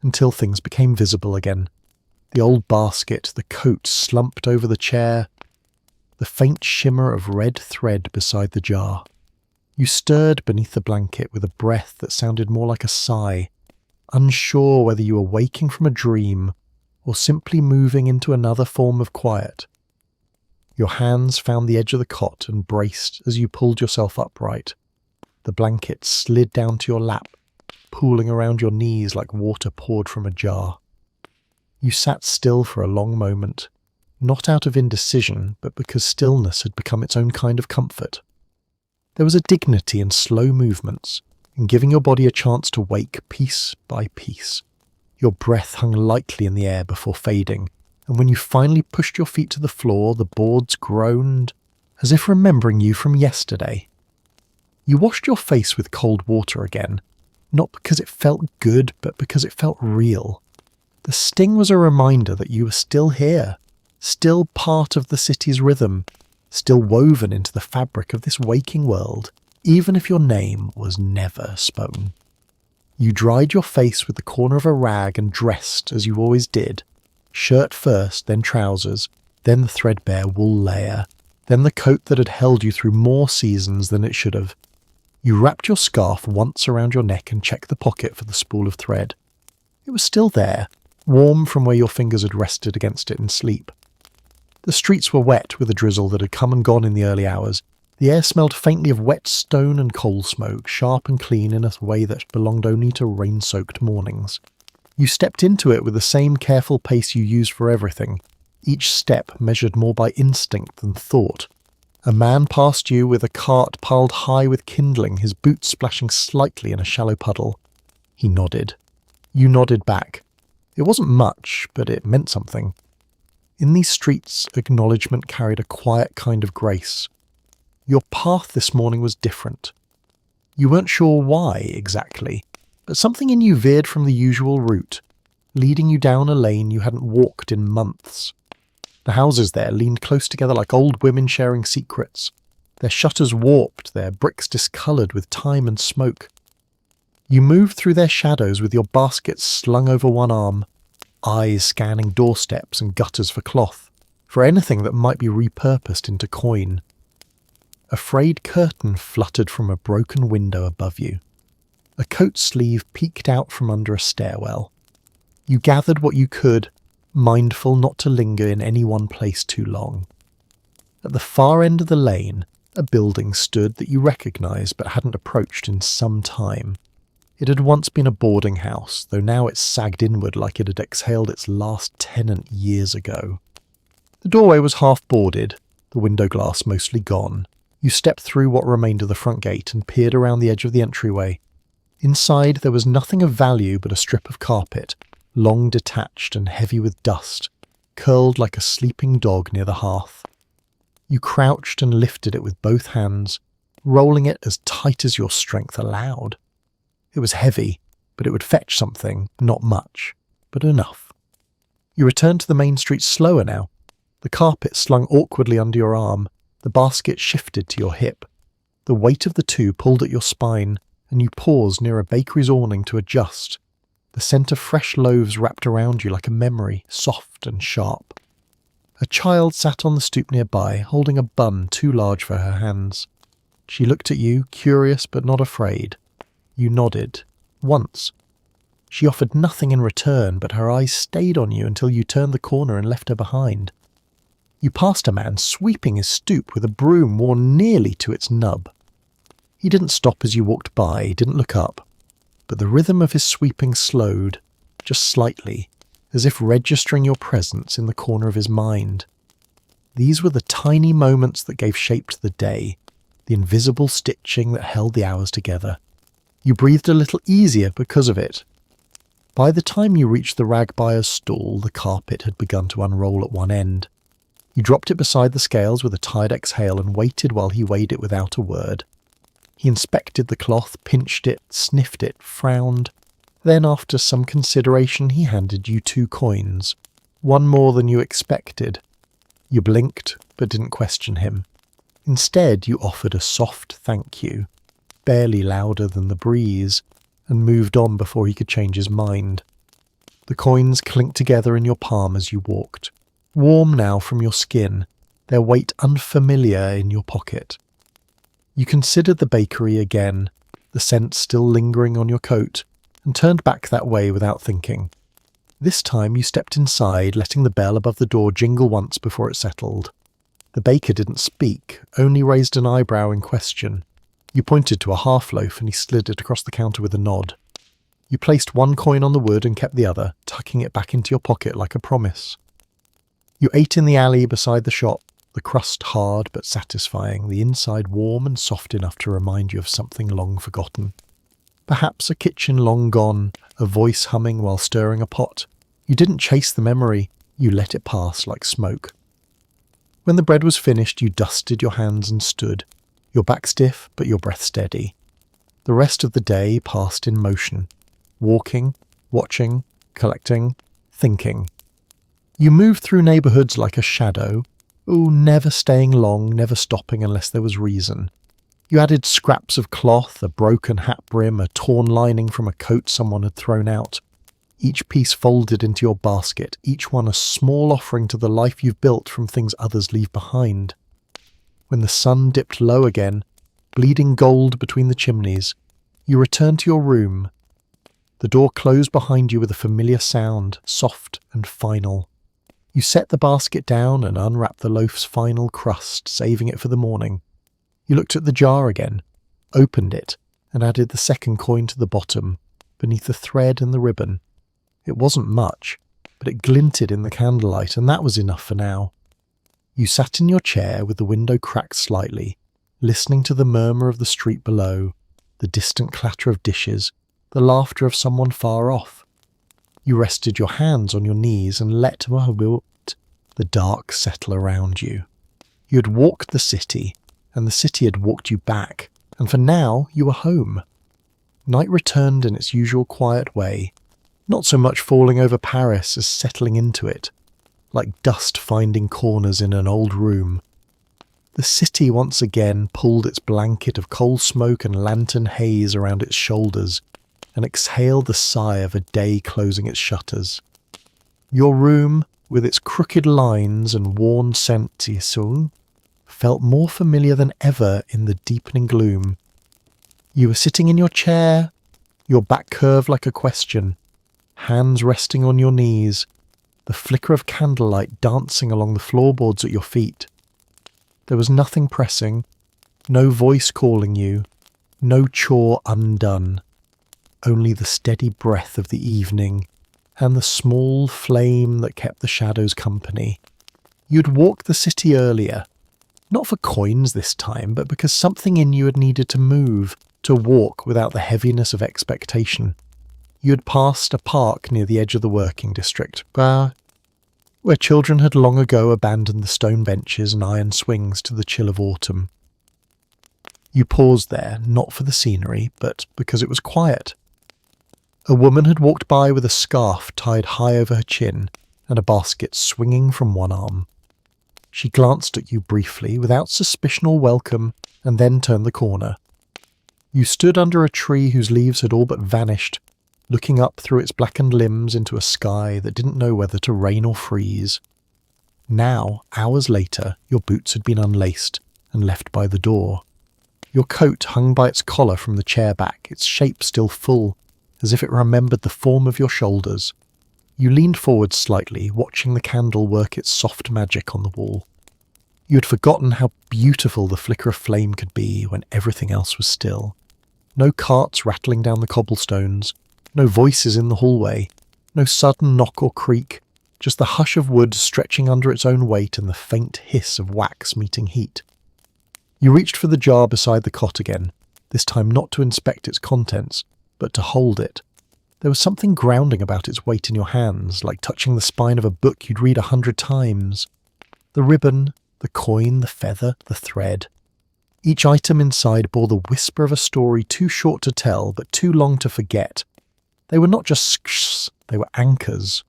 until things became visible again. The old basket, the coat slumped over the chair, the faint shimmer of red thread beside the jar. You stirred beneath the blanket with a breath that sounded more like a sigh, unsure whether you were waking from a dream or simply moving into another form of quiet. Your hands found the edge of the cot and braced as you pulled yourself upright. The blanket slid down to your lap, pooling around your knees like water poured from a jar. You sat still for a long moment, not out of indecision, but because stillness had become its own kind of comfort. There was a dignity in slow movements, in giving your body a chance to wake piece by piece. Your breath hung lightly in the air before fading, and when you finally pushed your feet to the floor, the boards groaned, as if remembering you from yesterday. You washed your face with cold water again, not because it felt good, but because it felt real. The sting was a reminder that you were still here, still part of the city's rhythm, still woven into the fabric of this waking world, even if your name was never spoken. You dried your face with the corner of a rag and dressed as you always did, shirt first, then trousers, then the threadbare wool layer, then the coat that had held you through more seasons than it should have. You wrapped your scarf once around your neck and checked the pocket for the spool of thread. It was still there, warm from where your fingers had rested against it in sleep. The streets were wet with a drizzle that had come and gone in the early hours. The air smelled faintly of wet stone and coal smoke, sharp and clean in a way that belonged only to rain-soaked mornings. You stepped into it with the same careful pace you used for everything, each step measured more by instinct than thought. A man passed you with a cart piled high with kindling, his boots splashing slightly in a shallow puddle. He nodded. You nodded back. It wasn't much, but it meant something. In these streets, acknowledgement carried a quiet kind of grace. Your path this morning was different. You weren't sure why exactly, but something in you veered from the usual route, leading you down a lane you hadn't walked in months. The houses there leaned close together like old women sharing secrets, their shutters warped, their bricks discoloured with time and smoke. You moved through their shadows with your baskets slung over one arm, eyes scanning doorsteps and gutters for cloth, for anything that might be repurposed into coin. A frayed curtain fluttered from a broken window above you. A coat sleeve peeked out from under a stairwell. You gathered what you could, mindful not to linger in any one place too long. At the far end of the lane, a building stood that you recognised but hadn't approached in some time. It had once been a boarding house, though now it sagged inward like it had exhaled its last tenant years ago. The doorway was half boarded, the window glass mostly gone. You stepped through what remained of the front gate and peered around the edge of the entryway. Inside there was nothing of value but a strip of carpet, long detached and heavy with dust, curled like a sleeping dog near the hearth. You crouched and lifted it with both hands, rolling it as tight as your strength allowed. It was heavy, but it would fetch something, not much, but enough. You returned to the main street slower now. The carpet slung awkwardly under your arm, the basket shifted to your hip. The weight of the two pulled at your spine, and you paused near a bakery's awning to adjust. The scent of fresh loaves wrapped around you like a memory, soft and sharp. A child sat on the stoop nearby, holding a bun too large for her hands. She looked at you, curious but not afraid. You nodded. Once. She offered nothing in return, but her eyes stayed on you until you turned the corner and left her behind. You passed a man sweeping his stoop with a broom worn nearly to its nub. He didn't stop as you walked by, didn't look up, but the rhythm of his sweeping slowed, just slightly, as if registering your presence in the corner of his mind. These were the tiny moments that gave shape to the day, the invisible stitching that held the hours together. You breathed a little easier because of it. By the time you reached the rag buyer's stall, the carpet had begun to unroll at one end. You dropped it beside the scales with a tired exhale and waited while he weighed it without a word. He inspected the cloth, pinched it, sniffed it, frowned. Then, after some consideration, he handed you 2 coins, one more than you expected. You blinked, but didn't question him. Instead, you offered a soft thank you, barely louder than the breeze, and moved on before he could change his mind. The coins clinked together in your palm as you walked, warm now from your skin, their weight unfamiliar in your pocket. You considered the bakery again, the scent still lingering on your coat, and turned back that way without thinking. This time you stepped inside, letting the bell above the door jingle once before it settled. The baker didn't speak, only raised an eyebrow in question. You pointed to a half-loaf and he slid it across the counter with a nod. You placed 1 coin on the wood and kept the other, tucking it back into your pocket like a promise. You ate in the alley beside the shop, the crust hard but satisfying, the inside warm and soft enough to remind you of something long forgotten. Perhaps a kitchen long gone, a voice humming while stirring a pot. You didn't chase the memory, you let it pass like smoke. When the bread was finished, you dusted your hands and stood, your back stiff but your breath steady. The rest of the day passed in motion, walking, watching, collecting, thinking. You moved through neighbourhoods like a shadow, never staying long, never stopping unless there was reason. You added scraps of cloth, a broken hat brim, a torn lining from a coat someone had thrown out. Each piece folded into your basket, each one a small offering to the life you've built from things others leave behind. When the sun dipped low again, bleeding gold between the chimneys, you returned to your room. The door closed behind you with a familiar sound, soft and final. You set the basket down and unwrapped the loaf's final crust, saving it for the morning. You looked at the jar again, opened it, and added the second coin to the bottom, beneath the thread and the ribbon. It wasn't much, but it glinted in the candlelight, and that was enough for now. You sat in your chair with the window cracked slightly, listening to the murmur of the street below, the distant clatter of dishes, the laughter of someone far off. You rested your hands on your knees and let the dark settle around you. You had walked the city, and the city had walked you back, and for now you were home. Night returned in its usual quiet way, not so much falling over Paris as settling into it, like dust finding corners in an old room. The city once again pulled its blanket of coal smoke and lantern haze around its shoulders, and exhaled the sigh of a day closing its shutters. Your room, with its crooked lines and worn scent, felt more familiar than ever in the deepening gloom. You were sitting in your chair, your back curved like a question, hands resting on your knees, the flicker of candlelight dancing along the floorboards at your feet. There was nothing pressing, no voice calling you, no chore undone. Only the steady breath of the evening, and the small flame that kept the shadows company. You'd walked the city earlier, not for coins this time, but because something in you had needed to move, to walk without the heaviness of expectation. You had passed a park near the edge of the working district, where children had long ago abandoned the stone benches and iron swings to the chill of autumn. You paused there, not for the scenery, but because it was quiet. A woman had walked by with a scarf tied high over her chin and a basket swinging from one arm. She glanced at you briefly, without suspicion or welcome, and then turned the corner. You stood under a tree whose leaves had all but vanished, looking up through its blackened limbs into a sky that didn't know whether to rain or freeze. Now, hours later, your boots had been unlaced and left by the door. Your coat hung by its collar from the chair back, its shape still full, as if it remembered the form of your shoulders. You leaned forward slightly, watching the candle work its soft magic on the wall. You had forgotten how beautiful the flicker of flame could be when everything else was still. No carts rattling down the cobblestones, no voices in the hallway, no sudden knock or creak, just the hush of wood stretching under its own weight and the faint hiss of wax meeting heat. You reached for the jar beside the cot again, this time not to inspect its contents, but to hold it. There was something grounding about its weight in your hands, like touching the spine of a book you'd read 100 times. The ribbon, the coin, the feather, the thread. Each item inside bore the whisper of a story too short to tell, but too long to forget. They were not just skshs, they were anchors.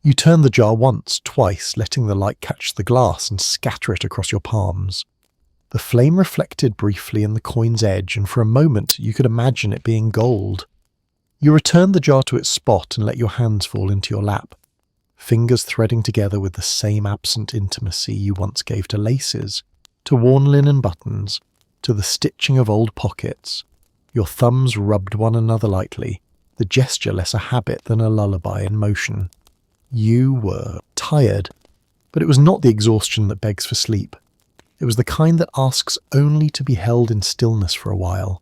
You turned the jar once, twice, letting the light catch the glass and scatter it across your palms. The flame reflected briefly in the coin's edge, and for a moment you could imagine it being gold. You returned the jar to its spot and let your hands fall into your lap, fingers threading together with the same absent intimacy you once gave to laces, to worn linen buttons, to the stitching of old pockets. Your thumbs rubbed one another lightly, the gesture less a habit than a lullaby in motion. You were tired, but it was not the exhaustion that begs for sleep. It was the kind that asks only to be held in stillness for a while,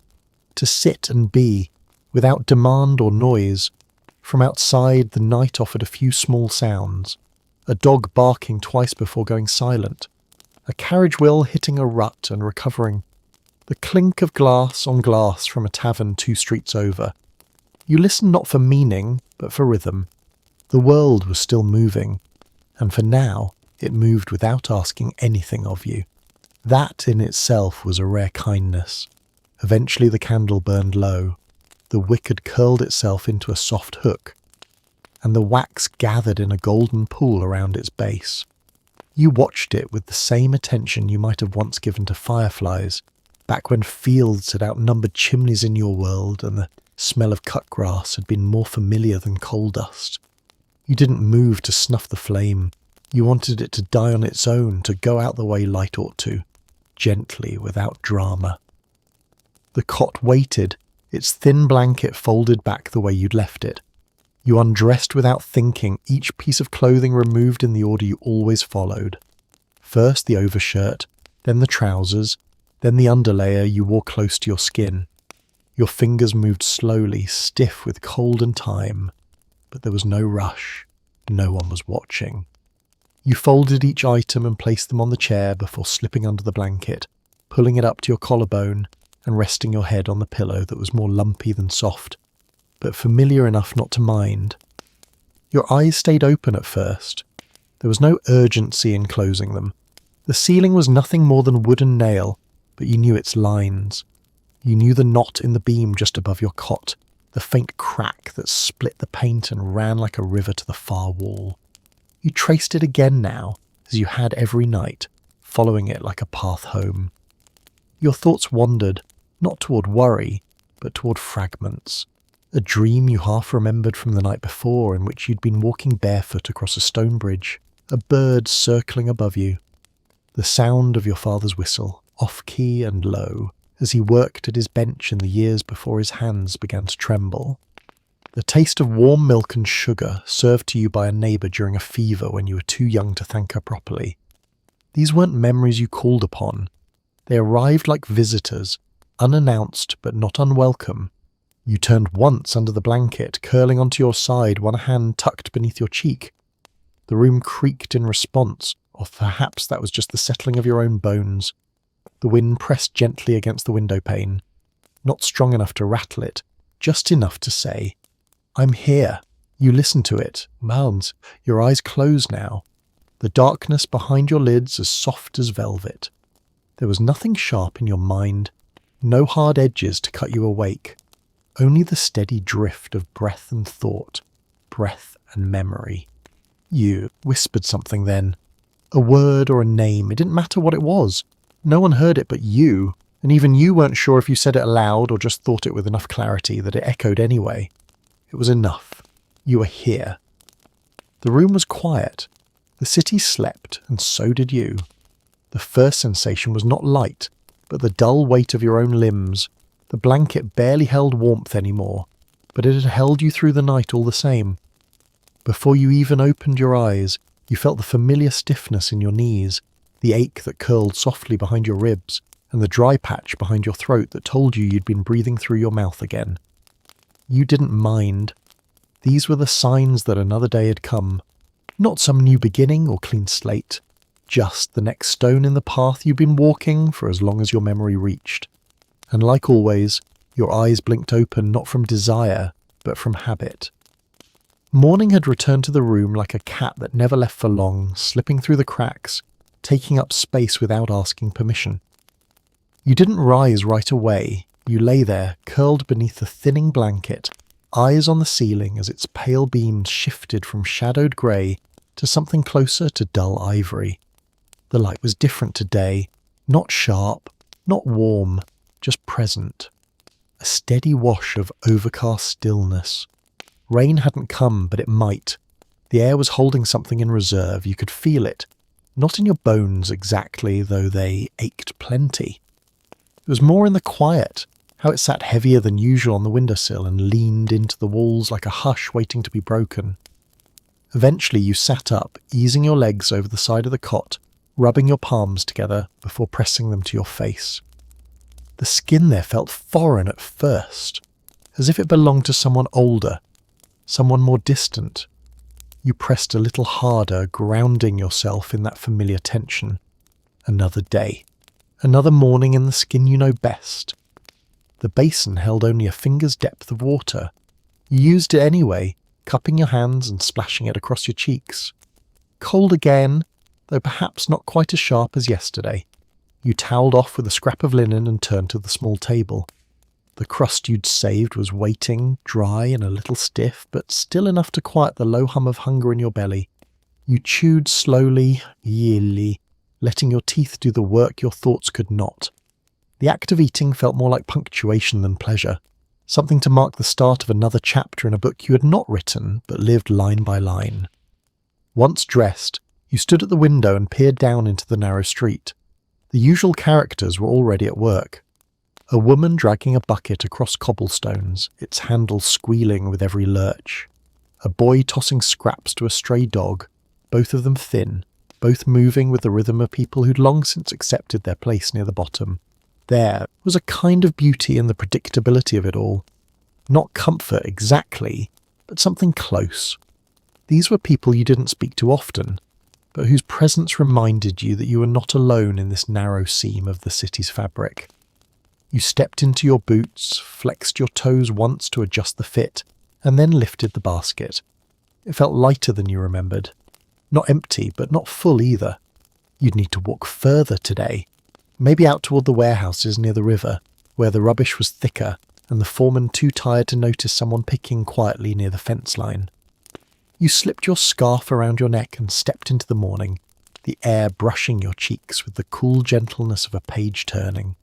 to sit and be, without demand or noise. From outside, the night offered a few small sounds, a dog barking twice before going silent, a carriage wheel hitting a rut and recovering, the clink of glass on glass from a tavern 2 streets over. You listened not for meaning, but for rhythm. The world was still moving, and for now it moved without asking anything of you. That in itself was a rare kindness. Eventually the candle burned low. The wick had curled itself into a soft hook, and the wax gathered in a golden pool around its base. You watched it with the same attention you might have once given to fireflies, back when fields had outnumbered chimneys in your world and the smell of cut grass had been more familiar than coal dust. You didn't move to snuff the flame. You wanted it to die on its own, to go out the way light ought to, gently, without drama. The cot waited, its thin blanket folded back the way you'd left it. You undressed without thinking, each piece of clothing removed in the order you always followed. First the overshirt, then the trousers, then the underlayer you wore close to your skin. Your fingers moved slowly, stiff with cold and time, but there was no rush. No one was watching. You folded each item and placed them on the chair before slipping under the blanket, pulling it up to your collarbone and resting your head on the pillow that was more lumpy than soft, but familiar enough not to mind. Your eyes stayed open at first. There was no urgency in closing them. The ceiling was nothing more than wood and nail, but you knew its lines. You knew the knot in the beam just above your cot, the faint crack that split the paint and ran like a river to the far wall. You traced it again now, as you had every night, following it like a path home. Your thoughts wandered, not toward worry, but toward fragments. A dream you half remembered from the night before in which you'd been walking barefoot across a stone bridge, a bird circling above you. The sound of your father's whistle, off-key and low, as he worked at his bench in the years before his hands began to tremble. The taste of warm milk and sugar served to you by a neighbour during a fever when you were too young to thank her properly. These weren't memories you called upon. They arrived like visitors, unannounced but not unwelcome. You turned once under the blanket, curling onto your side, one hand tucked beneath your cheek. The room creaked in response, or perhaps that was just the settling of your own bones. The wind pressed gently against the window pane, not strong enough to rattle it, just enough to say, "I'm here." You listened to it, mounds, your eyes closed now, the darkness behind your lids as soft as velvet. There was nothing sharp in your mind, no hard edges to cut you awake, only the steady drift of breath and thought, breath and memory. You whispered something then, a word or a name, it didn't matter what it was. No one heard it but you, and even you weren't sure if you said it aloud or just thought it with enough clarity that it echoed anyway. It was enough. You were here. The room was quiet. The city slept, and so did you. The first sensation was not light, but the dull weight of your own limbs. The blanket barely held warmth anymore, but it had held you through the night all the same. Before you even opened your eyes, you felt the familiar stiffness in your knees, the ache that curled softly behind your ribs, and the dry patch behind your throat that told you you'd been breathing through your mouth again. You didn't mind. These were the signs that another day had come. Not some new beginning or clean slate, just the next stone in the path you'd been walking for as long as your memory reached. And like always, your eyes blinked open not from desire, but from habit. Morning had returned to the room like a cat that never left for long, slipping through the cracks, taking up space without asking permission. You didn't rise right away. You lay there, curled beneath the thinning blanket, eyes on the ceiling as its pale beams shifted from shadowed grey to something closer to dull ivory. The light was different today, not sharp, not warm, just present. A steady wash of overcast stillness. Rain hadn't come, but it might. The air was holding something in reserve. You could feel it. Not in your bones exactly, though they ached plenty. It was more in the quiet, how it sat heavier than usual on the windowsill and leaned into the walls like a hush waiting to be broken. Eventually you sat up, easing your legs over the side of the cot, rubbing your palms together before pressing them to your face. The skin there felt foreign at first, as if it belonged to someone older, someone more distant. You pressed a little harder, grounding yourself in that familiar tension. Another day. Another morning in the skin you know best. The basin held only a finger's depth of water. You used it anyway, cupping your hands and splashing it across your cheeks. Cold again, though perhaps not quite as sharp as yesterday. You toweled off with a scrap of linen and turned to the small table. The crust you'd saved was waiting, dry and a little stiff, but still enough to quiet the low hum of hunger in your belly. You chewed slowly, yearly, letting your teeth do the work your thoughts could not. The act of eating felt more like punctuation than pleasure, something to mark the start of another chapter in a book you had not written, but lived line by line. Once dressed, you stood at the window and peered down into the narrow street. The usual characters were already at work. A woman dragging a bucket across cobblestones, its handle squealing with every lurch. A boy tossing scraps to a stray dog, both of them thin, both moving with the rhythm of people who'd long since accepted their place near the bottom. There was a kind of beauty in the predictability of it all. Not comfort exactly, but something close. These were people you didn't speak to often, but whose presence reminded you that you were not alone in this narrow seam of the city's fabric. You stepped into your boots, flexed your toes once to adjust the fit, and then lifted the basket. It felt lighter than you remembered. Not empty, but not full either. You'd need to walk further today. Maybe out toward the warehouses near the river, where the rubbish was thicker, and the foreman too tired to notice someone picking quietly near the fence line. You slipped your scarf around your neck and stepped into the morning, the air brushing your cheeks with the cool gentleness of a page turning.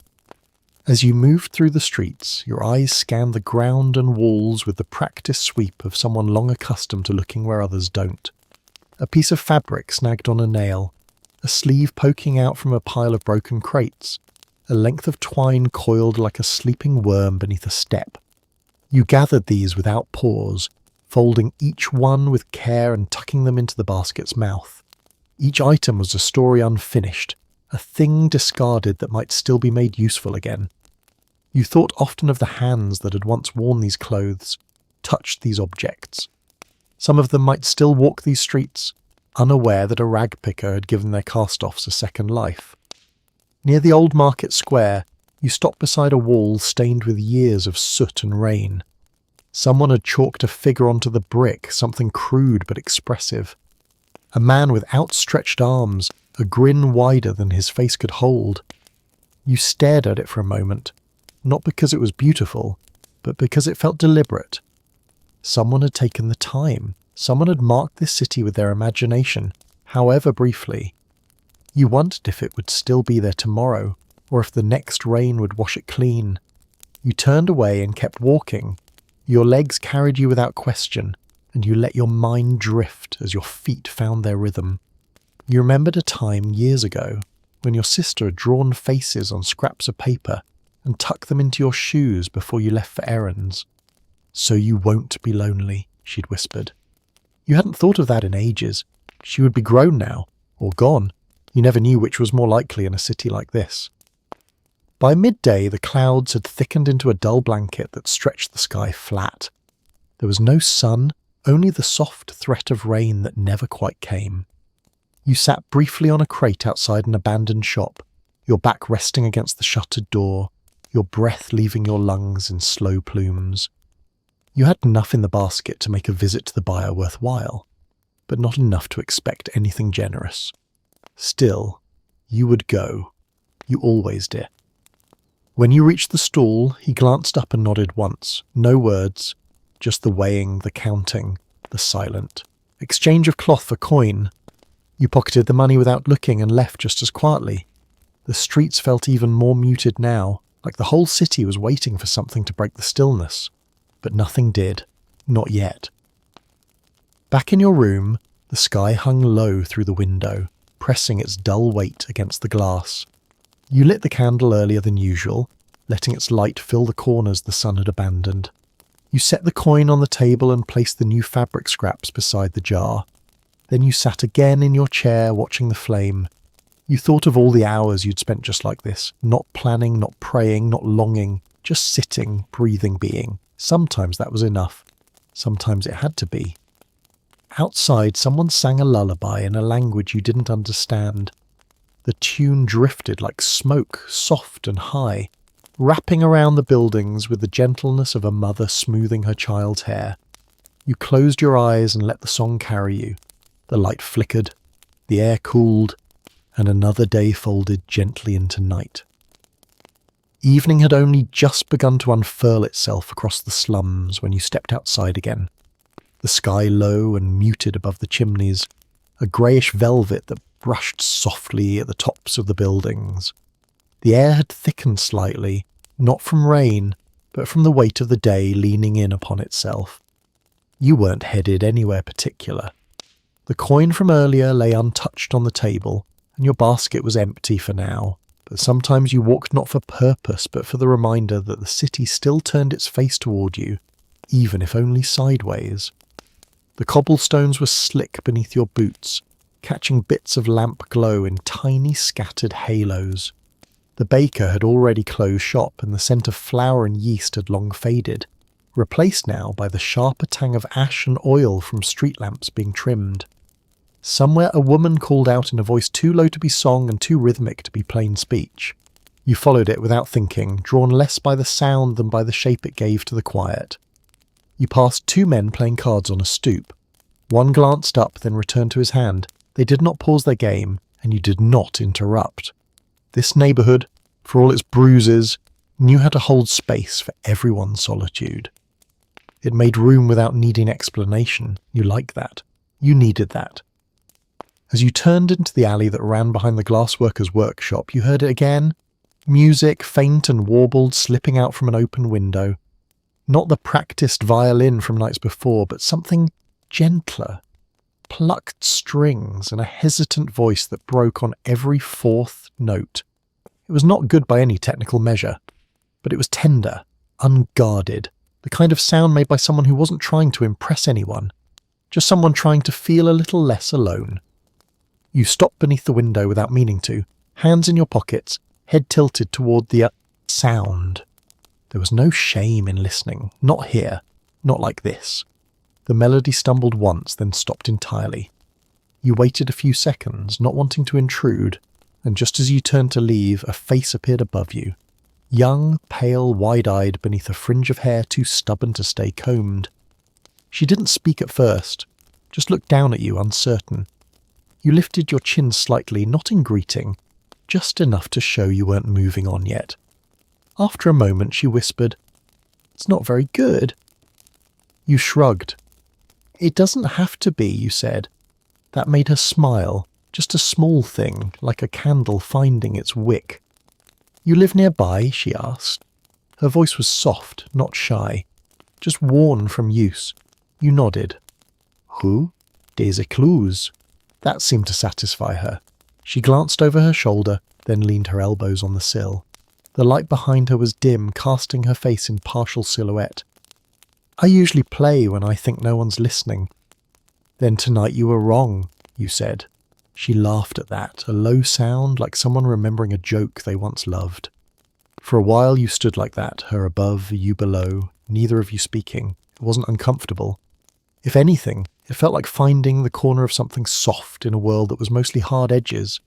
As you moved through the streets, your eyes scanned the ground and walls with the practiced sweep of someone long accustomed to looking where others don't. A piece of fabric snagged on a nail, a sleeve poking out from a pile of broken crates, a length of twine coiled like a sleeping worm beneath a step. You gathered these without pause, folding each one with care and tucking them into the basket's mouth. Each item was a story unfinished, a thing discarded that might still be made useful again. You thought often of the hands that had once worn these clothes, touched these objects. Some of them might still walk these streets, unaware that a ragpicker had given their cast-offs a second life. Near the old market square, you stopped beside a wall stained with years of soot and rain. Someone had chalked a figure onto the brick, something crude but expressive. A man with outstretched arms, a grin wider than his face could hold. You stared at it for a moment, not because it was beautiful, but because it felt deliberate. Someone had taken the time. Someone had marked this city with their imagination, however briefly. You wondered if it would still be there tomorrow, or if the next rain would wash it clean. You turned away and kept walking. Your legs carried you without question, and you let your mind drift as your feet found their rhythm. You remembered a time years ago when your sister had drawn faces on scraps of paper and tucked them into your shoes before you left for errands. "So you won't be lonely," she'd whispered. You hadn't thought of that in ages. She would be grown now, or gone. You never knew which was more likely in a city like this. By midday, the clouds had thickened into a dull blanket that stretched the sky flat. There was no sun, only the soft threat of rain that never quite came. You sat briefly on a crate outside an abandoned shop, your back resting against the shuttered door, your breath leaving your lungs in slow plumes. You had enough in the basket to make a visit to the buyer worthwhile, but not enough to expect anything generous. Still, you would go. You always did. When you reached the stall, he glanced up and nodded once. No words, just the weighing, the counting, the silent. Exchange of cloth for coin. You pocketed the money without looking and left just as quietly. The streets felt even more muted now, like the whole city was waiting for something to break the stillness. But nothing did. Not yet. Back in your room, the sky hung low through the window, pressing its dull weight against the glass. You lit the candle earlier than usual, letting its light fill the corners the sun had abandoned. You set the coin on the table and placed the new fabric scraps beside the jar. Then you sat again in your chair watching the flame. You thought of all the hours you'd spent just like this, not planning, not praying, not longing, just sitting, breathing, being. Sometimes that was enough. Sometimes it had to be. Outside, someone sang a lullaby in a language you didn't understand. The tune drifted like smoke, soft and high, wrapping around the buildings with the gentleness of a mother smoothing her child's hair. You closed your eyes and let the song carry you. The light flickered, the air cooled, and another day folded gently into night. Evening had only just begun to unfurl itself across the slums when you stepped outside again. The sky low and muted above the chimneys, a greyish velvet that brushed softly at the tops of the buildings. The air had thickened slightly, not from rain, but from the weight of the day leaning in upon itself. You weren't headed anywhere particular. The coin from earlier lay untouched on the table, and your basket was empty for now, but sometimes you walked not for purpose but for the reminder that the city still turned its face toward you, even if only sideways. The cobblestones were slick beneath your boots, catching bits of lamp glow in tiny scattered halos. The baker had already closed shop and the scent of flour and yeast had long faded, replaced now by the sharper tang of ash and oil from street lamps being trimmed. Somewhere a woman called out in a voice too low to be song and too rhythmic to be plain speech. You followed it without thinking, drawn less by the sound than by the shape it gave to the quiet. You passed two men playing cards on a stoop. One glanced up, then returned to his hand. They did not pause their game, and you did not interrupt. This neighbourhood, for all its bruises, knew how to hold space for everyone's solitude. It made room without needing explanation. You liked that. You needed that. As you turned into the alley that ran behind the glassworker's workshop, you heard it again. Music, faint and warbled, slipping out from an open window. Not the practised violin from nights before, but something gentler. Plucked strings and a hesitant voice that broke on every fourth note. It was not good by any technical measure, but it was tender, unguarded, the kind of sound made by someone who wasn't trying to impress anyone, just someone trying to feel a little less alone. You stopped beneath the window without meaning to, hands in your pockets, head tilted toward the sound. There was no shame in listening, not here, not like this. The melody stumbled once, then stopped entirely. You waited a few seconds, not wanting to intrude, and just as you turned to leave, a face appeared above you. Young, pale, wide-eyed beneath a fringe of hair too stubborn to stay combed. She didn't speak at first, just looked down at you, uncertain. You lifted your chin slightly, not in greeting, just enough to show you weren't moving on yet. After a moment, she whispered, "It's not very good." You shrugged. "It doesn't have to be," you said. That made her smile, just a small thing, like a candle finding its wick. "You live nearby?" she asked. Her voice was soft, not shy, just worn from use. You nodded. "Who? Des Ecluse." That seemed to satisfy her. She glanced over her shoulder, then leaned her elbows on the sill. The light behind her was dim, casting her face in partial silhouette. "I usually play when I think no one's listening." "Then tonight you were wrong," you said. She laughed at that, a low sound like someone remembering a joke they once loved. For a while you stood like that, her above, you below, neither of you speaking. It wasn't uncomfortable. If anything, it felt like finding the corner of something soft in a world that was mostly hard edges.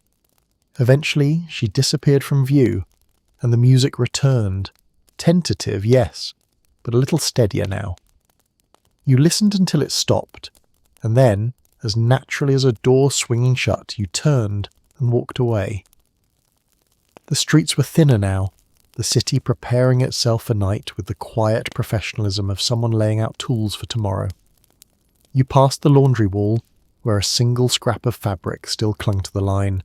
Eventually, she disappeared from view, and the music returned. Tentative, yes, but a little steadier now. You listened until it stopped, and then, as naturally as a door swinging shut, you turned and walked away. The streets were thinner now, the city preparing itself for night with the quiet professionalism of someone laying out tools for tomorrow. You passed the laundry wall, where a single scrap of fabric still clung to the line,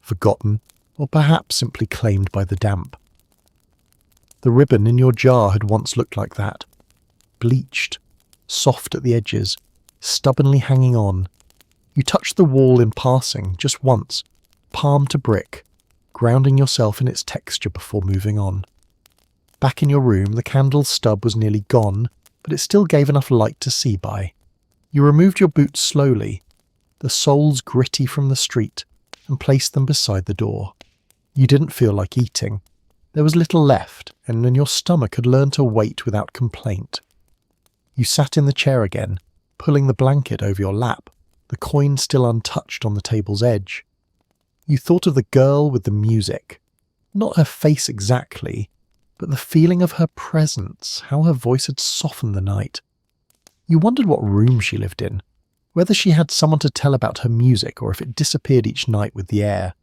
forgotten, or perhaps simply claimed by the damp. The ribbon in your jar had once looked like that, bleached, soft at the edges, stubbornly hanging on. You touched the wall in passing, just once, palm to brick, grounding yourself in its texture before moving on. Back in your room, the candle's stub was nearly gone, but it still gave enough light to see by. You removed your boots slowly, the soles gritty from the street, and placed them beside the door. You didn't feel like eating. There was little left, and then your stomach had learned to wait without complaint. You sat in the chair again, pulling the blanket over your lap, the coin still untouched on the table's edge. You thought of the girl with the music. Not her face exactly, but the feeling of her presence, how her voice had softened the night. You wondered what room she lived in, whether she had someone to tell about her music or if it disappeared each night with the air.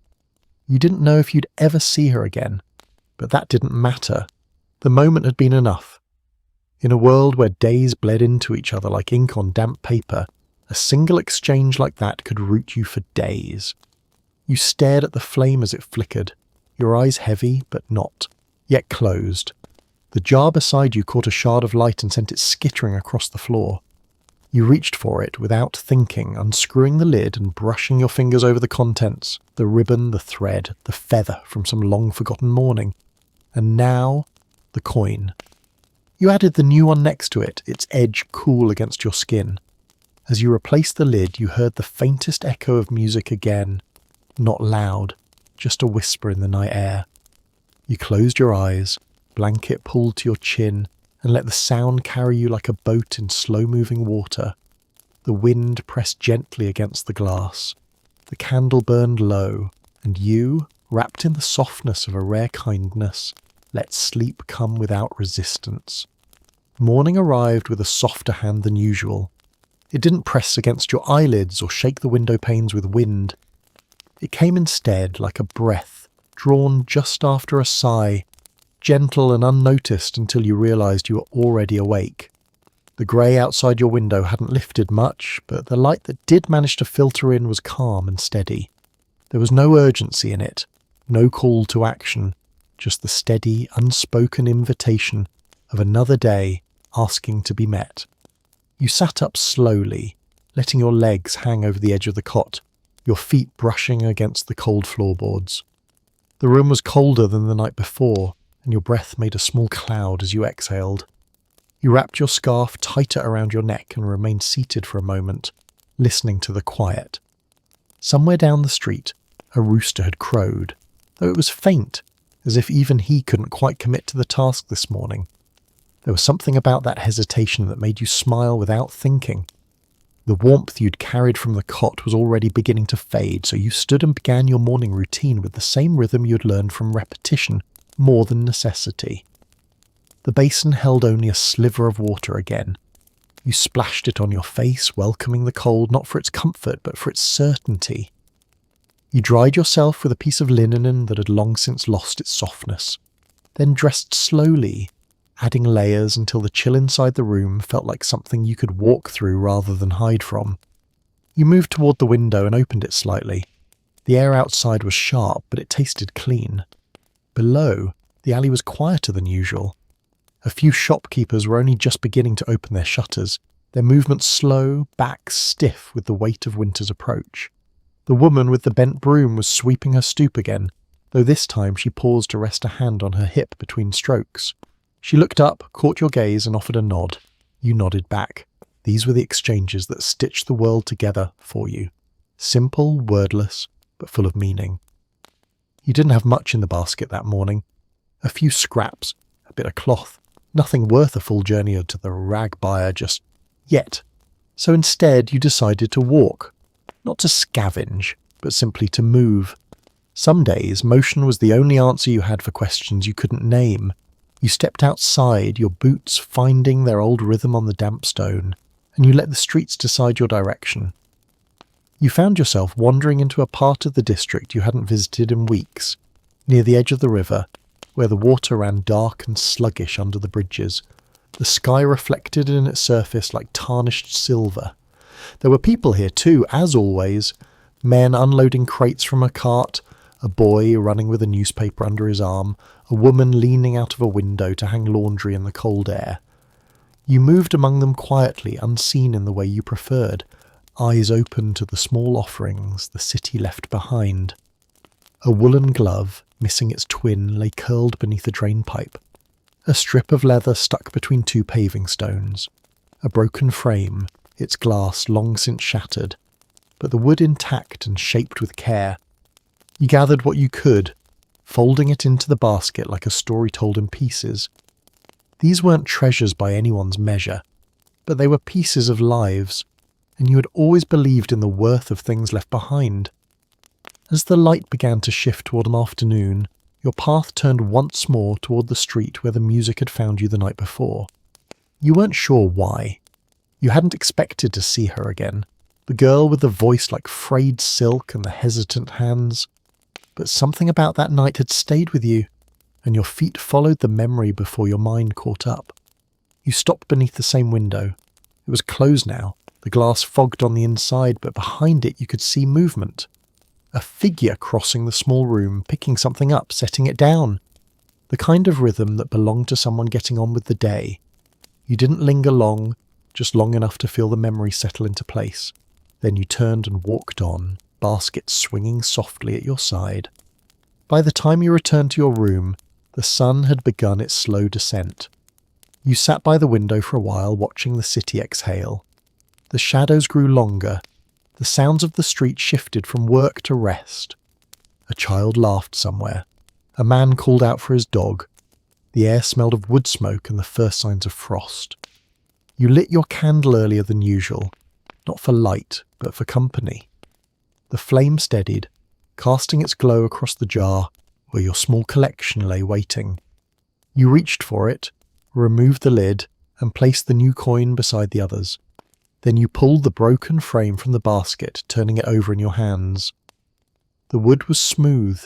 You didn't know if you'd ever see her again, but that didn't matter. The moment had been enough. In a world where days bled into each other like ink on damp paper, a single exchange like that could root you for days. You stared at the flame as it flickered, your eyes heavy but not, yet closed. The jar beside you caught a shard of light and sent it skittering across the floor. You reached for it without thinking, unscrewing the lid and brushing your fingers over the contents, the ribbon, the thread, the feather from some long-forgotten morning. And now, the coin. You added the new one next to it, its edge cool against your skin. As you replaced the lid, you heard the faintest echo of music again. Not loud, just a whisper in the night air. You closed your eyes, blanket pulled to your chin, and let the sound carry you like a boat in slow-moving water. The wind pressed gently against the glass. The candle burned low, and you, wrapped in the softness of a rare kindness, let sleep come without resistance. Morning arrived with a softer hand than usual. It didn't press against your eyelids or shake the window panes with wind. It came instead like a breath, drawn just after a sigh, gentle and unnoticed until you realised you were already awake. The grey outside your window hadn't lifted much, but the light that did manage to filter in was calm and steady. There was no urgency in it, no call to action, just the steady, unspoken invitation of another day asking to be met. You sat up slowly, letting your legs hang over the edge of the cot, your feet brushing against the cold floorboards. The room was colder than the night before, and your breath made a small cloud as you exhaled. You wrapped your scarf tighter around your neck and remained seated for a moment, listening to the quiet. Somewhere down the street, a rooster had crowed, though it was faint, as if even he couldn't quite commit to the task this morning. There was something about that hesitation that made you smile without thinking. The warmth you'd carried from the cot was already beginning to fade, so you stood and began your morning routine with the same rhythm you'd learned from repetition, more than necessity. The basin held only a sliver of water again. You splashed it on your face, welcoming the cold not for its comfort but for its certainty. You dried yourself with a piece of linen that had long since lost its softness, then dressed slowly, adding layers until the chill inside the room felt like something you could walk through rather than hide from. You moved toward the window and opened it slightly. The air outside was sharp, but it tasted clean. Below, the alley was quieter than usual. A few shopkeepers were only just beginning to open their shutters, their movements slow, backs stiff with the weight of winter's approach. The woman with the bent broom was sweeping her stoop again, though this time she paused to rest a hand on her hip between strokes. She looked up, caught your gaze, and offered a nod. You nodded back. These were the exchanges that stitched the world together for you. Simple, wordless, but full of meaning. You didn't have much in the basket that morning. A few scraps, a bit of cloth, nothing worth a full journey to the rag buyer just yet. So instead you decided to walk. Not to scavenge, but simply to move. Some days, motion was the only answer you had for questions you couldn't name. You stepped outside, your boots finding their old rhythm on the damp stone, and you let the streets decide your direction. You found yourself wandering into a part of the district you hadn't visited in weeks, near the edge of the river, where the water ran dark and sluggish under the bridges, the sky reflected in its surface like tarnished silver. There were people here too, as always, men unloading crates from a cart, a boy running with a newspaper under his arm, a woman leaning out of a window to hang laundry in the cold air. You moved among them quietly, unseen in the way you preferred, eyes open to the small offerings the city left behind. A woolen glove, missing its twin, lay curled beneath a drain pipe. A strip of leather stuck between two paving stones. A broken frame, its glass long since shattered, but the wood intact and shaped with care. You gathered what you could, folding it into the basket like a story told in pieces. These weren't treasures by anyone's measure, but they were pieces of lives, and you had always believed in the worth of things left behind. As the light began to shift toward an afternoon, your path turned once more toward the street where the music had found you the night before. You weren't sure why. You hadn't expected to see her again, the girl with the voice like frayed silk and the hesitant hands. But something about that night had stayed with you, and your feet followed the memory before your mind caught up. You stopped beneath the same window. It was closed now, the glass fogged on the inside, but behind it you could see movement. A figure crossing the small room, picking something up, setting it down. The kind of rhythm that belonged to someone getting on with the day. You didn't linger long, just long enough to feel the memory settle into place. Then you turned and walked on, basket swinging softly at your side. By the time you returned to your room, the sun had begun its slow descent. You sat by the window for a while, watching the city exhale. The shadows grew longer. The sounds of the street shifted from work to rest. A child laughed somewhere. A man called out for his dog. The air smelled of wood smoke and the first signs of frost. You lit your candle earlier than usual, not for light, but for company. The flame steadied, casting its glow across the jar where your small collection lay waiting. You reached for it, removed the lid, and placed the new coin beside the others. Then you pulled the broken frame from the basket, turning it over in your hands. The wood was smooth,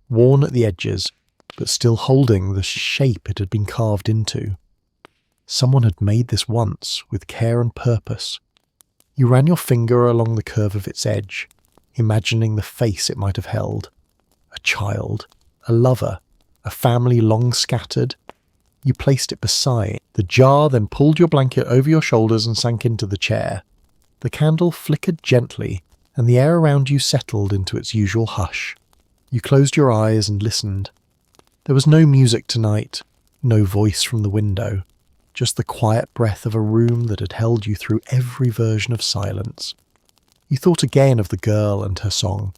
worn at the edges, but still holding the shape it had been carved into. Someone had made this once, with care and purpose. You ran your finger along the curve of its edge, imagining the face it might have held. A child, a lover, a family long scattered. You placed it beside the jar, then pulled your blanket over your shoulders and sank into the chair. The candle flickered gently, and the air around you settled into its usual hush. You closed your eyes and listened. There was no music tonight, no voice from the window, just the quiet breath of a room that had held you through every version of silence. You thought again of the girl and her song,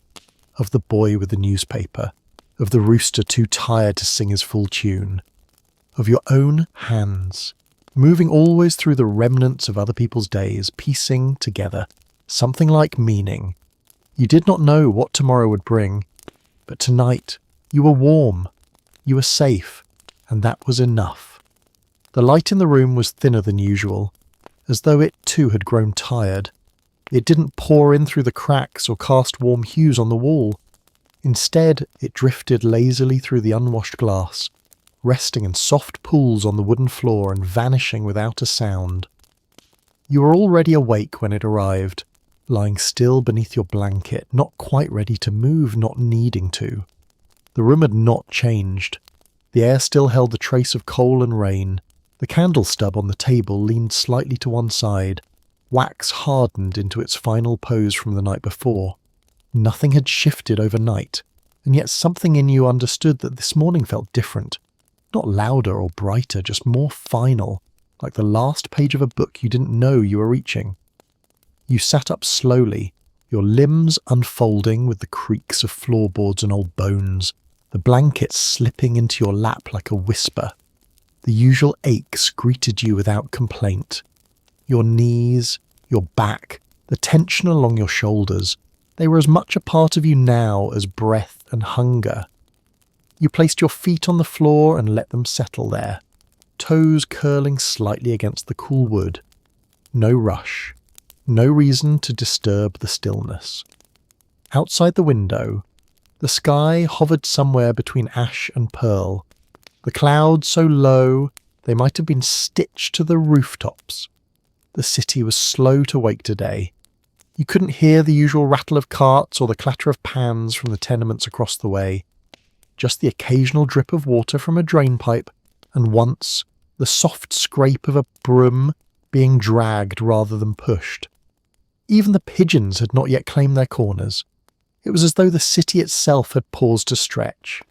of the boy with the newspaper, of the rooster too tired to sing his full tune, of your own hands, moving always through the remnants of other people's days, piecing together something like meaning. You did not know what tomorrow would bring, but tonight you were warm, you were safe, and that was enough. The light in the room was thinner than usual, as though it too had grown tired. It didn't pour in through the cracks or cast warm hues on the wall. Instead, it drifted lazily through the unwashed glass, resting in soft pools on the wooden floor and vanishing without a sound. You were already awake when it arrived, lying still beneath your blanket, not quite ready to move, not needing to. The room had not changed. The air still held the trace of coal and rain. The candle stub on the table leaned slightly to one side, wax hardened into its final pose from the night before. Nothing had shifted overnight, and yet something in you understood that this morning felt different. Not louder or brighter, just more final, like the last page of a book you didn't know you were reaching. You sat up slowly, your limbs unfolding with the creaks of floorboards and old bones, the blanket slipping into your lap like a whisper. The usual aches greeted you without complaint. Your knees, your back, the tension along your shoulders, they were as much a part of you now as breath and hunger. You placed your feet on the floor and let them settle there, toes curling slightly against the cool wood. No rush, no reason to disturb the stillness. Outside the window, the sky hovered somewhere between ash and pearl, the clouds so low they might have been stitched to the rooftops. The city was slow to wake today. You couldn't hear the usual rattle of carts or the clatter of pans from the tenements across the way, just the occasional drip of water from a drain pipe, and once the soft scrape of a broom being dragged rather than pushed. Even the pigeons had not yet claimed their corners. It was as though the city itself had paused to stretch.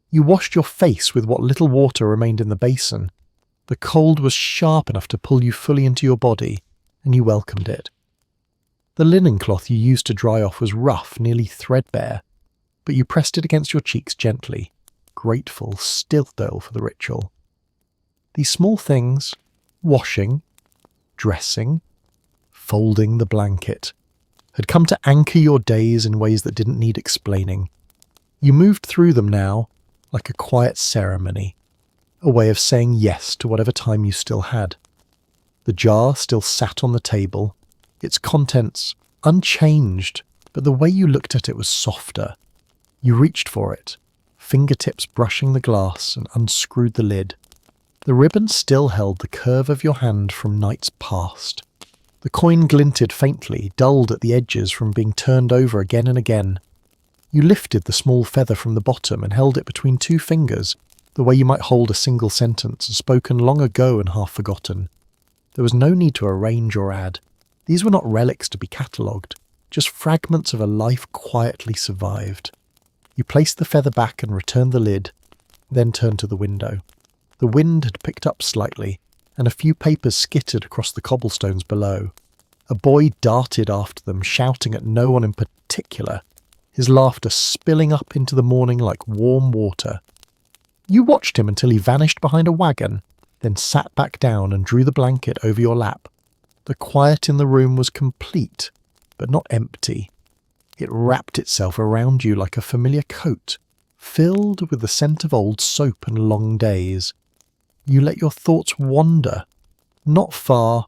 You washed your face with what little water remained in the basin. The cold was sharp enough to pull you fully into your body, and you welcomed it. The linen cloth you used to dry off was rough, nearly threadbare, but you pressed it against your cheeks gently, grateful still though for the ritual. These small things, washing, dressing, folding the blanket, had come to anchor your days in ways that didn't need explaining. You moved through them now, like a quiet ceremony, a way of saying yes to whatever time you still had. The jar still sat on the table, its contents unchanged, but the way you looked at it was softer. You reached for it, fingertips brushing the glass, and unscrewed the lid. The ribbon still held the curve of your hand from nights past. The coin glinted faintly, dulled at the edges from being turned over again and again. You lifted the small feather from the bottom and held it between two fingers, the way you might hold a single sentence spoken long ago and half forgotten. There was no need to arrange or add. These were not relics to be catalogued, just fragments of a life quietly survived. You placed the feather back and returned the lid, then turned to the window. The wind had picked up slightly, and a few papers skittered across the cobblestones below. A boy darted after them, shouting at no one in particular, his laughter spilling up into the morning like warm water. You watched him until he vanished behind a wagon, then sat back down and drew the blanket over your lap. The quiet in the room was complete, but not empty. It wrapped itself around you like a familiar coat, filled with the scent of old soap and long days. You let your thoughts wander, not far,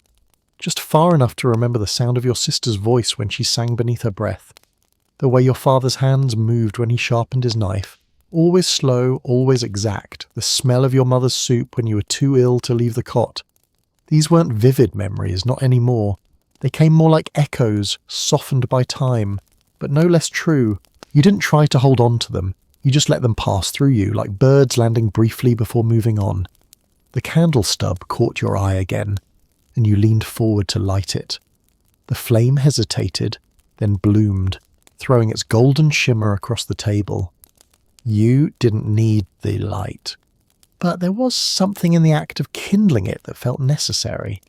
just far enough to remember the sound of your sister's voice when she sang beneath her breath, the way your father's hands moved when he sharpened his knife, always slow, always exact, the smell of your mother's soup when you were too ill to leave the cot. These weren't vivid memories, not anymore. They came more like echoes, softened by time, but no less true. You didn't try to hold on to them. You just let them pass through you, like birds landing briefly before moving on. The candle stub caught your eye again, and you leaned forward to light it. The flame hesitated, then bloomed, throwing its golden shimmer across the table. You didn't need the light, but there was something in the act of kindling it that felt necessary,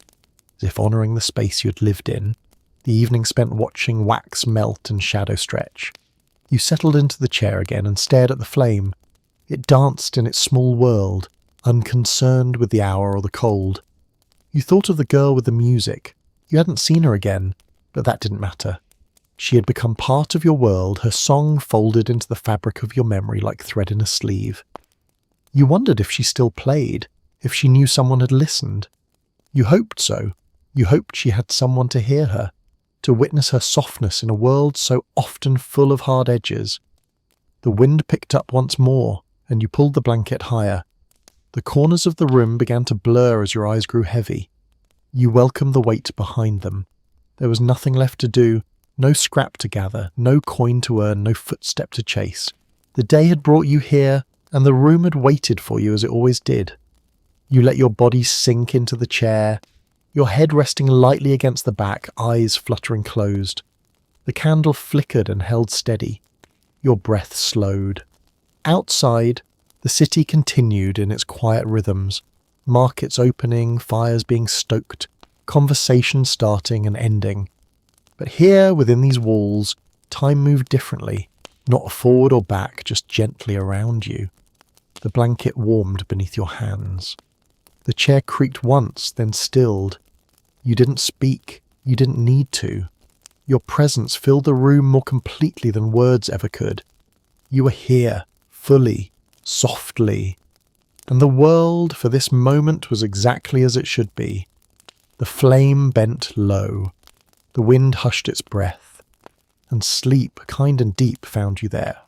as if honouring the space you had lived in, the evening spent watching wax melt and shadow stretch. You settled into the chair again and stared at the flame. It danced in its small world, unconcerned with the hour or the cold. You thought of the girl with the music. You hadn't seen her again, but that didn't matter. She had become part of your world, her song folded into the fabric of your memory like thread in a sleeve. You wondered if she still played, if she knew someone had listened. You hoped so. You hoped she had someone to hear her, to witness her softness in a world so often full of hard edges. The wind picked up once more, and you pulled the blanket higher. The corners of the room began to blur as your eyes grew heavy. You welcomed the weight behind them. There was nothing left to do, no scrap to gather, no coin to earn, no footstep to chase. The day had brought you here, and the room had waited for you as it always did. You let your body sink into the chair, your head resting lightly against the back, eyes fluttering closed. The candle flickered and held steady. Your breath slowed. Outside, the city continued in its quiet rhythms, markets opening, fires being stoked, conversation starting and ending. But here, within these walls, time moved differently, not forward or back, just gently around you. The blanket warmed beneath your hands. The chair creaked once, then stilled. You didn't speak. You didn't need to. Your presence filled the room more completely than words ever could. You were here, fully, softly. And the world for this moment was exactly as it should be. The flame bent low. The wind hushed its breath. And sleep, kind and deep, found you there.